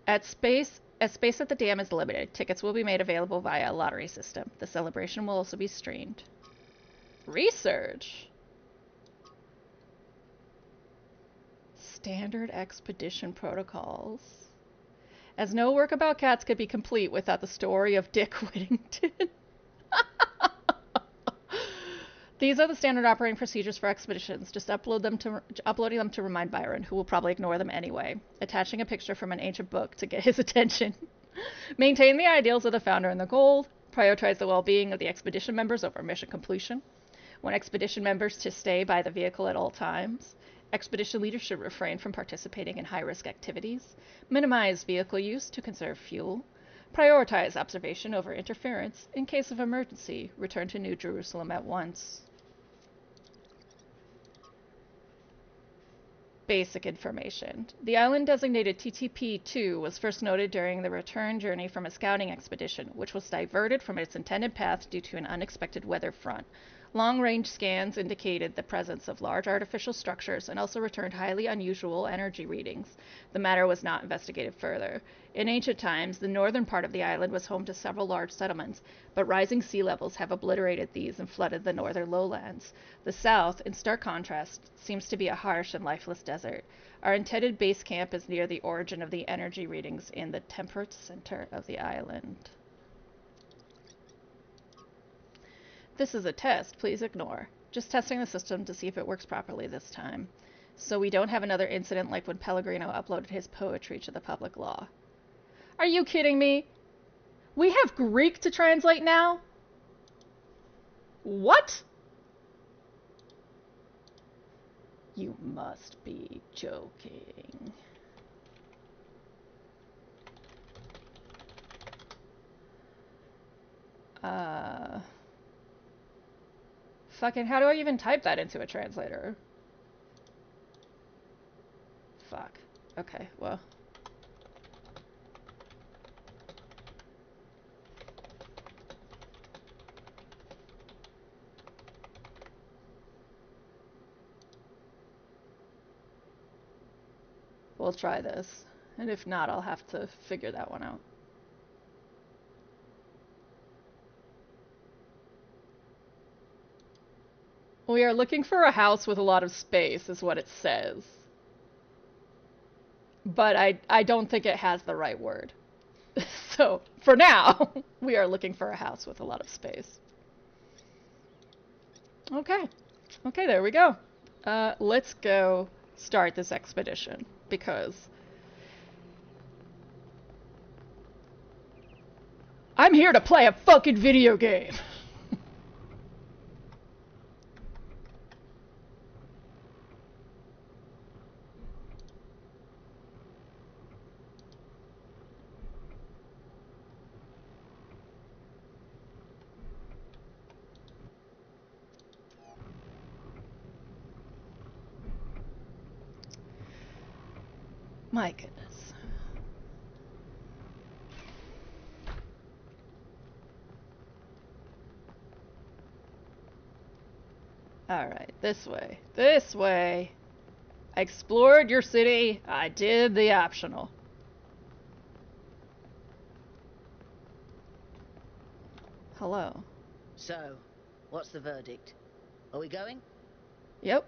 [SPEAKER 1] As space at the dam is limited, tickets will be made available via a lottery system. The celebration will also be streamed. Research. Standard expedition protocols. As no work about cats could be complete without the story of Dick Whittington. These are the standard operating procedures for expeditions. Just uploading them to remind Byron, who will probably ignore them anyway. Attaching a picture from an ancient book to get his attention. Maintain the ideals of the founder and the goal. Prioritize the well-being of the expedition members over mission completion. Want expedition members to stay by the vehicle at all times. Expedition leaders should refrain from participating in high-risk activities. Minimize vehicle use to conserve fuel. Prioritize observation over interference. In case of emergency, return to New Jerusalem at once. Basic information. The island designated TTP-2 was first noted during the return journey from a scouting expedition, which was diverted from its intended path due to an unexpected weather front. Long-range scans indicated the presence of large artificial structures and also returned highly unusual energy readings. The matter was not investigated further. In ancient times, the northern part of the island was home to several large settlements, but rising sea levels have obliterated these and flooded the northern lowlands. The south, in stark contrast, seems to be a harsh and lifeless desert. Our intended base camp is near the origin of the energy readings in the temperate center of the island. This is a test, please ignore. Just testing the system to see if it works properly this time. So we don't have another incident like when Pellegrino uploaded his poetry to the public law. Are you kidding me? We have Greek to translate now? What? You must be joking. Fucking, how do I even type that into a translator? Fuck. Okay, well. We'll try this. And if not, I'll have to figure that one out. We are looking for a house with a lot of space, is what it says. But I don't think it has the right word. So, for now, we are looking for a house with a lot of space. Okay. Okay, there we go. Let's go start this expedition, because I'm here to play a fucking video game. My goodness. Alright, this way. This way. I explored your city. I did the optional. Hello.
[SPEAKER 8] So, what's the verdict? Are we going?
[SPEAKER 1] Yep.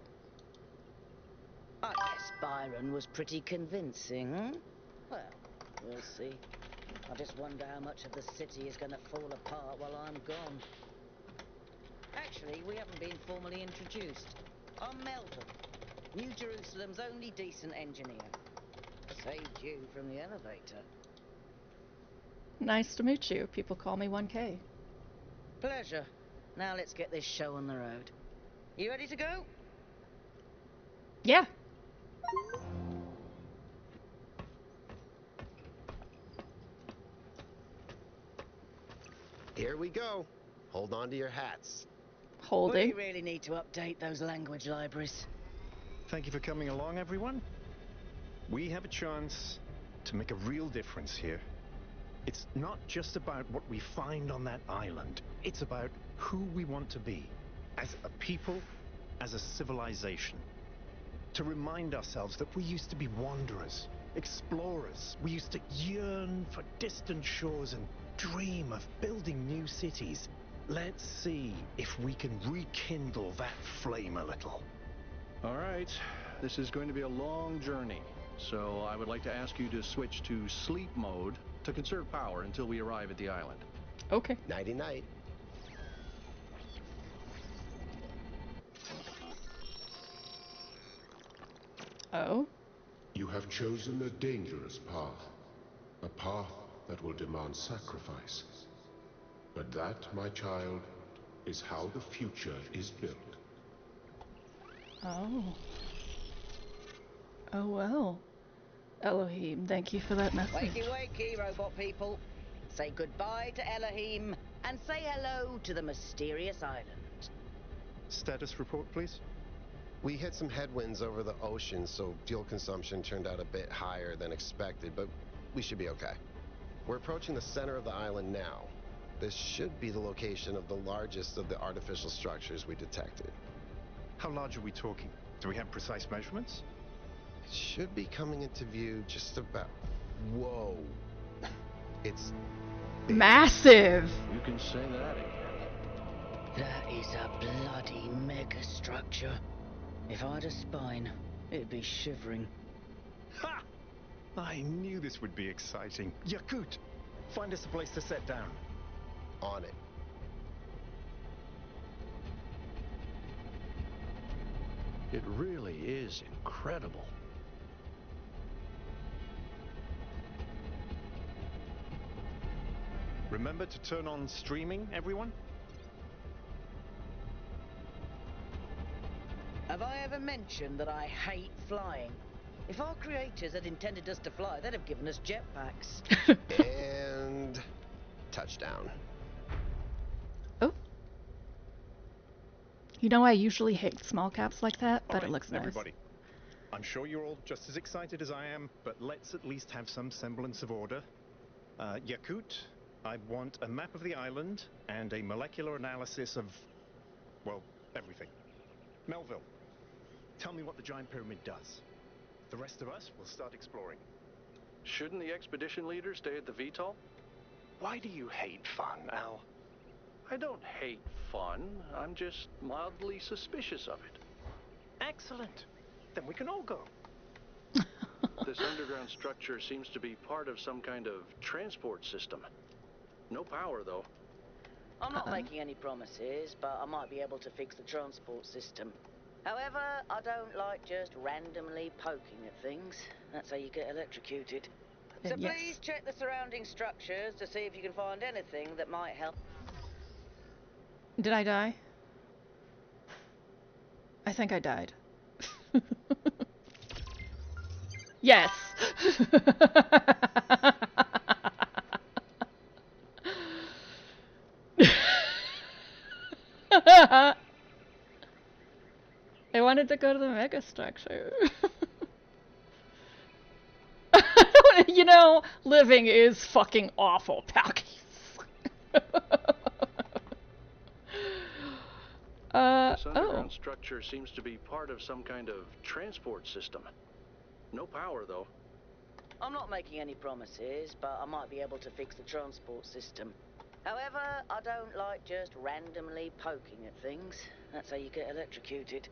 [SPEAKER 8] I guess Byron was pretty convincing. Well, we'll see. I just wonder how much of the city is going to fall apart while I'm gone. Actually, we haven't been formally introduced. I'm Melville, New Jerusalem's only decent engineer. Saved you from the elevator.
[SPEAKER 1] Nice to meet you. People call me 1K.
[SPEAKER 8] Pleasure. Now let's get this show on the road. You ready to go?
[SPEAKER 1] Yeah.
[SPEAKER 11] Here we go. Hold on to your hats.
[SPEAKER 1] Holding.
[SPEAKER 8] We really need to update those language libraries.
[SPEAKER 6] Thank you for coming along, everyone. We have a chance to make a real difference here. It's not just about what we find on that island. It's about who we want to be as a people, as a civilization. To remind ourselves that we used to be wanderers, explorers. We used to yearn for distant shores and dream of building new cities. Let's see if we can rekindle that flame a little.
[SPEAKER 7] All right, this is going to be a long journey, so I would like to ask you to switch to sleep mode to conserve power until we arrive at the island.
[SPEAKER 1] Okay.
[SPEAKER 11] Nighty-night.
[SPEAKER 1] Oh?
[SPEAKER 3] You have chosen a dangerous path. A path that will demand sacrifice. But that, my child, is how the future is built.
[SPEAKER 1] Oh. Oh well. Elohim, thank you for that message.
[SPEAKER 8] Wakey, wakey, robot people. Say goodbye to Elohim and say hello to the mysterious island.
[SPEAKER 6] Status report, please.
[SPEAKER 11] We hit some headwinds over the ocean, so fuel consumption turned out a bit higher than expected, but we should be okay. We're approaching the center of the island now. This should be the location of the largest of the artificial structures we detected.
[SPEAKER 6] How large are we talking? Do we have precise measurements?
[SPEAKER 11] Should be coming into view just about... Whoa. It's big.
[SPEAKER 1] Massive!
[SPEAKER 7] You can say that again.
[SPEAKER 8] That is a bloody mega structure. If I had a spine, it'd be shivering.
[SPEAKER 6] Ha! I knew this would be exciting. Yakut, find us a place to set down.
[SPEAKER 11] On it.
[SPEAKER 7] It really is incredible.
[SPEAKER 6] Remember to turn on streaming, everyone?
[SPEAKER 8] Have I ever mentioned that I hate flying? If our creators had intended us to fly, they'd have given us jetpacks.
[SPEAKER 11] And... touchdown.
[SPEAKER 1] Oh. You know, I usually hate small caps like that, but
[SPEAKER 6] All right,
[SPEAKER 1] it looks nice.
[SPEAKER 6] everybody. I'm sure you're all just as excited as I am, but let's at least have some semblance of order. Yakut, I want a map of the island and a molecular analysis of, well, everything. Melville, tell me what the giant pyramid does. The rest of us will start exploring.
[SPEAKER 7] Shouldn't the expedition leader stay at the VTOL?
[SPEAKER 6] Why do you hate fun, Al?
[SPEAKER 7] I don't hate fun. I'm just mildly suspicious of it.
[SPEAKER 6] Excellent. Then we can all go.
[SPEAKER 7] This underground structure seems to be part of some kind of transport system. No power, though.
[SPEAKER 8] I'm not making any promises, but I might be able to fix the transport system. However, I don't like just randomly poking at things. That's how you get electrocuted. So
[SPEAKER 1] Yes.
[SPEAKER 8] please check the surrounding structures to see if you can find anything that might help.
[SPEAKER 1] Did I die? I think I died. Yes! I wanted to go to the mega structure. You know, living is fucking awful, Palkies.
[SPEAKER 7] This underground structure seems to be part of some kind of transport system. No power, though.
[SPEAKER 8] I'm not making any promises, but I might be able to fix the transport system. However, I don't like just randomly poking at things. That's how you get electrocuted.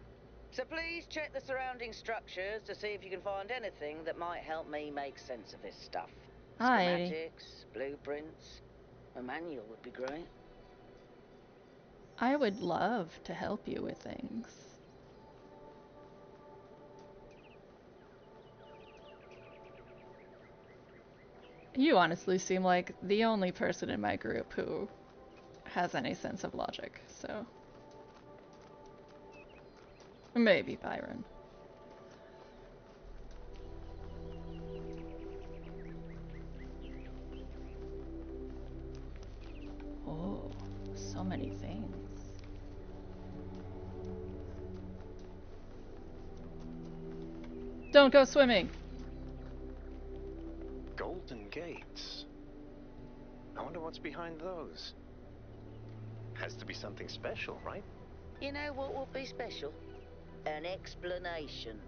[SPEAKER 8] So please check the surrounding structures to see if you can find anything that might help me make sense of this stuff. Schematics, blueprints, a manual would be great.
[SPEAKER 1] I would love to help you with things. You honestly seem like the only person in my group who has any sense of logic, so... Maybe Byron. Oh, so many things. Don't go swimming!
[SPEAKER 6] Golden gates. I wonder what's behind those. Has to be something special, right?
[SPEAKER 8] You know what would be special? An explanation.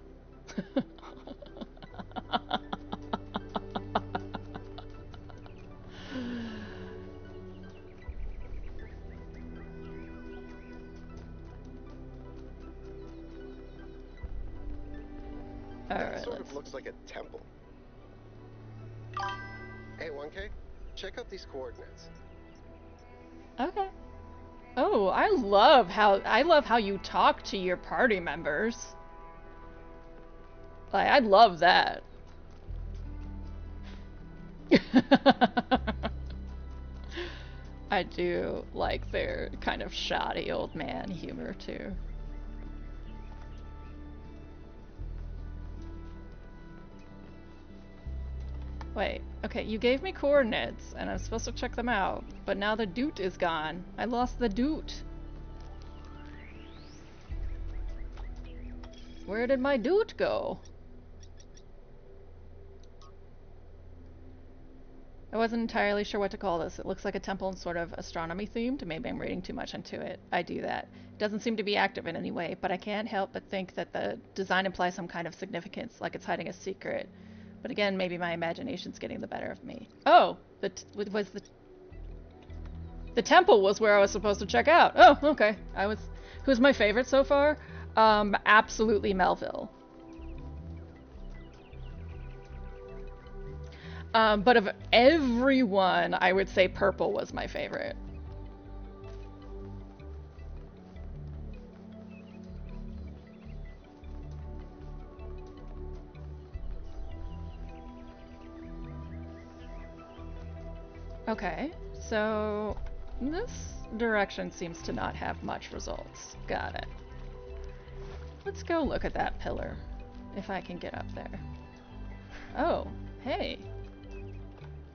[SPEAKER 11] That sort of looks like a temple. Hey, 1K, check out these coordinates.
[SPEAKER 1] Okay. Oh, I love how you talk to your party members. Like, I love that. I do like their kind of shoddy old man humor too. Wait, okay, you gave me coordinates, and I'm supposed to check them out, but now the doot is gone. I lost the doot. Where did my doot go? I wasn't entirely sure what to call this. It looks like a temple and sort of astronomy themed. Maybe I'm reading too much into it. I do that. It doesn't seem to be active in any way, but I can't help but think that the design implies some kind of significance, like it's hiding a secret. But again, maybe my imagination's getting the better of me. Oh, the temple was where I was supposed to check out. Oh, okay. Who's my favorite so far? Absolutely Melville. But of everyone, I would say purple was my favorite. Okay, so this direction seems to not have much results. Got it. Let's go look at that pillar, if I can get up there. Oh, hey.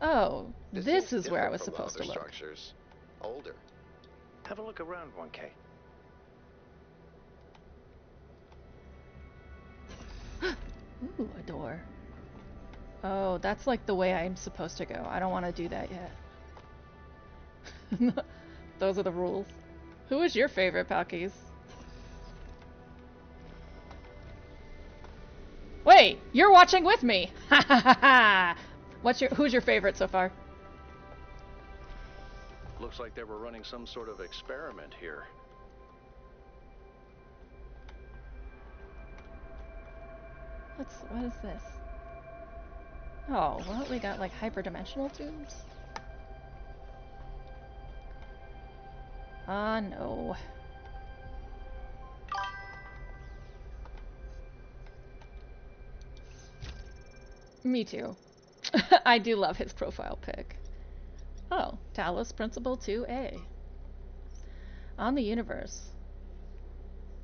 [SPEAKER 1] Oh, this is where I was supposed to look.
[SPEAKER 11] Structures. Older.
[SPEAKER 6] Have a look around, 1K.
[SPEAKER 1] Ooh, a door. Oh, that's like the way I'm supposed to go. I don't want to do that yet. Those are the rules. Who is your favorite, Palkies? Wait, you're watching with me! Ha ha ha ha! Who's your favorite so far?
[SPEAKER 7] Looks like they were running some sort of experiment here.
[SPEAKER 1] What is this? Oh, what? We got like hyperdimensional tubes? Ah, no. Me too. I do love his profile pic. Oh, Talos Principle 2A. On the universe.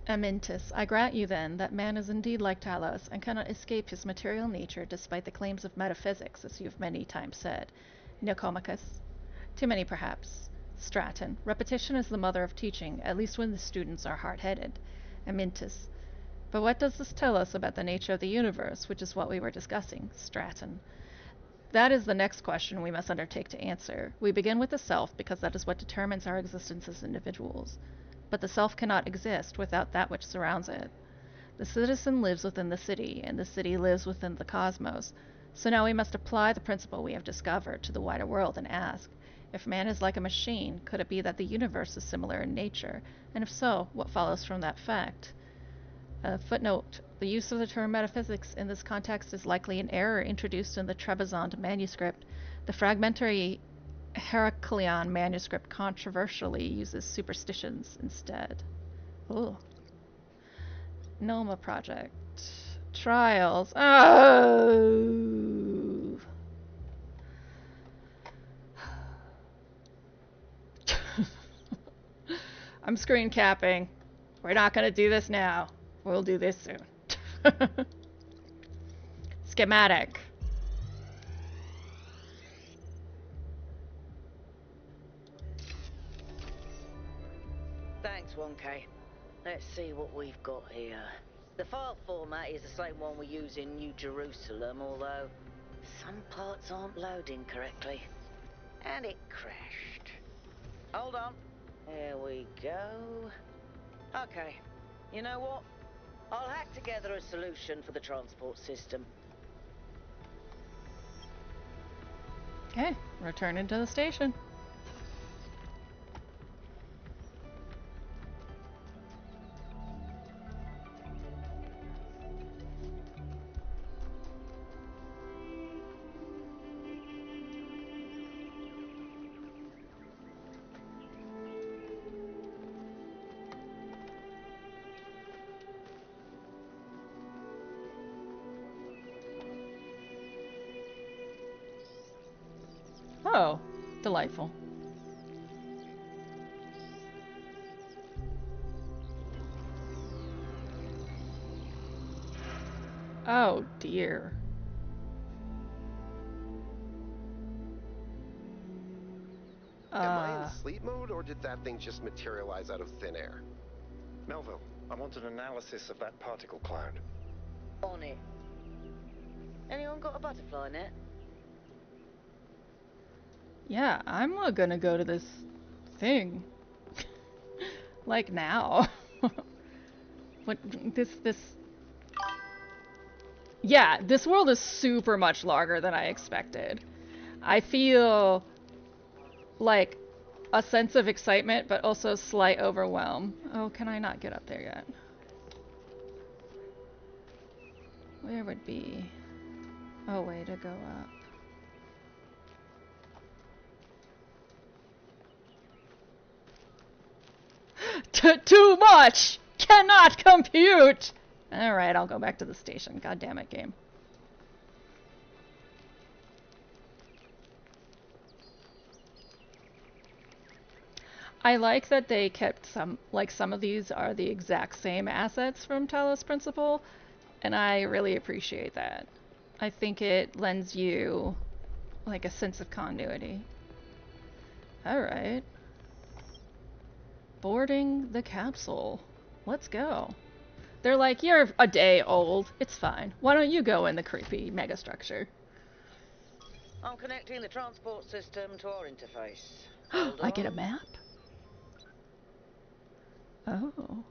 [SPEAKER 1] Amintus, I grant you then that man is indeed like Talos and cannot escape his material nature despite the claims of metaphysics, as you've many times said. Nicomachus. Too many perhaps. Straton. Repetition is the mother of teaching, at least when the students are hard-headed. Amintus. But what does this tell us about the nature of the universe, which is what we were discussing? Straton. that is the next question we must undertake to answer. We begin with the self because that is what determines our existence as individuals. But the self cannot exist without that which surrounds it. The citizen lives within the city, and the city lives within the cosmos. So now we must apply the principle we have discovered to the wider world and ask, if man is like a machine, could it be that the universe is similar in nature? And if so, what follows from that fact? Footnote, the use of the term metaphysics in this context is likely an error introduced in the Trebizond manuscript. The fragmentary Heracleon manuscript controversially uses superstitions instead. Ooh. Noma Project. Trials. Oh. I'm screen capping. We're not going to do this now. We'll do this soon. Schematic.
[SPEAKER 8] Thanks, 1K. Let's see what we've got here. The file format is the same one we use in New Jerusalem, although some parts aren't loading correctly. And it crashed. Hold on. There we go. Okay. You know what? I'll hack together a solution for the transport system.
[SPEAKER 1] Okay, returning to the station. Oh, delightful. Oh dear.
[SPEAKER 11] Am I in sleep mode, or did that thing just materialize out of thin air?
[SPEAKER 6] Melville, I want an analysis of that particle cloud.
[SPEAKER 8] On it. Anyone got a butterfly net?
[SPEAKER 1] Yeah, I'm not gonna go to this thing. Like now. What this Yeah, this world is super much larger than I expected. I feel like a sense of excitement, but also slight overwhelm. Oh, can I not get up there yet? Where would be a way to go up? Too much! Cannot compute! Alright, I'll go back to the station. God damn it, game. I like that they kept some of these are the exact same assets from Talos Principle, and I really appreciate that. I think it lends you like a sense of continuity. Alright. Boarding the capsule. Let's go. They're like, you're a day old. It's fine. Why don't you go in the creepy megastructure?
[SPEAKER 8] I'm connecting the transport system to our interface.
[SPEAKER 1] I get a map? Oh.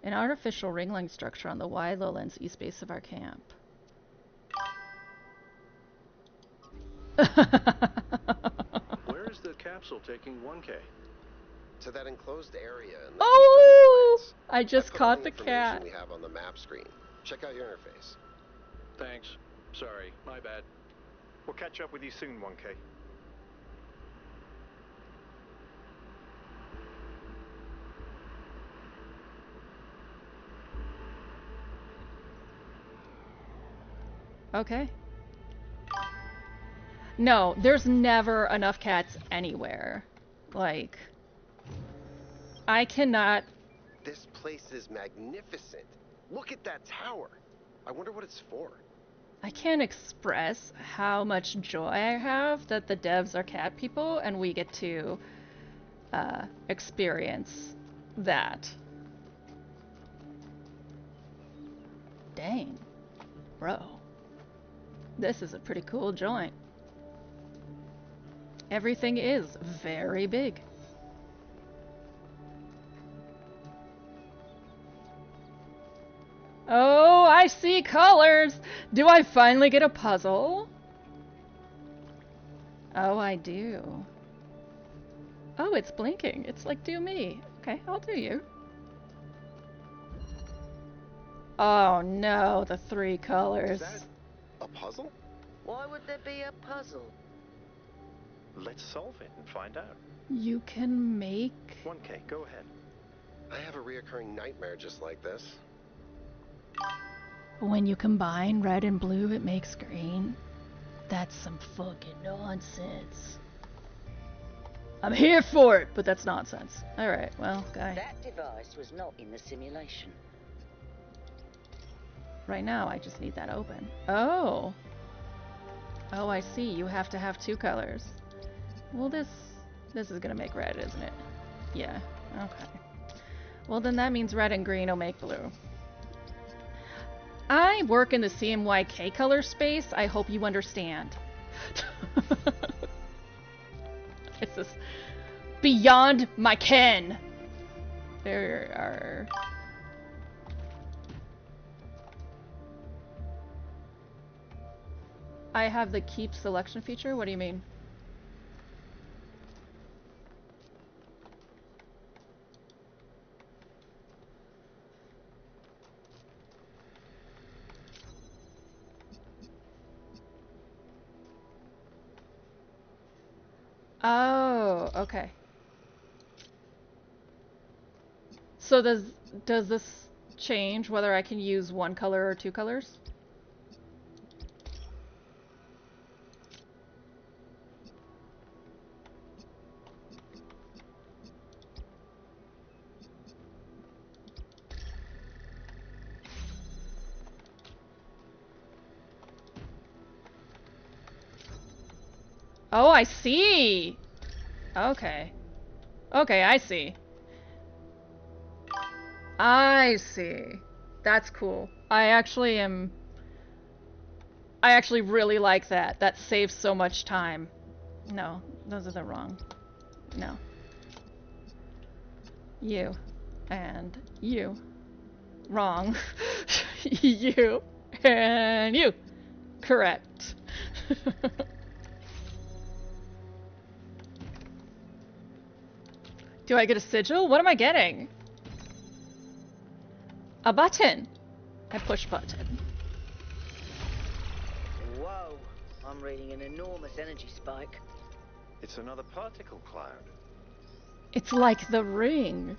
[SPEAKER 1] An artificial ring-link structure on the wide lowlands east base of our camp.
[SPEAKER 7] Where is the capsule taking 1K?
[SPEAKER 11] To that enclosed area in the
[SPEAKER 1] Oh!
[SPEAKER 11] eastern
[SPEAKER 1] I just caught the cat.
[SPEAKER 11] we have on the map screen. Check out your interface.
[SPEAKER 7] Thanks. Sorry, my bad.
[SPEAKER 6] We'll catch up with you soon, 1K.
[SPEAKER 1] Okay. No, there's never enough cats anywhere. Like, I cannot...
[SPEAKER 11] This place is magnificent. Look at that tower. I wonder what it's for.
[SPEAKER 1] I can't express how much joy I have that the devs are cat people and we get to experience that. Dang. Bro. This is a pretty cool joint. Everything is very big. Oh, I see colors! Do I finally get a puzzle? Oh, I do. Oh, it's blinking. It's like, do me. Okay, I'll do you. Oh no, the 3 colors.
[SPEAKER 11] Is that a puzzle?
[SPEAKER 8] Why would there be a puzzle?
[SPEAKER 6] Let's solve it and find out.
[SPEAKER 1] You can make...
[SPEAKER 6] 1K, go ahead.
[SPEAKER 11] I have a reoccurring nightmare just like this.
[SPEAKER 1] When you combine red and blue, it makes green. That's some fucking nonsense. I'm here for it, but that's nonsense. Alright, well, guy.
[SPEAKER 8] That device was not in the simulation.
[SPEAKER 1] Right now, I just need that open. Oh! Oh, I see. You have to have 2 colors. Well, this is gonna make red, isn't it? Yeah, okay. Well, then that means red and green will make blue. I work in the CMYK color space. I hope you understand. This is beyond my ken. There are... I have the keep selection feature? What do you mean? Oh, okay. So does this change whether I can use 1 color or 2 colors? Oh, I see. Okay. Okay, I see. I see. That's cool. I actually really like that. That saves so much time. No, those are the wrong. No. You. And you. Wrong. You. And you. Correct. Do I get a sigil? What am I getting? A button. I push button.
[SPEAKER 8] Whoa, I'm reading an enormous energy spike.
[SPEAKER 6] It's another particle cloud.
[SPEAKER 1] It's like the ring.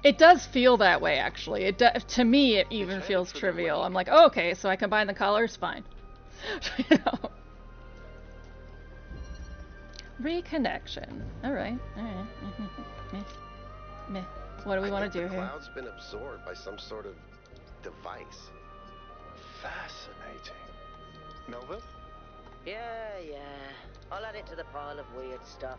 [SPEAKER 1] It does feel that way, actually. To me, it even feels trivial. I'm like, oh, okay, so I combine the colors? Fine. You know? Reconnection. Alright, alright. Meh. Meh. What do we want to do
[SPEAKER 11] the
[SPEAKER 1] here?
[SPEAKER 11] Cloud's been absorbed by some sort of device.
[SPEAKER 6] Fascinating. Melville?
[SPEAKER 8] Yeah. I'll add it to the pile of weird stuff.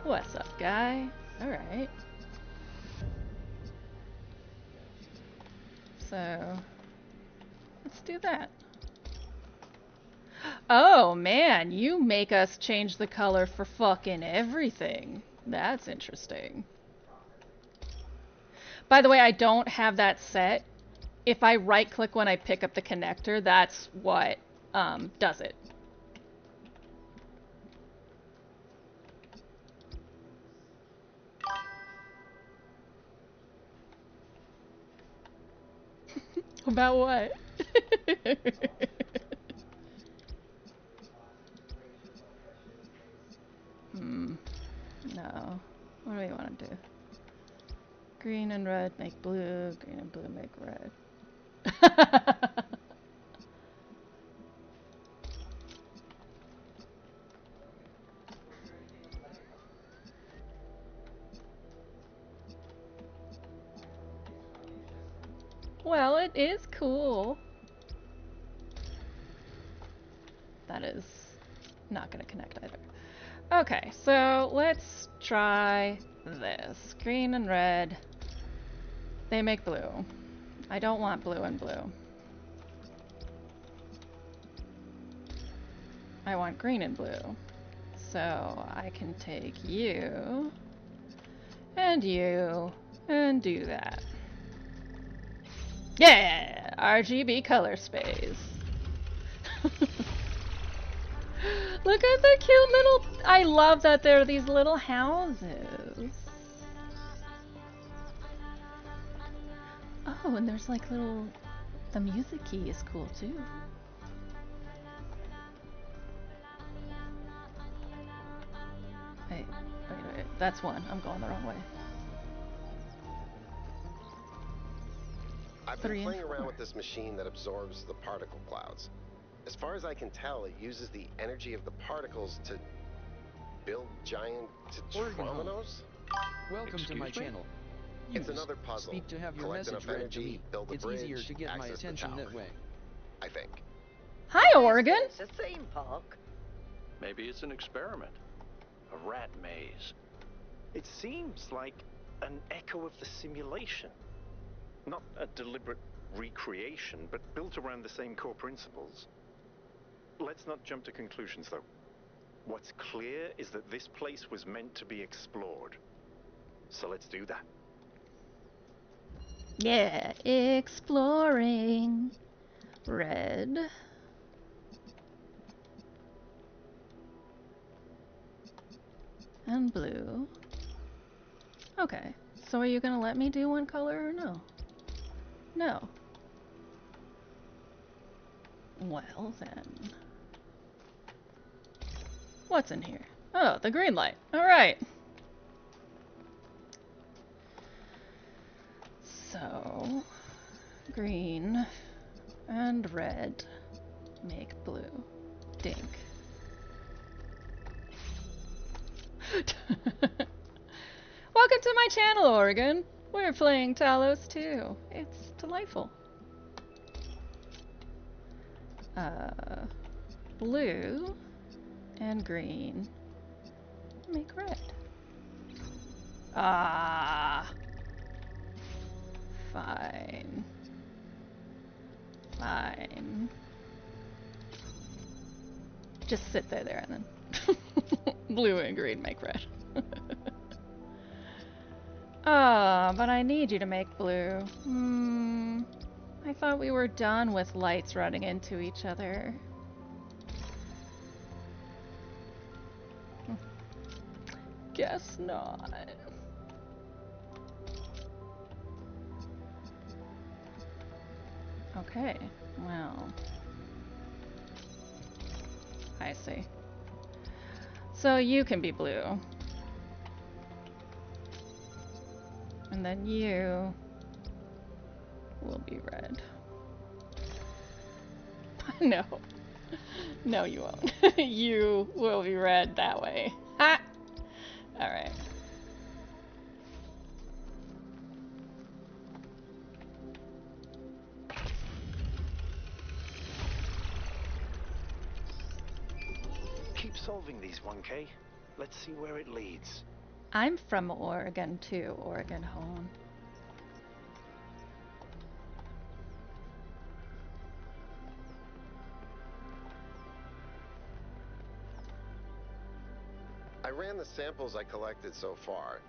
[SPEAKER 1] What's up, guy? Alright. So, let's do that. Oh, man, you make us change the color for fucking everything. That's interesting. By the way, I don't have that set. If I right-click when I pick up the connector, that's what does it. About what? No. What do we want to do? Green and red make blue, green and blue make red. Well, it is cool. That is not going to connect either. Okay, so let's try this. Green and red. They make blue. I don't want blue and blue. I want green and blue. So I can take you and do that. Yeah! RGB color space. Look at the cute little... I love that there are these little houses. Oh, and there's like little... The music key is cool too. Wait. That's one. I'm going the wrong way.
[SPEAKER 11] I've been playing around with this machine that absorbs the particle clouds. As far as I can tell, it uses the energy of the particles to build giant tetrominos.
[SPEAKER 2] Welcome to my channel.
[SPEAKER 11] It's another puzzle.
[SPEAKER 2] Speak to have your
[SPEAKER 11] Collect
[SPEAKER 2] message
[SPEAKER 11] enough
[SPEAKER 2] read
[SPEAKER 11] energy,
[SPEAKER 2] to me.
[SPEAKER 11] build a
[SPEAKER 2] It's
[SPEAKER 11] bridge,
[SPEAKER 2] easier to get my
[SPEAKER 11] access the
[SPEAKER 2] attention
[SPEAKER 11] tower.
[SPEAKER 2] that way.
[SPEAKER 11] I think.
[SPEAKER 1] Hi, Oregon.
[SPEAKER 8] It's a theme park.
[SPEAKER 6] Maybe it's an experiment. A rat maze. It seems like an echo of the simulation. Not a deliberate recreation, but built around the same core principles. Let's not jump to conclusions, though. What's clear is that this place was meant to be explored. So let's do that.
[SPEAKER 1] Yeah, exploring. Red. And blue. Okay, so are you gonna let me do one color or no? No. Well then. What's in here? Oh, the green light. Alright. So, green and red make blue. Dink. Welcome to my channel, Oregon. We're playing Talos too. It's delightful. Blue and green make red. Ah. Fine. Fine. Just sit there and then. Blue and green make red. Ah, but I need you to make blue. I thought we were done with lights running into each other. Guess not. Okay, well. I see. So you can be blue. And then you will be red. No. No, you won't. You will be red that way. Ha! Alright.
[SPEAKER 6] Keep solving these, 1K. Let's see where it leads.
[SPEAKER 1] I'm from Oregon too, Oregon home.
[SPEAKER 11] I ran the samples I collected so far.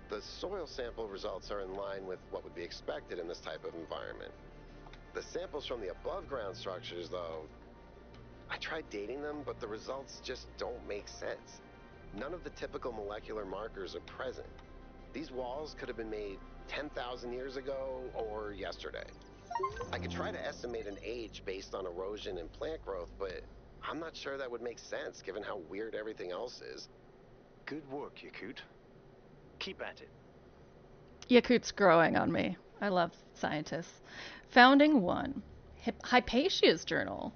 [SPEAKER 11] The soil sample results are in line with what would be expected in this type of environment. The samples from the above ground structures, though, I tried dating them, but the results just don't make sense. None of the typical molecular markers are present. These walls could have been made 10,000 years ago or yesterday. I could try to estimate an age based on erosion and plant growth, but I'm not sure that would make sense given how weird everything else is.
[SPEAKER 6] Good work, Yakut. Keep at it.
[SPEAKER 1] Yakut's growing on me. I love scientists. Founding 1. Hypatia's journal.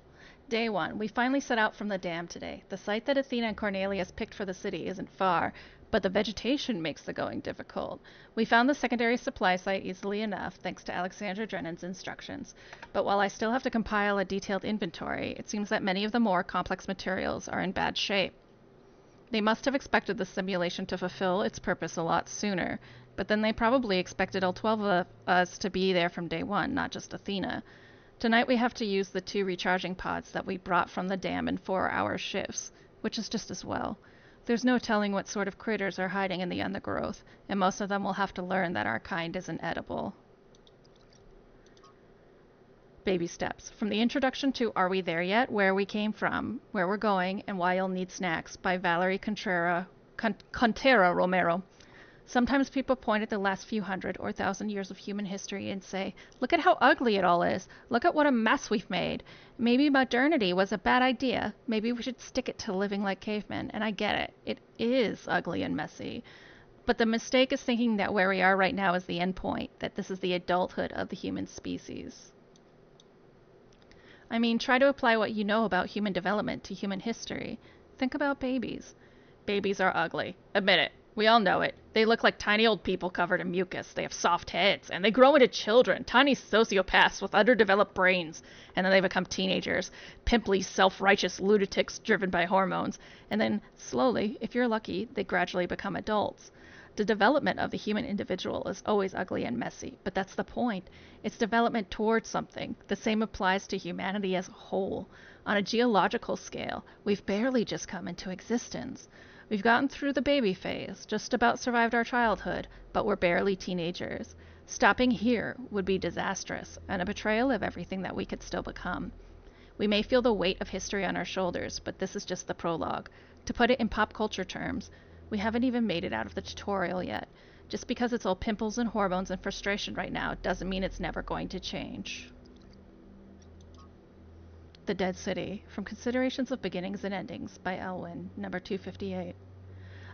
[SPEAKER 1] Day 1. We finally set out from the dam today. The site that Athena and Cornelius picked for the city isn't far, but the vegetation makes the going difficult. We found the secondary supply site easily enough, thanks to Alexandra Drennan's instructions. But while I still have to compile a detailed inventory, it seems that many of the more complex materials are in bad shape. They must have expected the simulation to fulfill its purpose a lot sooner, but then they probably expected all 12 of us to be there from day one, not just Athena. Tonight we have to use the 2 recharging pods that we brought from the dam in 4-hour shifts, which is just as well. There's no telling what sort of critters are hiding in the undergrowth, and most of them will have to learn that our kind isn't edible. Baby steps. From the introduction to Are We There Yet? Where We Came From, Where We're Going, and Why You'll Need Snacks by Valerie Contera Romero. Sometimes people point at the last few hundred or thousand years of human history and say, look at how ugly it all is. Look at what a mess we've made. Maybe modernity was a bad idea. Maybe we should stick it to living like cavemen. And I get it. It is ugly and messy. But the mistake is thinking that where we are right now is the end point, that this is the adulthood of the human species. I mean, try to apply what you know about human development to human history. Think about babies. Babies are ugly. Admit it. We all know it. They look like tiny old people covered in mucus. They have soft heads, and they grow into children, tiny sociopaths with underdeveloped brains. And then they become teenagers, pimply, self-righteous lunatics driven by hormones. And then, slowly, if you're lucky, they gradually become adults. The development of the human individual is always ugly and messy, but that's the point. It's development towards something. The same applies to humanity as a whole. On a geological scale, we've barely just come into existence. We've gotten through the baby phase, just about survived our childhood, but we're barely teenagers. Stopping here would be disastrous, and a betrayal of everything that we could still become. We may feel the weight of history on our shoulders, but this is just the prologue. To put it in pop culture terms, we haven't even made it out of the tutorial yet. Just because it's all pimples and hormones and frustration right now doesn't mean it's never going to change. The Dead City, from Considerations of Beginnings and Endings by Elwyn, number 258.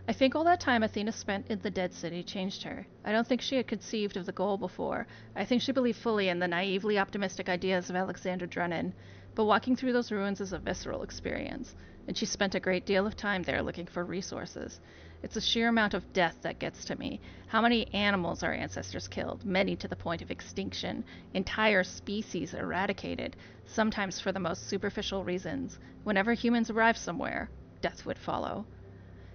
[SPEAKER 1] I think all that time Athena spent in the Dead City changed her. I don't think she had conceived of the goal before. I think she believed fully in the naively optimistic ideas of Alexander Drennan. But walking through those ruins is a visceral experience, and she spent a great deal of time there looking for resources. It's the sheer amount of death that gets to me. How many animals our ancestors killed, many to the point of extinction, entire species eradicated, sometimes for the most superficial reasons. Whenever humans arrived somewhere, death would follow.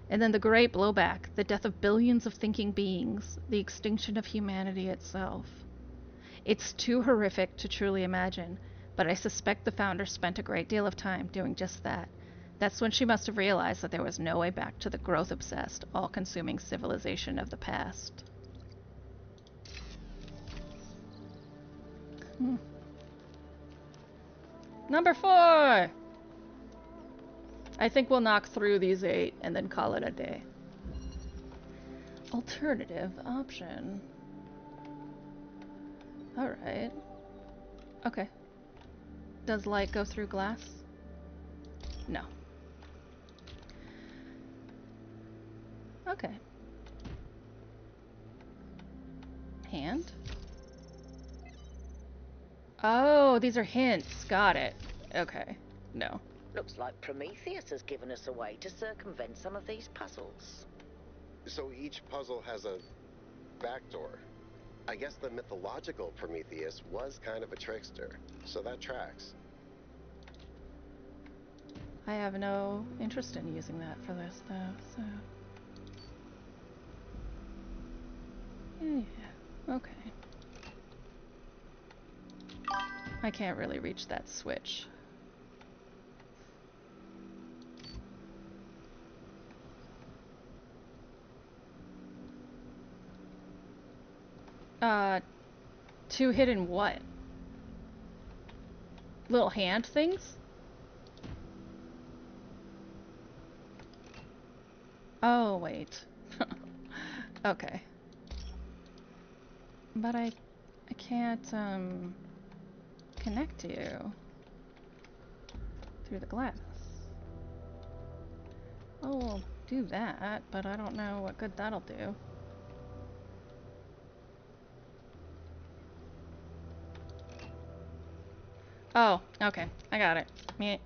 [SPEAKER 1] And then the great blowback, the death of billions of thinking beings, the extinction of humanity itself. It's too horrific to truly imagine, but I suspect the founder spent a great deal of time doing just that. That's when she must have realized that there was no way back to the growth-obsessed, all-consuming civilization of the past. Number 4! I think we'll knock through these 8 and then call it a day. Alternative option. Alright. Okay. Does light go through glass? No. Okay. Hand? Oh, these are hints. Got it. Okay. No.
[SPEAKER 8] Looks like Prometheus has given us a way to circumvent some of these puzzles.
[SPEAKER 11] So each puzzle has a backdoor. I guess the mythological Prometheus was kind of a trickster, so that tracks.
[SPEAKER 1] I have no interest in using that for this though, so... Yeah, okay. I can't really reach that switch. Two hidden what? Little hand things? Oh, wait. Okay. But I can't, connect to you through the glass. Oh, we'll do that, but I don't know what good that'll do. Oh, okay. I got it. Meh.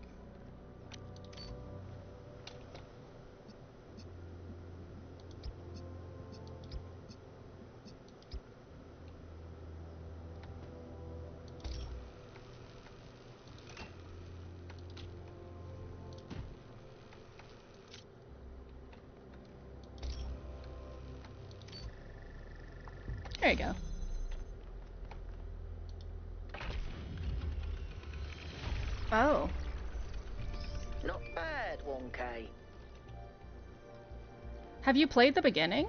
[SPEAKER 1] you go. Oh.
[SPEAKER 8] Not bad, 1K.
[SPEAKER 1] Have you played the beginning?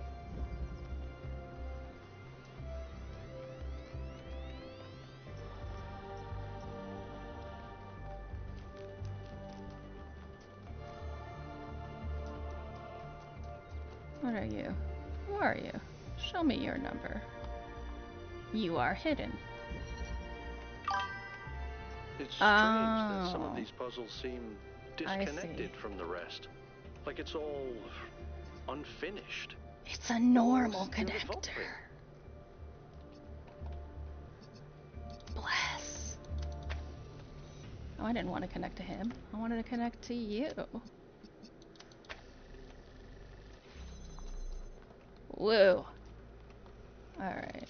[SPEAKER 1] What are you? Who are you? Show me your number. You are hidden.
[SPEAKER 7] It's strange that some of these puzzles seem disconnected from the rest. Like it's all unfinished.
[SPEAKER 1] It's a normal connector. Bless. Oh, I didn't want to connect to him. I wanted to connect to you. Whoa. Alright.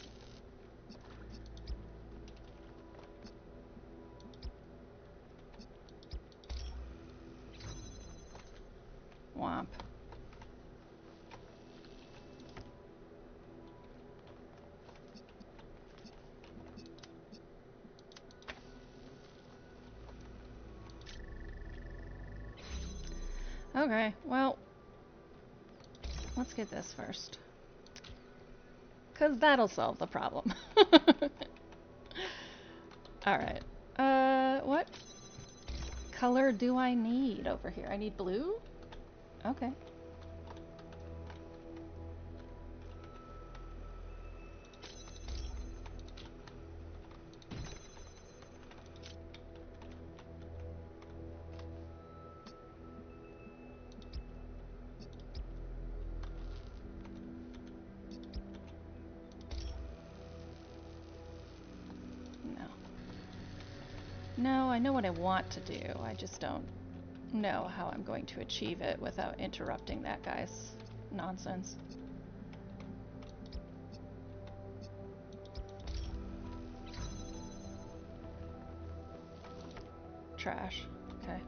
[SPEAKER 1] Womp. Okay, well, let's get this first. 'Cause that'll solve the problem. Alright. What color do I need over here? I need blue? Okay. No, I know what I want to do. I just don't know how I'm going to achieve it without interrupting that guy's nonsense. Trash. Okay.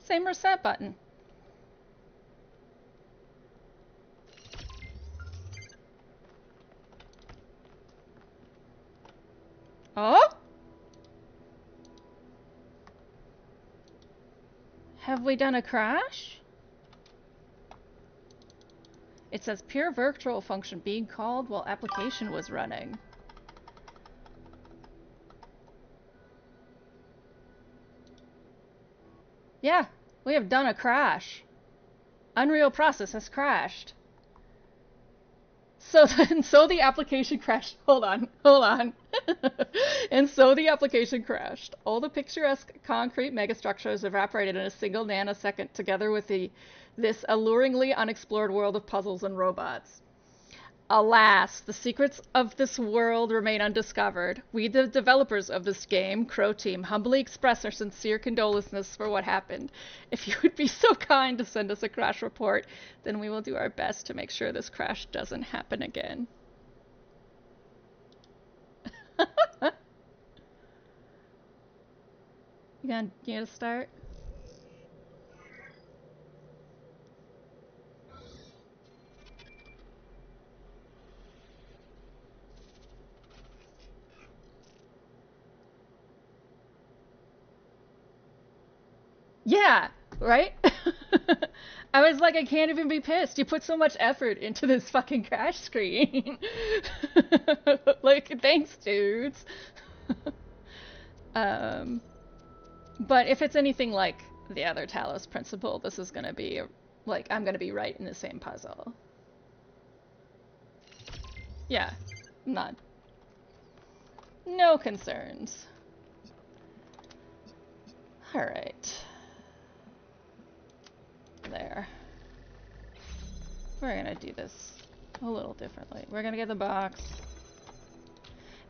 [SPEAKER 1] Same reset button. Oh? Have we done a crash? It says pure virtual function being called while application was running. Yeah, we have done a crash. Unreal process has crashed. So the application crashed. Hold on. And so the application crashed. All the picturesque concrete megastructures evaporated in a single nanosecond, together with this alluringly unexplored world of puzzles and robots. Alas, the secrets of this world remain undiscovered. We, the developers of this game, Crow Team, humbly express our sincere condolences for what happened. If you would be so kind to send us a crash report, then we will do our best to make sure this crash doesn't happen again. You gonna start? Yeah, right? I was like, I can't even be pissed. You put so much effort into this fucking crash screen. Like, thanks, dudes. But if it's anything like the other Talos principle, this is gonna be, like, I'm gonna be right in the same puzzle. Yeah, no concerns. Alright. There. We're gonna do this a little differently. We're gonna get the box.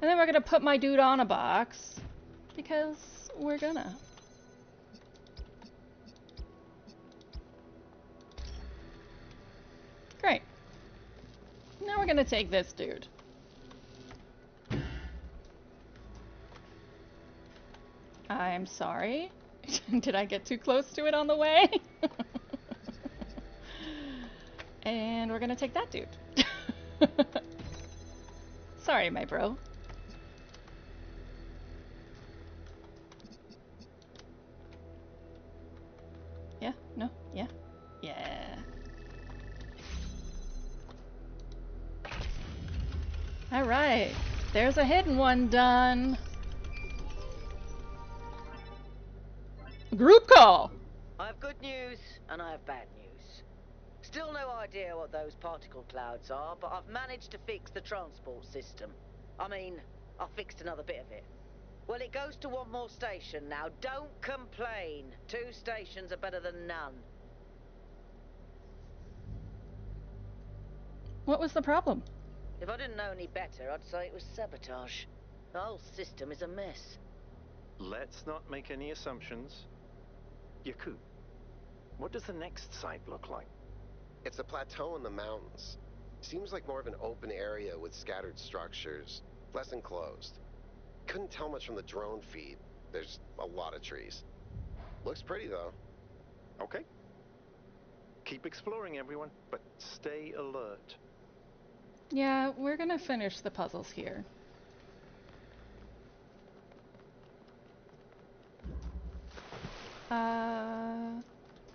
[SPEAKER 1] And then we're gonna put my dude on a box. Because we're gonna. Great. Now we're gonna take this dude. I'm sorry. Did I get too close to it on the way? And we're gonna take that dude. Sorry, my bro. Yeah, no, yeah, yeah. All right, there's a hidden one done. Group call.
[SPEAKER 8] I have good news and I have bad news. Still no idea what those particle clouds are, but I've managed to fix the transport system. I mean, I've fixed another bit of it. Well, it goes to one more station now. Don't complain. 2 stations are better than none.
[SPEAKER 1] What was the problem?
[SPEAKER 8] If I didn't know any better, I'd say it was sabotage. The whole system is a mess.
[SPEAKER 6] Let's not make any assumptions. Yakut, what does the next site look like?
[SPEAKER 11] It's a plateau in the mountains. Seems like more of an open area with scattered structures, less enclosed. Couldn't tell much from the drone feed. There's a lot of trees. Looks pretty though.
[SPEAKER 6] Okay. Keep exploring, everyone, but stay alert.
[SPEAKER 1] Yeah, we're gonna finish the puzzles here.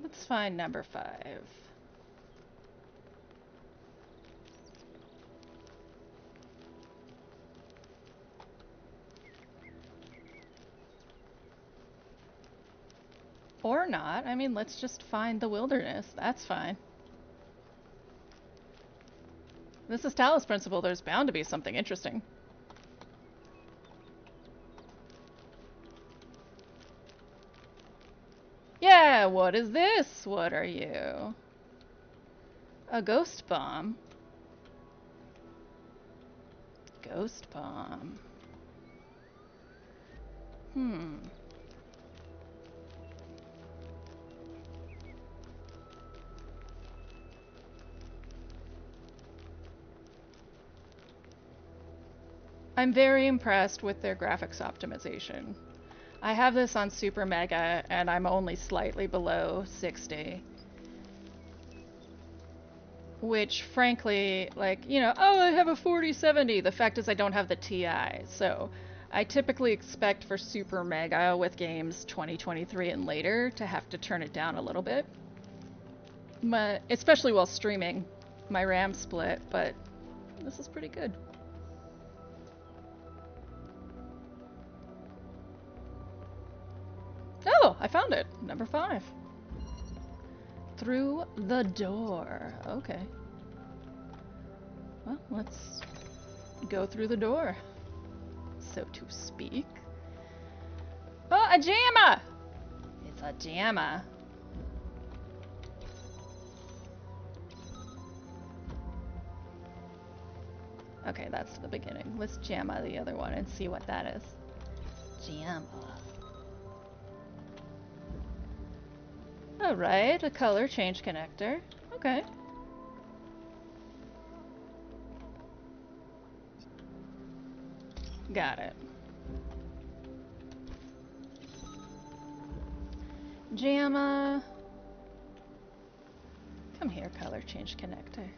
[SPEAKER 1] Let's find number 5. Or not. I mean, let's just find the wilderness. That's fine. This is Talos Principle. There's bound to be something interesting. Yeah, what is this? What are you? A ghost bomb. Ghost bomb. I'm very impressed with their graphics optimization. I have this on Super Mega and I'm only slightly below 60. Which, frankly, like, you know, oh, I have a 4070. The fact is I don't have the TI. So I typically expect for Super Mega with games 2023 and later to have to turn it down a little bit. Especially while streaming my RAM split, but this is pretty good. Oh, I found it. Number 5. Through the door. Okay. Well, let's go through the door, so to speak. Oh, a jammer! It's a jammer. Okay, that's the beginning. Let's jammer the other one and see what that is. Jammer. Alright, a color change connector. Okay. Got it. JAMA. Come here, color change connector.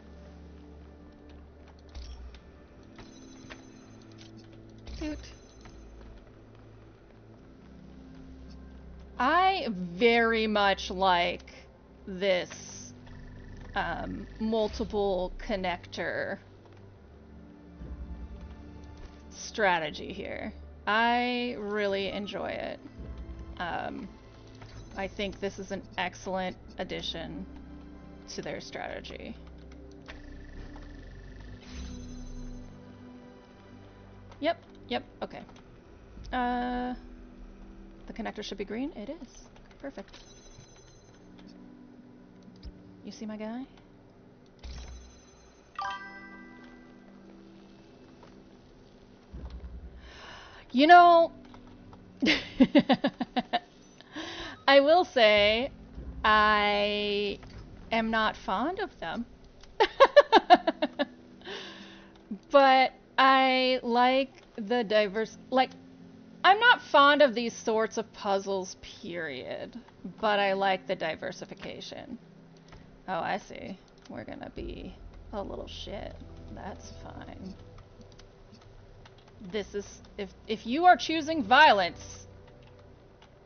[SPEAKER 1] Toot. I very much like this multiple connector strategy here. I really enjoy it. I think this is an excellent addition to their strategy. Yep, okay. The connector should be green. It is. Perfect. You see my guy? You know, I will say I am not fond of them. But I like the diverse, like, I'm not fond of these sorts of puzzles, period. But I like the diversification. Oh, I see. We're gonna be a little shit. That's fine. This is... If you are choosing violence,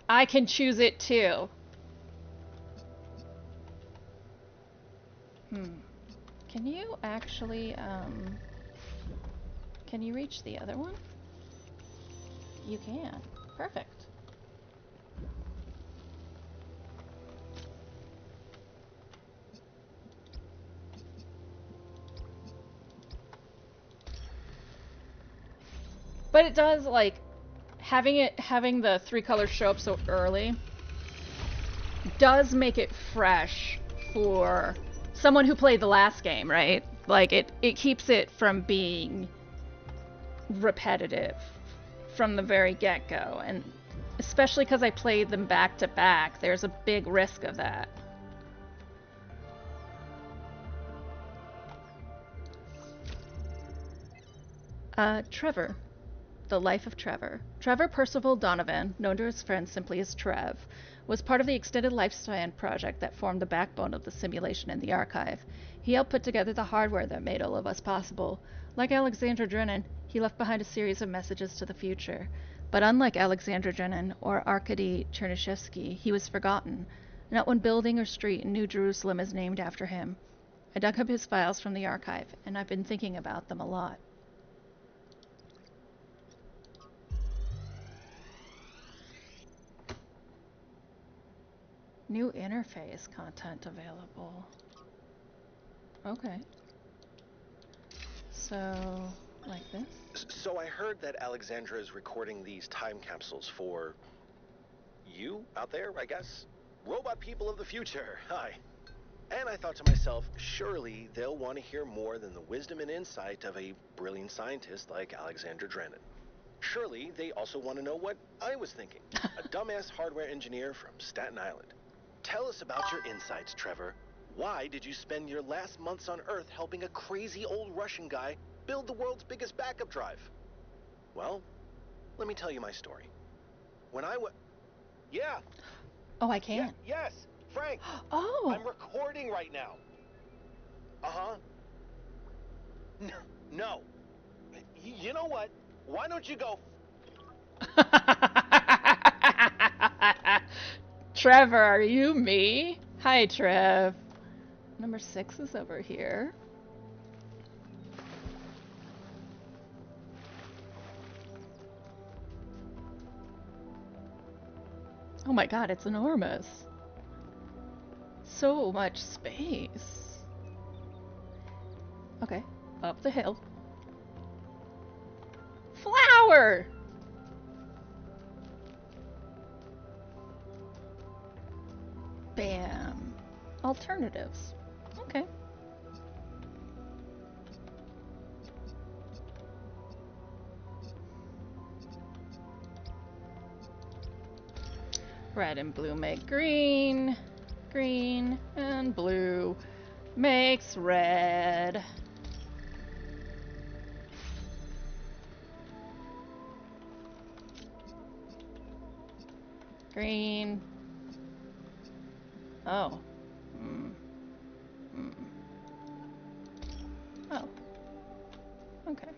[SPEAKER 1] I can choose it too. Can you actually, can you reach the other one? You can. Perfect. But it does, like, having the 3 colors show up so early does make it fresh for someone who played the last game, right? Like, it keeps it from being repetitive from the very get-go, and especially because I played them back to back, there's a big risk of that. Trevor. The Life of Trevor. Trevor Percival Donovan, known to his friends simply as Trev, was part of the extended lifespan project that formed the backbone of the simulation in the archive. He helped put together the hardware that made all of us possible. Like Alexandra Drennan, he left behind a series of messages to the future. But unlike Alexandra Drennan or Arkady Chernyshevsky, he was forgotten. Not one building or street in New Jerusalem is named after him. I dug up his files from the archive, and I've been thinking about them a lot. New interface content available. Okay. So, like this?
[SPEAKER 4] So I heard that Alexandra is recording these time capsules for you out there, I guess? Robot people of the future, hi. And I thought to myself, surely they'll want to hear more than the wisdom and insight of a brilliant scientist like Alexandra Drennan. Surely they also want to know what I was thinking, a dumbass hardware engineer from Staten Island. Tell us about your insights, Trevor. Why did you spend your last months on Earth helping a crazy old Russian guy build the world's biggest backup drive? Well, let me tell you my story. When I was... Yeah.
[SPEAKER 1] Oh, I can.
[SPEAKER 4] Yes, Frank.
[SPEAKER 1] Oh.
[SPEAKER 4] I'm recording right now. Uh-huh. No. You know what? Why don't you go...
[SPEAKER 1] Trevor, are you me? Hi, Trev. Number 6 is over here. Oh my god, it's enormous. So much space. Okay, up the hill. Flower! Bam. Alternatives. Okay. Red and blue make green. Green and blue makes red. Green. Oh. Oh. Okay.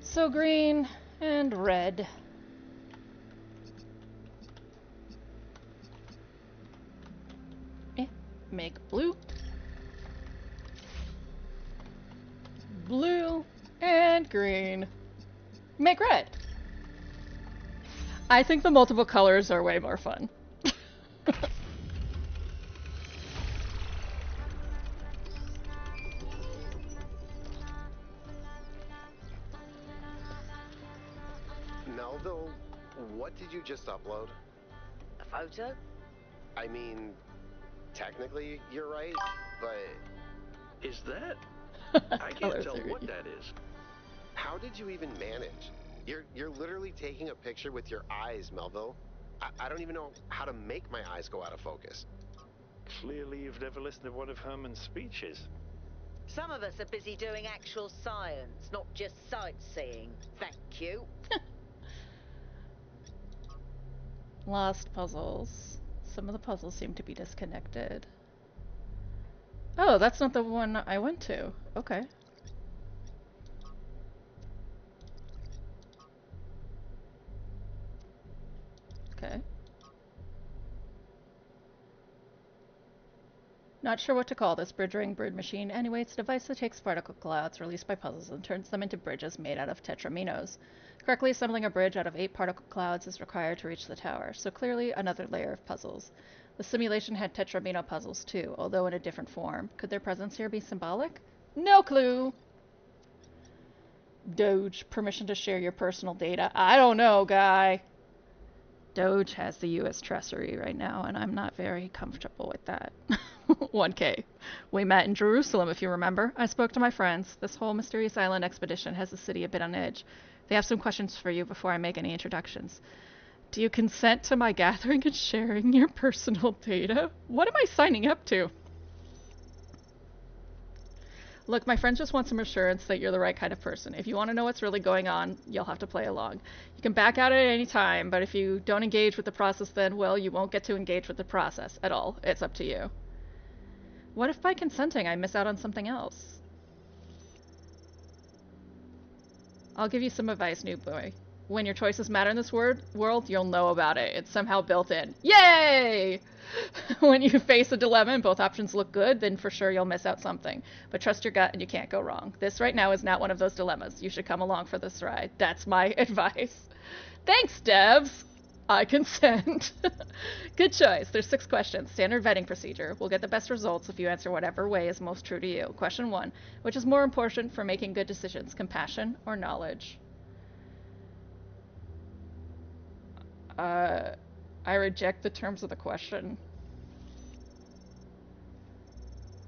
[SPEAKER 1] So green and red. Make blue. Blue and green. Make red. I think the multiple colors are way more fun.
[SPEAKER 11] Melville, what did you just upload?
[SPEAKER 8] A photo?
[SPEAKER 11] I mean, technically you're right, but...
[SPEAKER 7] Is that? I can't tell what that is.
[SPEAKER 11] How did you even manage? You're literally taking a picture with your eyes, Melville. I don't even know how to make my eyes go out of focus.
[SPEAKER 6] Clearly you've never listened to one of Herman's speeches.
[SPEAKER 8] Some of us are busy doing actual science, not just sightseeing. Thank you.
[SPEAKER 1] Lost puzzles. Some of the puzzles seem to be disconnected. Oh, that's not the one I went to. Okay. Okay. Not sure what to call this bridge ring brood machine. Anyway, it's a device that takes particle clouds released by puzzles and turns them into bridges made out of tetraminos. Correctly assembling a bridge out of 8 particle clouds is required to reach the tower, so clearly another layer of puzzles. The simulation had tetramino puzzles too, although in a different form. Could their presence here be symbolic? No clue! Doge, permission to share your personal data. I don't know, guy. Doge has the U.S. Treasury right now, and I'm not very comfortable with that. 1K. We met in Jerusalem, if you remember. I spoke to my friends. This whole Mysterious Island expedition has the city a bit on edge. They have some questions for you before I make any introductions. Do you consent to my gathering and sharing your personal data? What am I signing up to? Look, my friends just want some assurance that you're the right kind of person. If you want to know what's really going on, you'll have to play along. You can back out at any time, but if you don't engage with the process then, well, you won't get to engage with the process at all. It's up to you. What if by consenting I miss out on something else? I'll give you some advice, new boy. When your choices matter in this world, you'll know about it. It's somehow built in. Yay! When you face a dilemma and both options look good, then for sure you'll miss out something. But trust your gut and you can't go wrong. This right now is not one of those dilemmas. You should come along for this ride. That's my advice. Thanks, devs! I consent. Good choice. There's 6 questions. Standard vetting procedure. We'll get the best results if you answer whatever way is most true to you. Question 1. Which is more important for making good decisions, compassion or knowledge? I reject the terms of the question.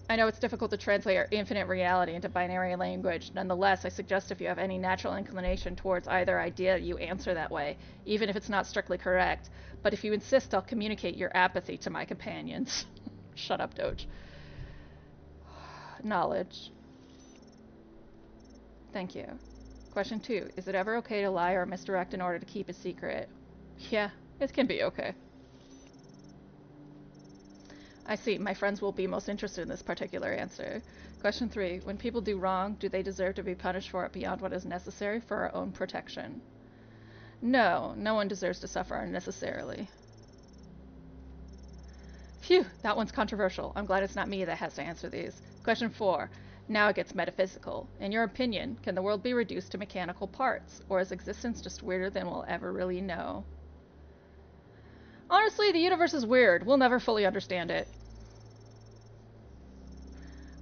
[SPEAKER 1] I know it's difficult to translate our infinite reality into binary language. Nonetheless, I suggest if you have any natural inclination towards either idea, you answer that way, even if it's not strictly correct. But if you insist, I'll communicate your apathy to my companions. Shut up, Doge. Knowledge. Thank you. Question 2. Is it ever okay to lie or misdirect in order to keep a secret? Yeah, it can be okay. I see. My friends will be most interested in this particular answer. Question 3. When people do wrong, do they deserve to be punished for it beyond what is necessary for our own protection? No, no one deserves to suffer unnecessarily. Phew, that one's controversial. I'm glad it's not me that has to answer these. Question 4. Now it gets metaphysical. In your opinion, can the world be reduced to mechanical parts, or is existence just weirder than we'll ever really know? Honestly, the universe is weird. We'll never fully understand it.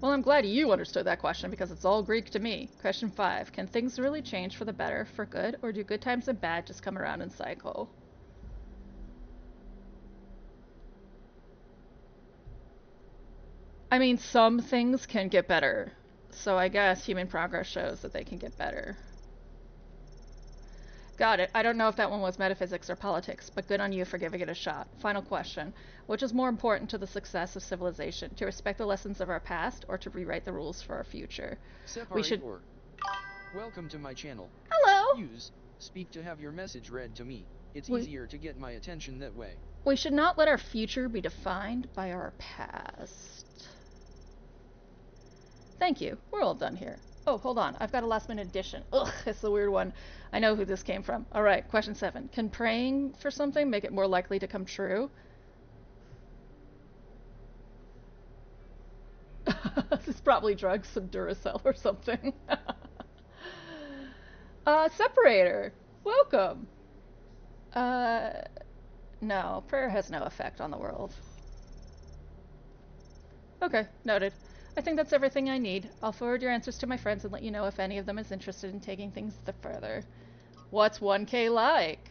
[SPEAKER 1] Well, I'm glad you understood that question because it's all Greek to me. Question 5. Can things really change for the better, for good, or do good times and bad just come around and cycle? I mean, some things can get better. So I guess human progress shows that they can get better. Got it. I don't know if that one was metaphysics or politics, but good on you for giving it a shot. Final question. Which is more important to the success of civilization? To respect the lessons of our past or to rewrite the rules for our future? We should...
[SPEAKER 2] Welcome to my channel.
[SPEAKER 1] Hello!
[SPEAKER 2] Use speak to have your message read to me. It's easier to get my attention that way.
[SPEAKER 1] We should not let our future be defined by our past. Thank you. We're all done here. Oh, hold on. I've got a last minute addition. Ugh, it's a weird one. I know who this came from. All right, question 7. Can praying for something make it more likely to come true? This probably drugs, some Duracell or something. Separator. Welcome. No, prayer has no effect on the world. Okay, noted. I think that's everything I need. I'll forward your answers to my friends and let you know if any of them is interested in taking things further. What's 1K like?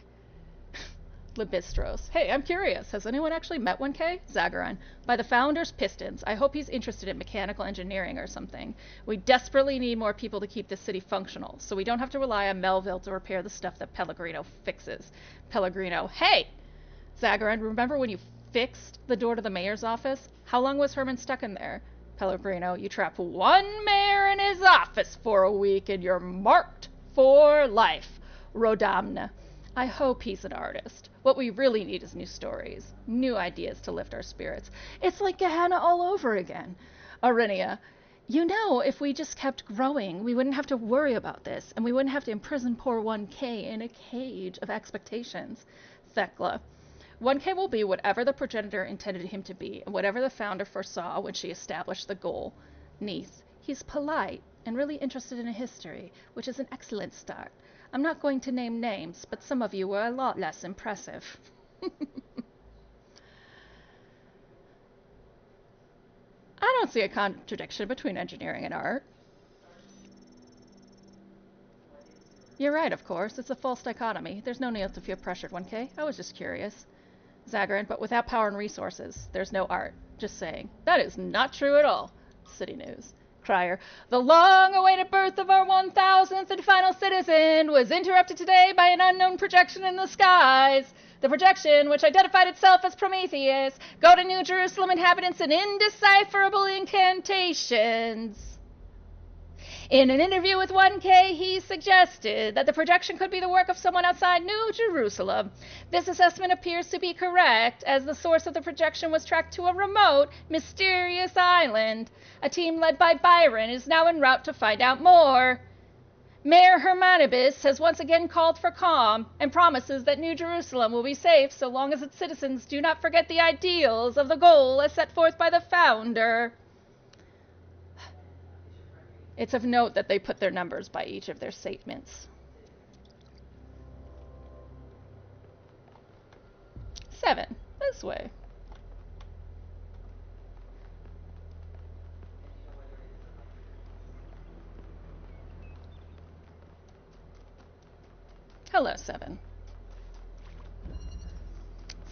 [SPEAKER 1] Libistros. Hey, I'm curious. Has anyone actually met 1K? Zagaran. By the founder's pistons. I hope he's interested in mechanical engineering or something. We desperately need more people to keep this city functional, so we don't have to rely on Melville to repair the stuff that Pellegrino fixes. Pellegrino. Hey! Zagaran, remember when you fixed the door to the mayor's office? How long was Herman stuck in there? Pellegrino, you trap one mayor in his office for a week and you're marked for life. Rodamna. I hope he's an artist. What we really need is new stories, new ideas to lift our spirits. It's like Gehenna all over again. Aurinia, you know, if we just kept growing, we wouldn't have to worry about this, and we wouldn't have to imprison poor 1K in a cage of expectations. Thekla, 1K will be whatever the progenitor intended him to be, and whatever the founder foresaw when she established the goal. Niece, he's polite and really interested in history, which is an excellent start. I'm not going to name names, but some of you were a lot less impressive. I don't see a contradiction between engineering and art. You're right, of course. It's a false dichotomy. There's no need to feel pressured, 1K. I was just curious. Zagrean, but without power and resources, there's no art. Just saying. That is not true at all. City News. Crier, the long-awaited birth of our 1000th and final citizen was interrupted today by an unknown projection in the skies. The projection, which identified itself as Prometheus, go to New Jerusalem inhabitants in indecipherable incantations. In an interview with 1K, he suggested that the projection could be the work of someone outside New Jerusalem. This assessment appears to be correct, as the source of the projection was tracked to a remote, mysterious island. A team led by Byron is now en route to find out more. Mayor Hermanibus has once again called for calm and promises that New Jerusalem will be safe so long as its citizens do not forget the ideals of the goal as set forth by the founder. It's of note that they put their numbers by each of their statements. 7. This way. Hello, 7.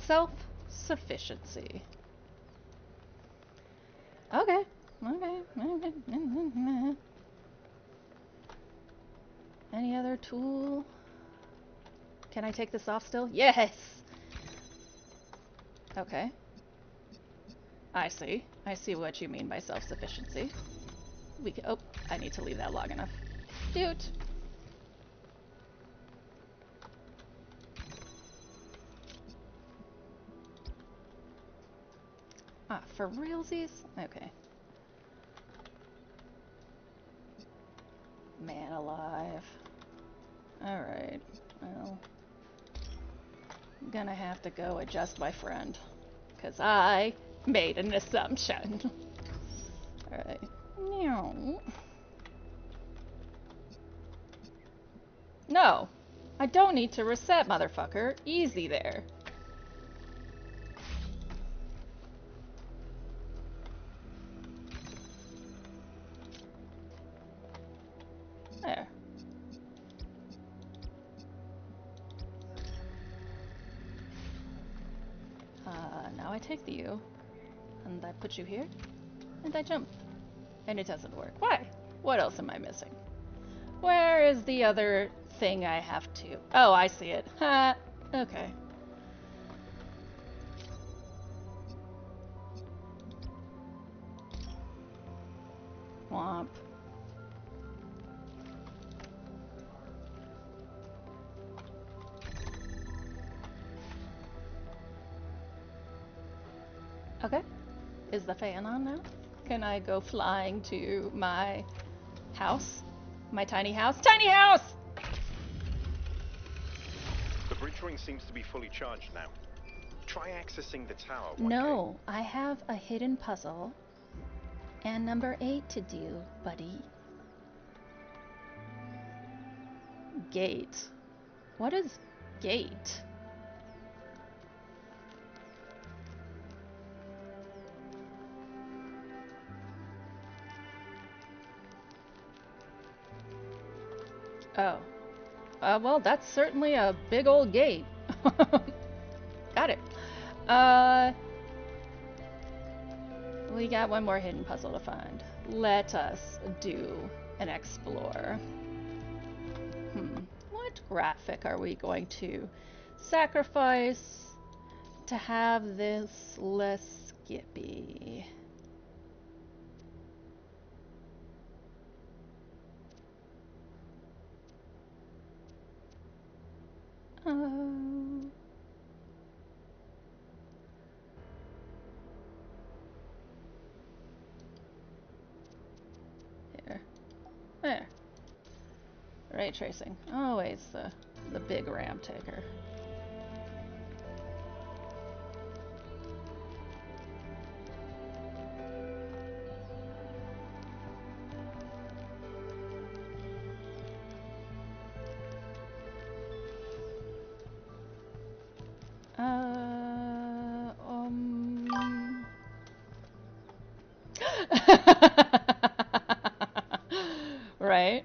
[SPEAKER 1] Self-sufficiency. Okay. Any other tool? Can I take this off still? Yes! Okay. I see. I see what you mean by self-sufficiency. Oh, I need to leave that long enough. Dude. Ah, for realsies? Okay. Man alive. Alright, well. I'm gonna have to go adjust my friend. Because I made an assumption. Alright. No. I don't need to reset, motherfucker. Easy there. There. Now I take the U, and I put you here, and I jump. And it doesn't work. Why? What else am I missing? Where is the other thing I have to? Oh, I see it. Ha! Okay. Womp. Okay. Is the fan on now? Can I go flying to my house? My tiny house? Tiny house!
[SPEAKER 6] The bridge ring seems to be fully charged now. Try accessing the tower.
[SPEAKER 1] No, I have a hidden puzzle and number 8 to do, buddy. Gate. What is gate? Oh. Well, that's certainly a big old gate. Got it. We got one more hidden puzzle to find. Let us do an explore. What graphic are we going to sacrifice to have this less skippy? Here. There. Ray tracing. Always the big RAM taker. Right?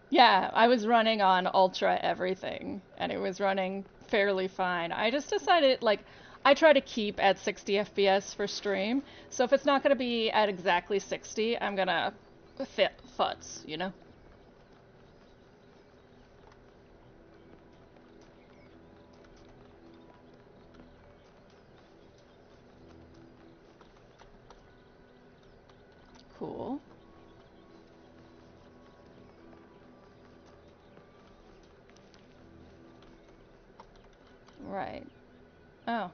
[SPEAKER 1] Yeah, I was running on ultra everything, and it was running fairly fine. I just decided, like, I try to keep at 60 FPS for stream, so if it's not going to be at exactly 60, I'm going to futz, you know? Cool. Right. Oh.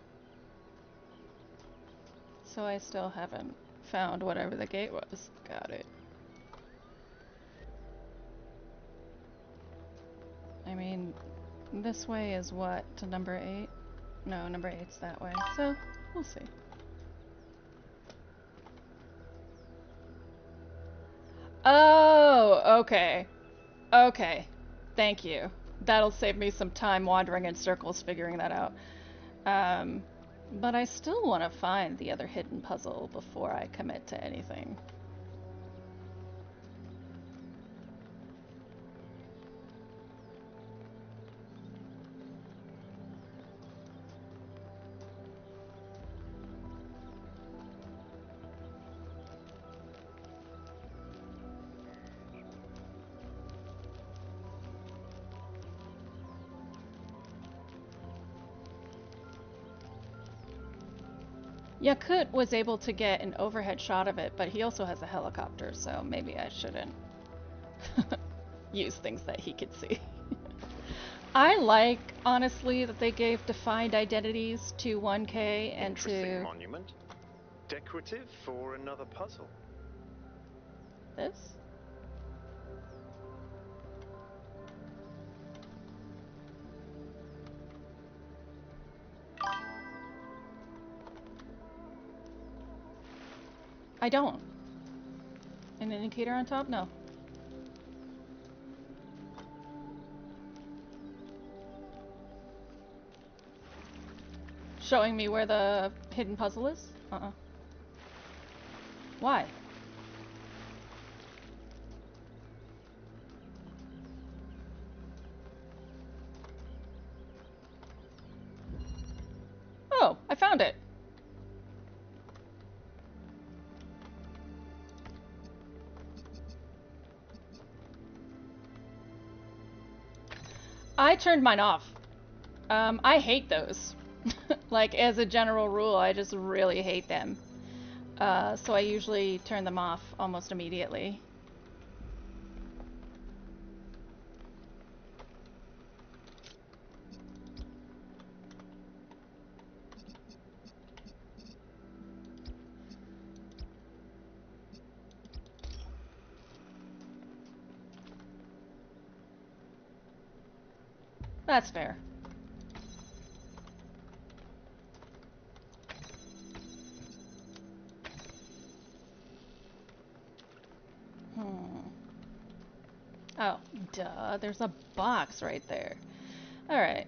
[SPEAKER 1] So I still haven't found whatever the gate was. Got it. I mean, this way is what? To number 8? No, number 8's that way. So, we'll see. Oh, okay. Okay. Thank you. That'll save me some time wandering in circles figuring that out. But I still want to find the other hidden puzzle before I commit to anything. Yakut was able to get an overhead shot of it, but he also has a helicopter, so maybe I shouldn't use things that he could see. I like, honestly, that they gave defined identities to 1K and
[SPEAKER 6] Interesting monument. Decorative for another puzzle.
[SPEAKER 1] This? I don't. An indicator on top? No. Showing me where the hidden puzzle is? Uh-uh. Why? Oh, I found it. I turned mine off. I hate those. Like, as a general rule, I just really hate them. So I usually turn them off almost immediately. That's fair. Oh, duh. There's a box right there. Alright.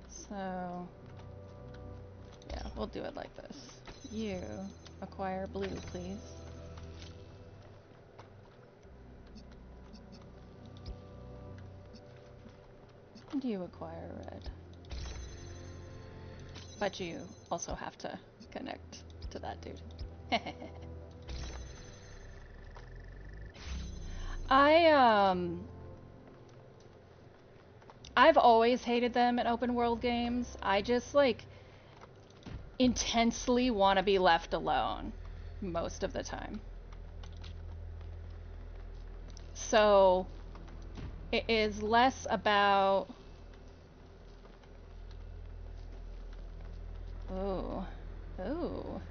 [SPEAKER 1] So, yeah, we'll do it like this. You acquire blue, please. And you acquire red. But you also have to connect to that dude. I've always hated them in open world games. I just, like, intensely want to be left alone most of the time. So it is less about... Oh. Oh.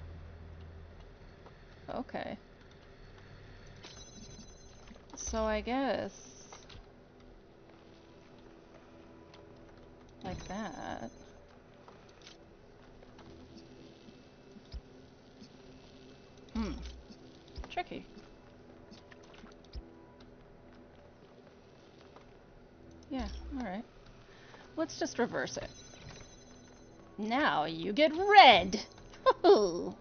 [SPEAKER 1] Okay. So I guess... like that. Tricky. Yeah, alright. Let's just reverse it. Now you get red! Woohoo!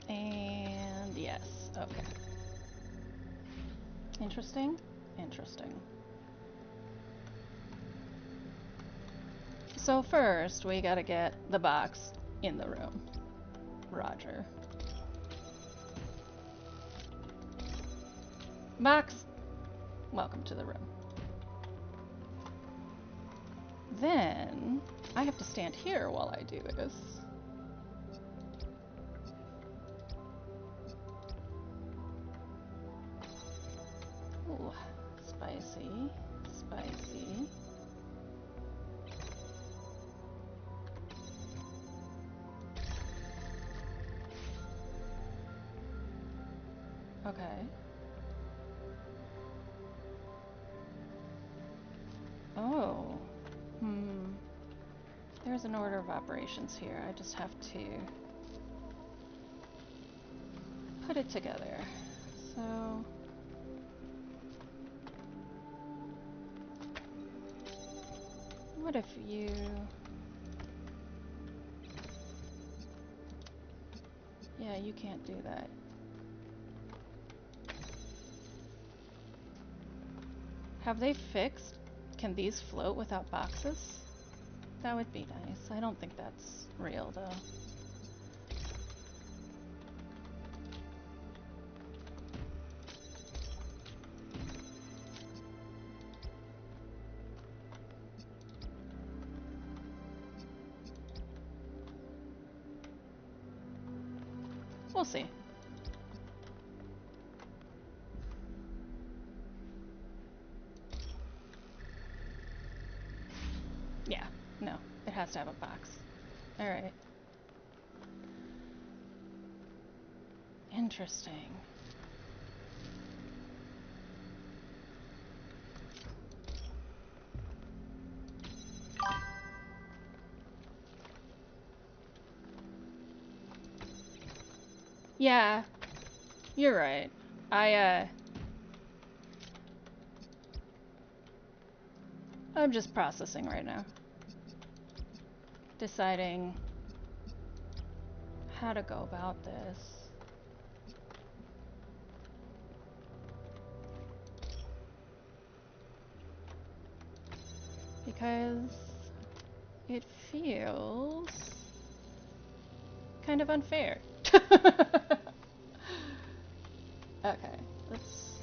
[SPEAKER 1] And yes, okay. Interesting, interesting. So first, we gotta get the box in the room. Roger. Box, welcome to the room. Then, I have to stand here while I do this. Ooh, spicy, spicy. Okay. Oh. There's an order of operations here. I just have to put it together. So... what if you... yeah, you can't do that. Have they fixed? Can these float without boxes? That would be nice. I don't think that's real, though. We'll see. Yeah, no. It has to have a box. Alright. Interesting. Yeah, you're right. I'm just processing right now. Deciding how to go about this. Because it feels kind of unfair. Okay, let's...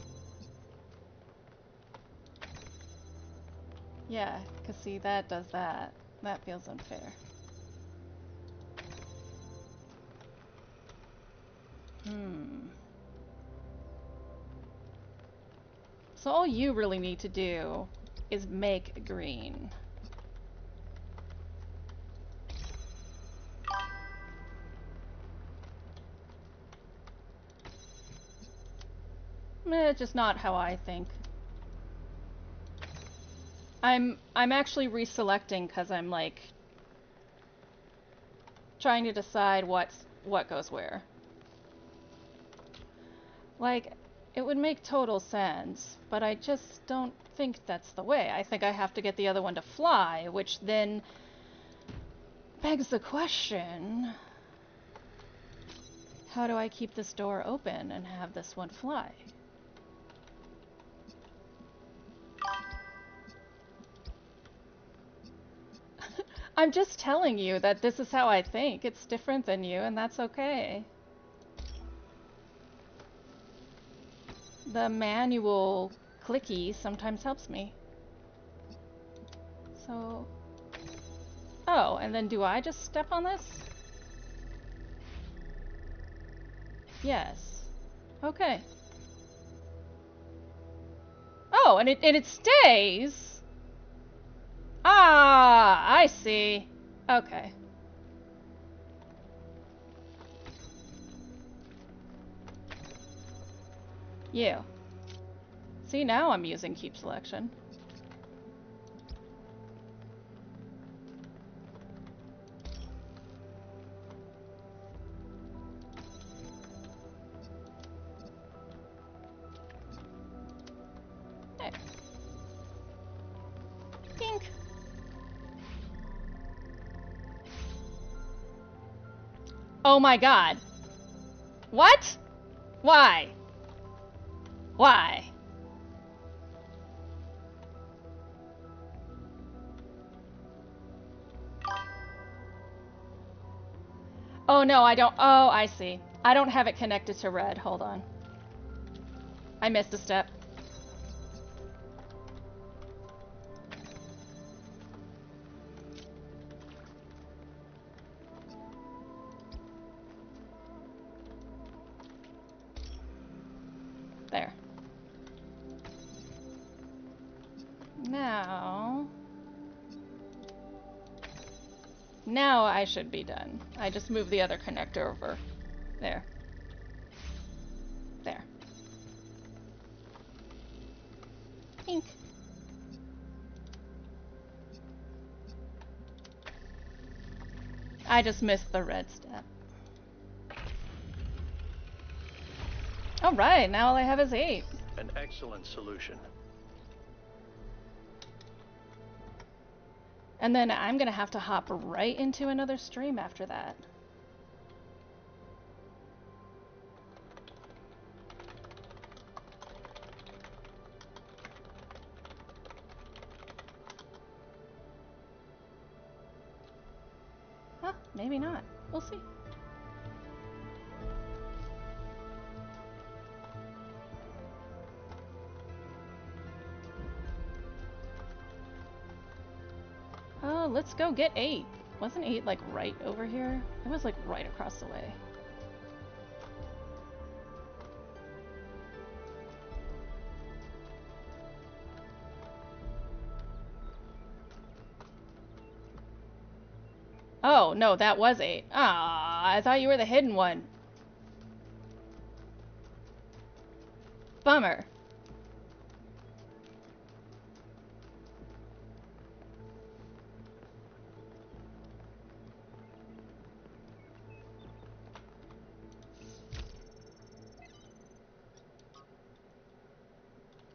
[SPEAKER 1] yeah, cause see, that does that. That feels unfair. So all you really need to do is make green. Just not how I think. I'm actually reselecting because I'm like trying to decide what goes where. Like, It would make total sense, but I just don't think that's the way. I think I have to get the other one to fly, which then begs the question, how do I keep this door open and have this one fly? I'm just telling you that this is how I think. It's different than you, and that's okay. The manual clicky sometimes helps me. So... Oh, and then do I just step on this? Yes. Okay. Oh, and it stays! Ah, I see. Okay. You. See, now I'm using keep selection. Hey. Dink. Oh my god. What? Why? Why? Oh no, I don't. Oh, I see. I don't have it connected to red. Hold on. I missed a step. There. Now I should be done. I just moved the other connector over. There. There. Ink. I just missed the red step. Alright, now all I have is 8.
[SPEAKER 9] An excellent solution.
[SPEAKER 1] And then I'm gonna have to hop right into another stream after that. Huh, maybe not. We'll see. Oh, let's go get 8. Wasn't 8 like right over here? It was like right across the way. Oh, no, that was 8. Ah, I thought you were the hidden one. Bummer.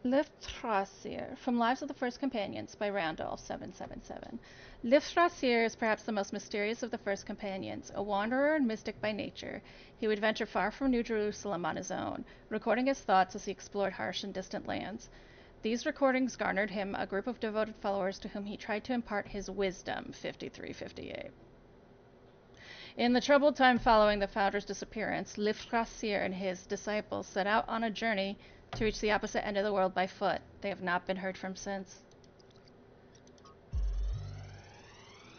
[SPEAKER 1] Lifthrasir, from Lives of the First Companions by Randolph 777. Lifthrasir is perhaps the most mysterious of the First Companions. A wanderer and mystic by nature, he would venture far from New Jerusalem on his own, recording his thoughts as he explored harsh and distant lands. These recordings garnered him a group of devoted followers to whom he tried to impart his wisdom, 5358. In the troubled time following the founder's disappearance, Lifthrasir and his disciples set out on a journey to reach the opposite end of the world by foot. They have not been heard from since.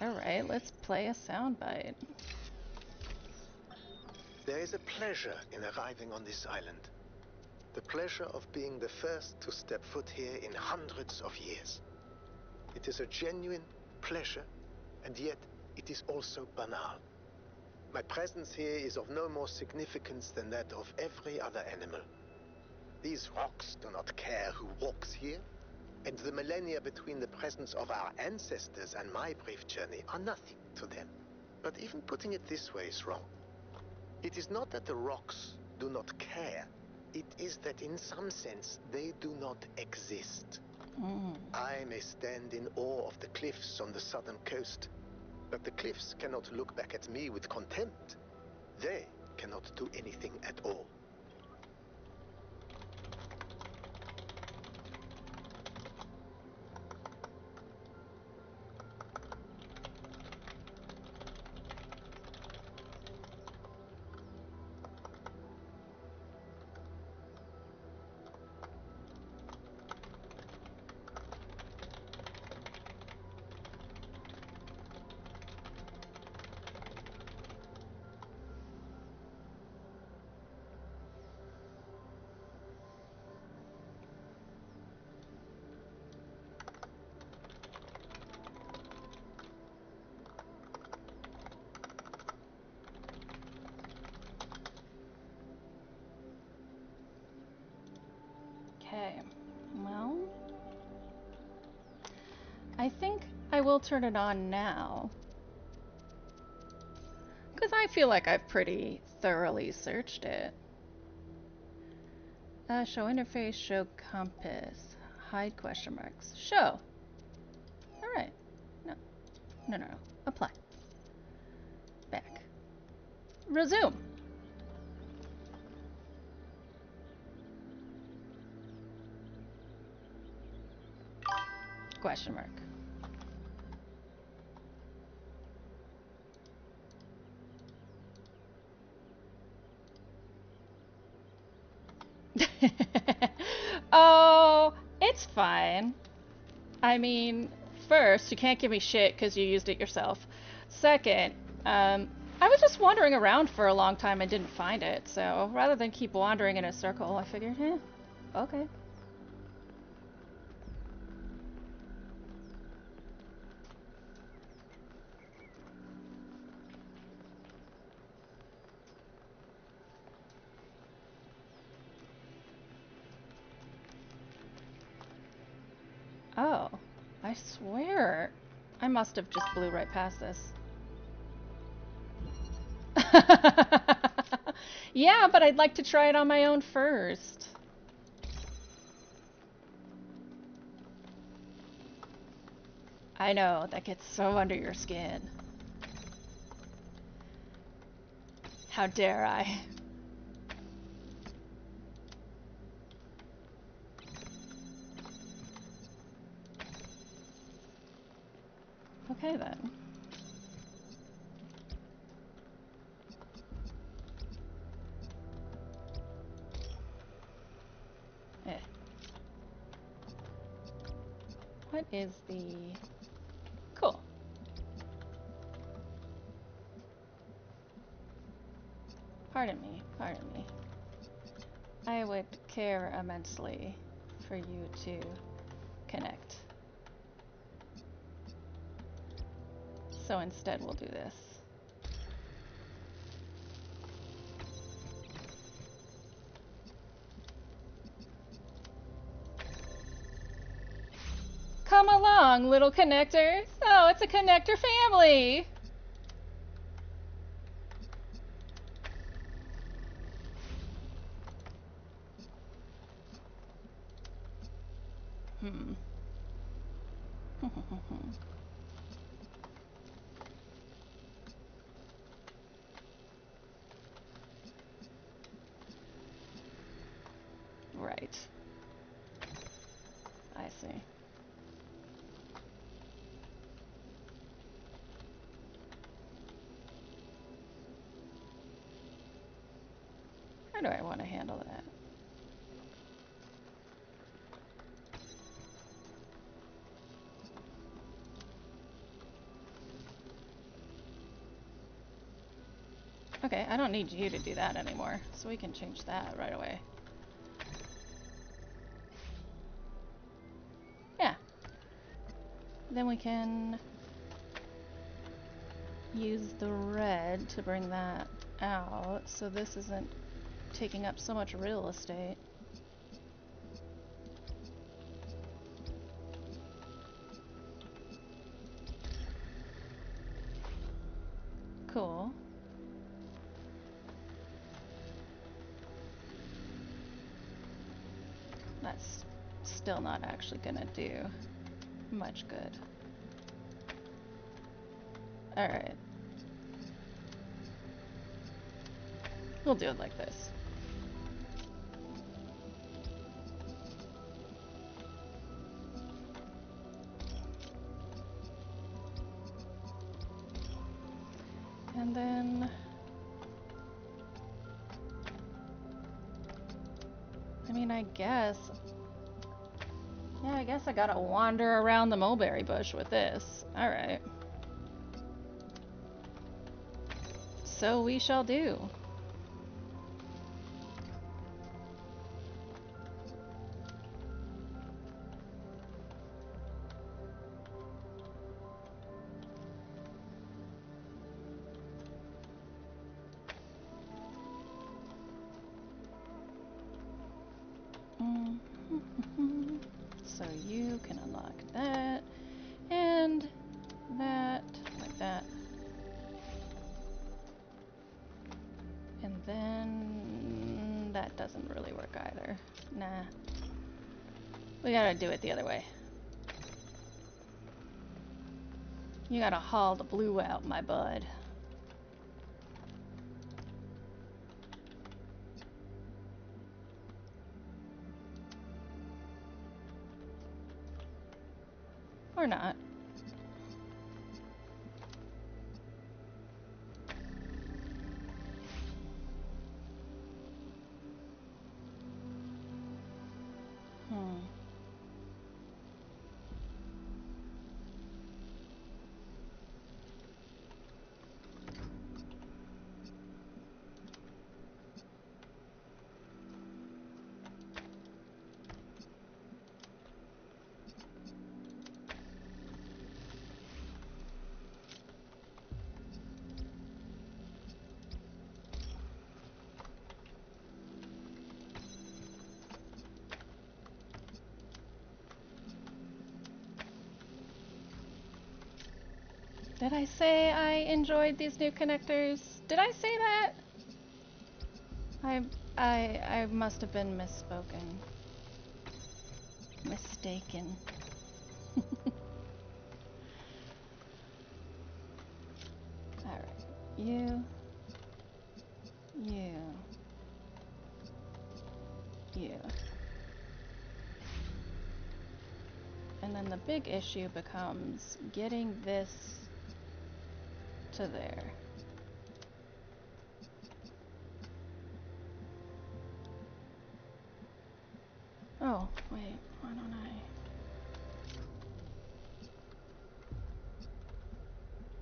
[SPEAKER 1] Alright, let's play a soundbite.
[SPEAKER 22] There is a pleasure in arriving on this island. The pleasure of being the first to step foot here in hundreds of years. It is a genuine pleasure, and yet it is also banal. My presence here is of no more significance than that of every other animal. These rocks do not care who walks here, and the millennia between the presence of our ancestors and my brief journey are nothing to them. But even putting it this way is wrong. It is not that the rocks do not care, It is that in some sense they do not exist. I may stand in awe of the cliffs on the southern coast, but the cliffs cannot look back at me with contempt. They cannot do anything at all.
[SPEAKER 1] Okay, well, I think I will turn it on now, because I feel like I've pretty thoroughly searched it. Show interface, show compass, hide question marks, show. Alright, no, apply. Back. Resume. Question mark. Oh, it's fine. I mean, first, you can't give me shit because you used it yourself. Second, I was just wandering around for a long time and didn't find it, so rather than keep wandering in a circle, I figured, okay. Oh, I swear I must have just blew right past this. Yeah, but I'd like to try it on my own first. I know, that gets so under your skin. How dare I? Okay then. What is the... Cool. Pardon me. I would care immensely for you to connect. So instead we'll do this. Come along, little connectors. Oh, it's a connector family. Right. I see. How do I want to handle that? Okay, I don't need you to do that anymore, so we can change that right away. Yeah. Then we can use the red to bring that out, so this isn't taking up so much real estate. Cool. still not actually gonna do much good. Alright. We'll do it like this. And then... I mean, I guess... Yeah, I guess I gotta wander around the mulberry bush with this. Alright. So we shall do. So you can unlock that, and that, like that. And then that doesn't really work either. Nah. We gotta do it the other way. You gotta haul the blue out, my bud. Or not. Did I say I enjoyed these new connectors? Did I say that? I must have been misspoken. Mistaken. Alright. You. And then the big issue becomes getting this to there. Oh, wait, why don't I?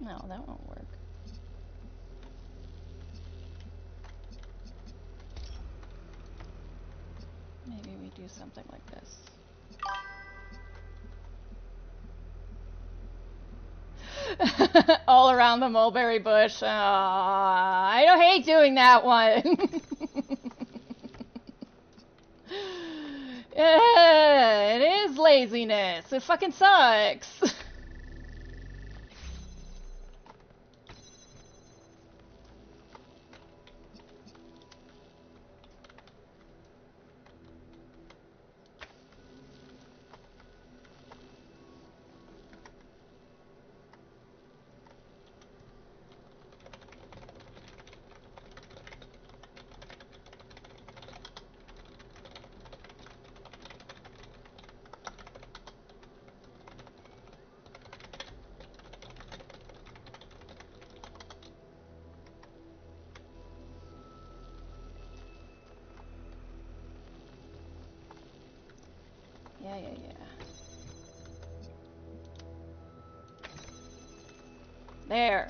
[SPEAKER 1] No, that won't work. Maybe we do something like this. All around the mulberry bush. I don't hate doing that one. It is laziness. It fucking sucks. Yeah. There.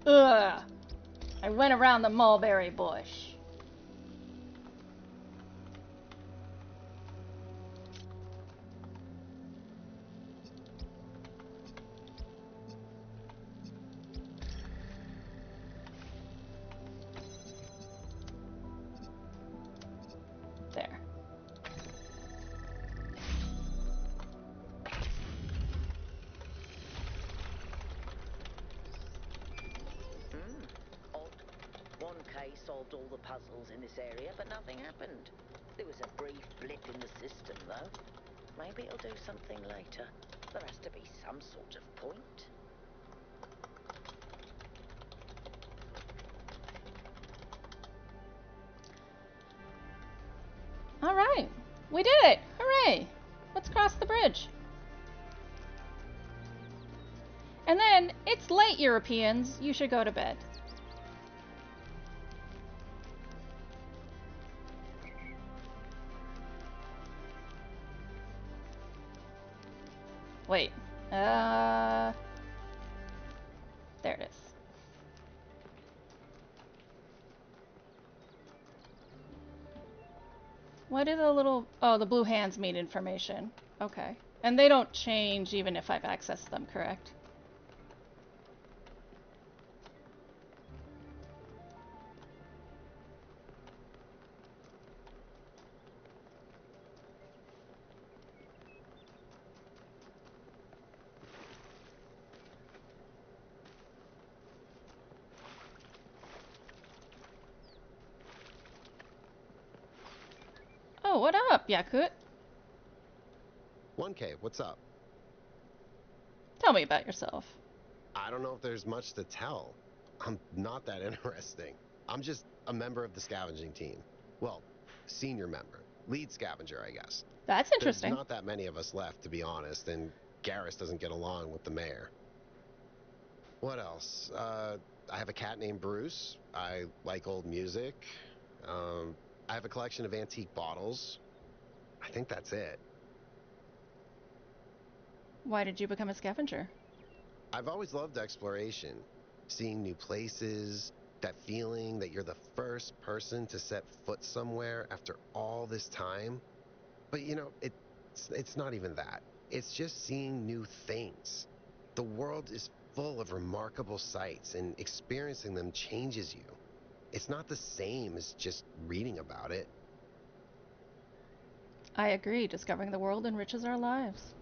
[SPEAKER 1] Ugh. I went around the mulberry bush. There.
[SPEAKER 8] Odd. 1K solved all the puzzles in this area, but nothing happened. There was a brief blip in the system, though. Maybe it'll do something later. There has to be some sort of point.
[SPEAKER 1] All right, we did it! Hooray! Let's cross the bridge. And then, it's late, Europeans. You should go to bed. Wait. There it is. What do the little... Oh, the blue hands mean information. Okay. And they don't change even if I've accessed them, correct? Oh, what up, Yakut?
[SPEAKER 11] 1K, what's up?
[SPEAKER 1] Tell me about yourself.
[SPEAKER 11] I don't know if there's much to tell. I'm not that interesting. I'm just a member of the scavenging team. Well, senior member. Lead scavenger, I guess.
[SPEAKER 1] That's interesting.
[SPEAKER 11] There's not that many of us left, to be honest, and Garrus doesn't get along with the mayor. What else? I have a cat named Bruce. I like old music. I have a collection of antique bottles. I think that's it.
[SPEAKER 1] Why did you become a scavenger?
[SPEAKER 11] I've always loved exploration. Seeing new places, that feeling that you're the first person to set foot somewhere after all this time. But you know, it's not even that. It's just seeing new things. The world is full of remarkable sights, and experiencing them changes you. It's not the same as just reading about it.
[SPEAKER 1] I agree. Discovering the world enriches our lives.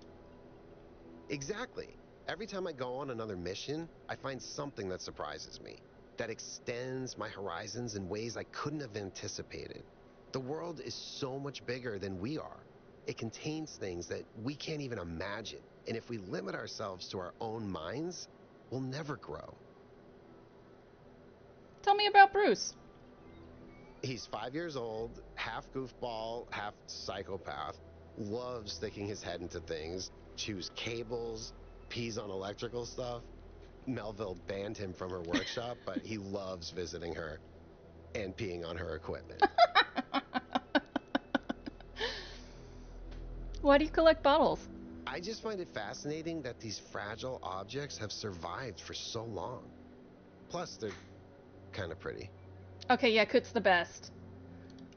[SPEAKER 11] Exactly. Every time I go on another mission, I find something that surprises me, that extends my horizons in ways I couldn't have anticipated. The world is so much bigger than we are. It contains things that we can't even imagine. And if we limit ourselves to our own minds, we'll never grow.
[SPEAKER 1] Tell me about Bruce.
[SPEAKER 11] He's 5 years old, half goofball, half psychopath, loves sticking his head into things, chews cables, pees on electrical stuff. Melville banned him from her workshop, but he loves visiting her and peeing on her equipment.
[SPEAKER 1] Why do you collect bottles?
[SPEAKER 11] I just find it fascinating that these fragile objects have survived for so long. Plus, they're kind of pretty.
[SPEAKER 1] Okay, Yakut's the best.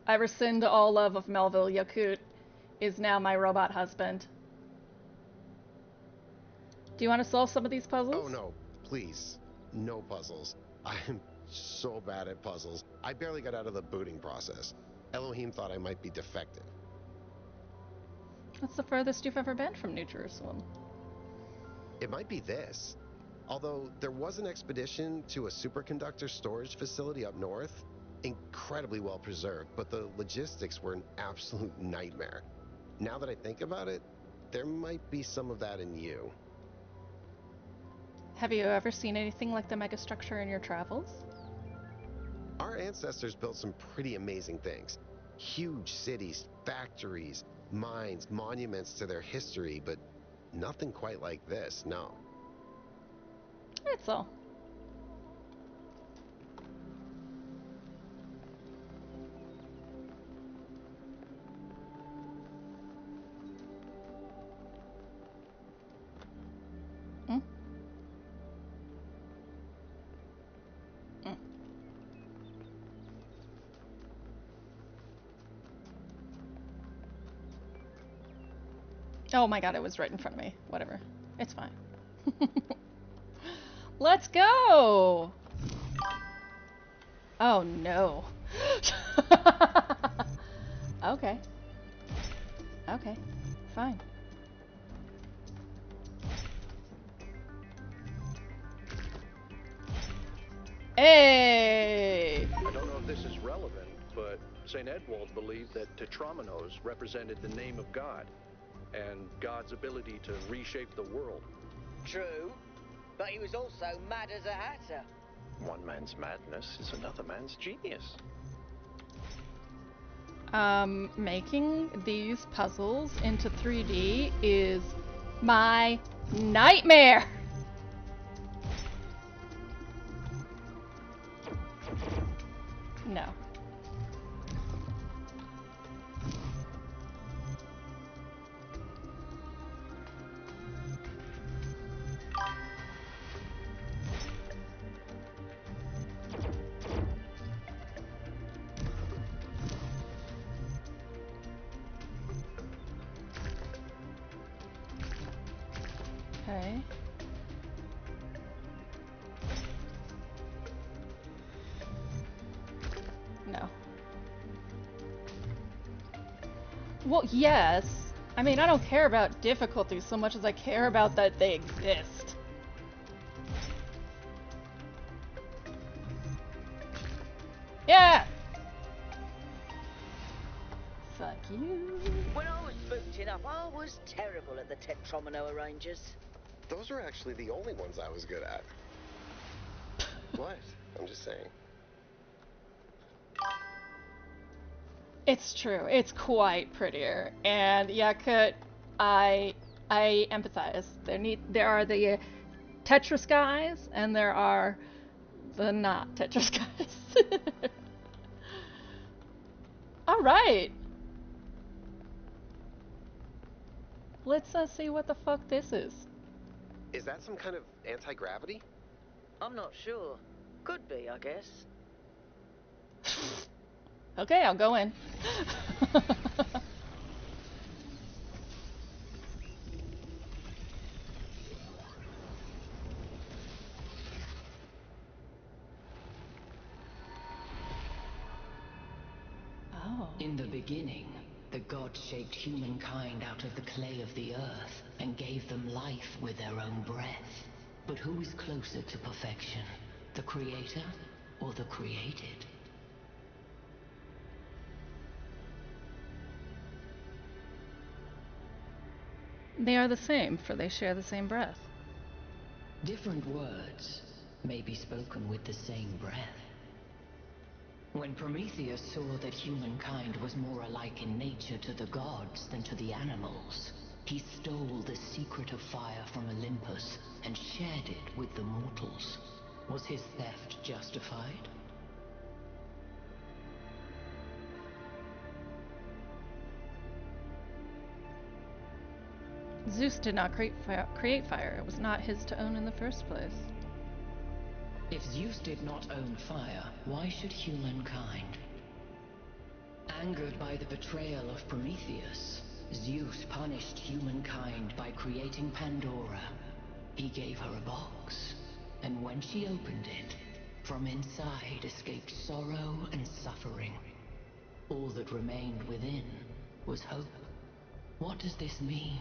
[SPEAKER 1] I rescind all love of Melville. Yakut is now my robot husband. Do you want to solve some of these puzzles?
[SPEAKER 11] Oh no, please. No puzzles. I'm so bad at puzzles. I barely got out of the booting process. Elohim thought I might be defective.
[SPEAKER 1] What's the furthest you've ever been from New Jerusalem?
[SPEAKER 11] It might be this. Although there was an expedition to a superconductor storage facility up north, incredibly well preserved, but the logistics were an absolute nightmare. Now that I think about it, there might be some of that in you.
[SPEAKER 1] Have you ever seen anything like the megastructure in your travels?
[SPEAKER 11] Our ancestors built some pretty amazing things. Huge cities, factories, mines, monuments to their history, but nothing quite like this, no.
[SPEAKER 1] That's all. Mm. Mm. Oh my god, it was right in front of me. Whatever. It's fine. Let's go! Oh no. Okay. Okay. Fine. Hey!
[SPEAKER 9] I don't know if this is relevant, but
[SPEAKER 7] St. Edwald believed that tetrominos represented the name of God, and God's ability to reshape the world.
[SPEAKER 8] True, but he was also mad as a hatter.
[SPEAKER 9] One man's madness is another man's genius.
[SPEAKER 1] Making these puzzles into 3D is my nightmare. No. Okay. No. Well, yes. I mean, I don't care about difficulty so much as I care about that they exist. Yeah! Fuck you.
[SPEAKER 8] When I was booked up, I was terrible at the tetromino arrangers.
[SPEAKER 11] Those were actually the only ones I was good at. What? I'm just saying.
[SPEAKER 1] It's true. It's quite prettier. And Yakut, I empathize. There are the Tetris guys and there are the not Tetris guys. All right. Let's see what the fuck this is.
[SPEAKER 11] Is that some kind of anti-gravity?
[SPEAKER 8] I'm not sure. Could be, I guess.
[SPEAKER 1] Okay, I'll go in. Oh.
[SPEAKER 12] In the beginning, the gods shaped humankind out of the clay of the earth and gave them life with their own breath. But who is closer to perfection, the creator or the created?
[SPEAKER 1] They are the same, for they share the same breath.
[SPEAKER 12] Different words may be spoken with the same breath. When Prometheus saw that humankind was more alike in nature to the gods than to the animals, he stole the secret of fire from Olympus and shared it with the mortals. Was his theft justified?
[SPEAKER 1] Zeus did not create fire. It was not his to own in the first place.
[SPEAKER 12] If Zeus did not own fire, why should humankind? Angered by the betrayal of Prometheus, Zeus punished humankind by creating Pandora. He gave her a box, and when she opened it, from inside escaped sorrow and suffering. All that remained within was hope. What does this mean?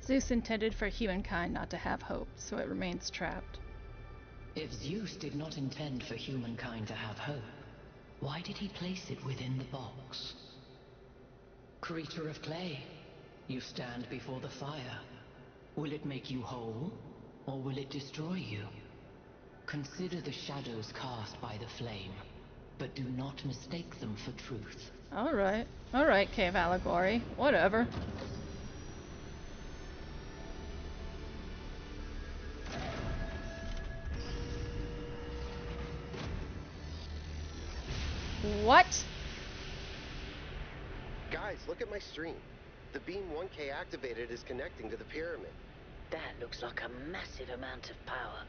[SPEAKER 1] Zeus intended for humankind not to have hope, so it remains trapped.
[SPEAKER 12] If Zeus did not intend for humankind to have hope, why did he place it within the box? Creature of clay, you stand before the fire. Will it make you whole, or will it destroy you? Consider the shadows cast by the flame, but do not mistake them for truth.
[SPEAKER 1] Alright, cave allegory, whatever. What?
[SPEAKER 11] Guys, look at my stream. The beam 1K activated is connecting to the pyramid.
[SPEAKER 8] That looks like a massive amount of power.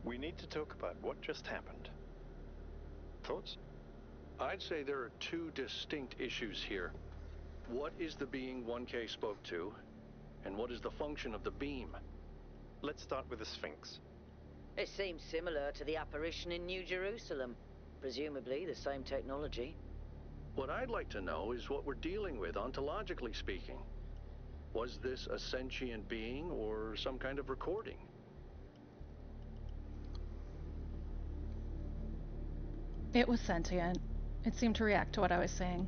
[SPEAKER 9] We need to talk about what just happened. Thoughts?
[SPEAKER 7] I'd say there are two distinct issues here. What is the being 1K spoke to? And what is the function of the beam?
[SPEAKER 6] Let's start with the Sphinx.
[SPEAKER 8] It seems similar to the apparition in New Jerusalem. Presumably the same technology.
[SPEAKER 7] What I'd like to know is what we're dealing with, ontologically speaking. Was this a sentient being or some kind of recording?
[SPEAKER 1] It was sentient. It seemed to react to what I was saying.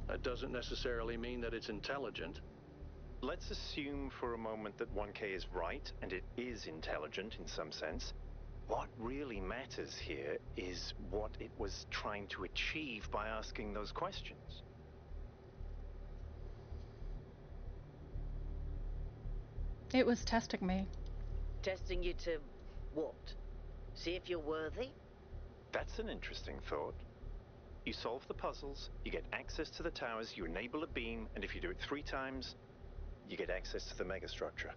[SPEAKER 7] That doesn't necessarily mean that it's intelligent.
[SPEAKER 6] Let's assume for a moment that 1K is right, and it is intelligent in some sense. What really matters here is what it was trying to achieve by asking those questions.
[SPEAKER 1] It was testing me.
[SPEAKER 8] Testing you to what? See if you're worthy?
[SPEAKER 6] That's an interesting thought. You solve the puzzles, you get access to the towers, you enable a beam, and if you do it 3 times, you get access to the megastructure.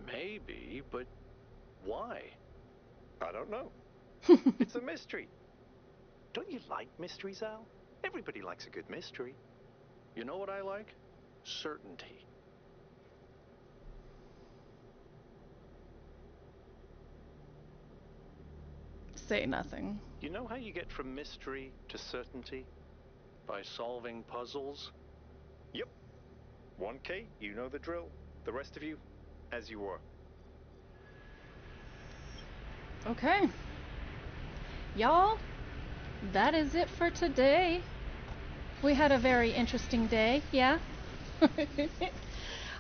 [SPEAKER 7] Maybe, but why?
[SPEAKER 6] I don't know. It's a mystery. Don't you like mysteries, Al? Everybody likes a good mystery.
[SPEAKER 7] You know what I like? Certainty.
[SPEAKER 1] Say nothing.
[SPEAKER 6] You know how you get from mystery to certainty?
[SPEAKER 7] By solving puzzles?
[SPEAKER 6] Yep. 1K, you know the drill. The rest of you, as you were.
[SPEAKER 1] Okay. Y'all, that is it for today. We had a very interesting day, yeah?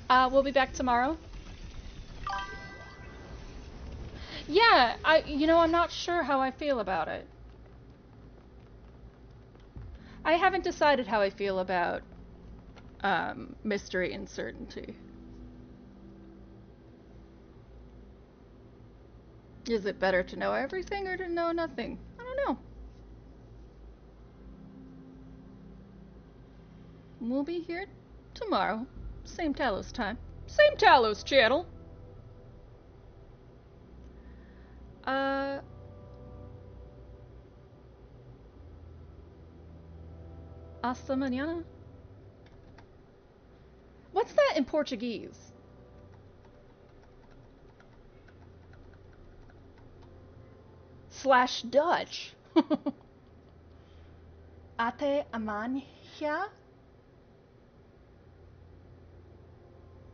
[SPEAKER 1] We'll be back tomorrow. Yeah, I'm not sure how I feel about it. I haven't decided how I feel about mystery and certainty. Is it better to know everything or to know nothing? I don't know. We'll be here tomorrow. Same Talos time. Same Talos channel. Hasta mañana. What's that in Portuguese? / Dutch. Até amanhã.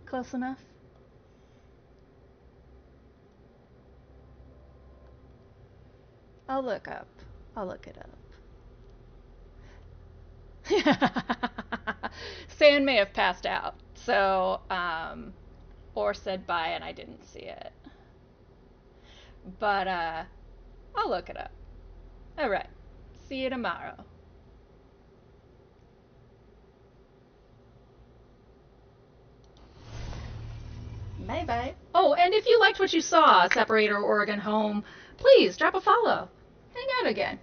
[SPEAKER 1] Close enough. I'll look it up. Sand may have passed out, so, or said bye and I didn't see it. But, I'll look it up. Alright. See you tomorrow. Bye bye. Oh, and if you liked what you saw, Separator Oregon Home, please drop a follow. Hang out again.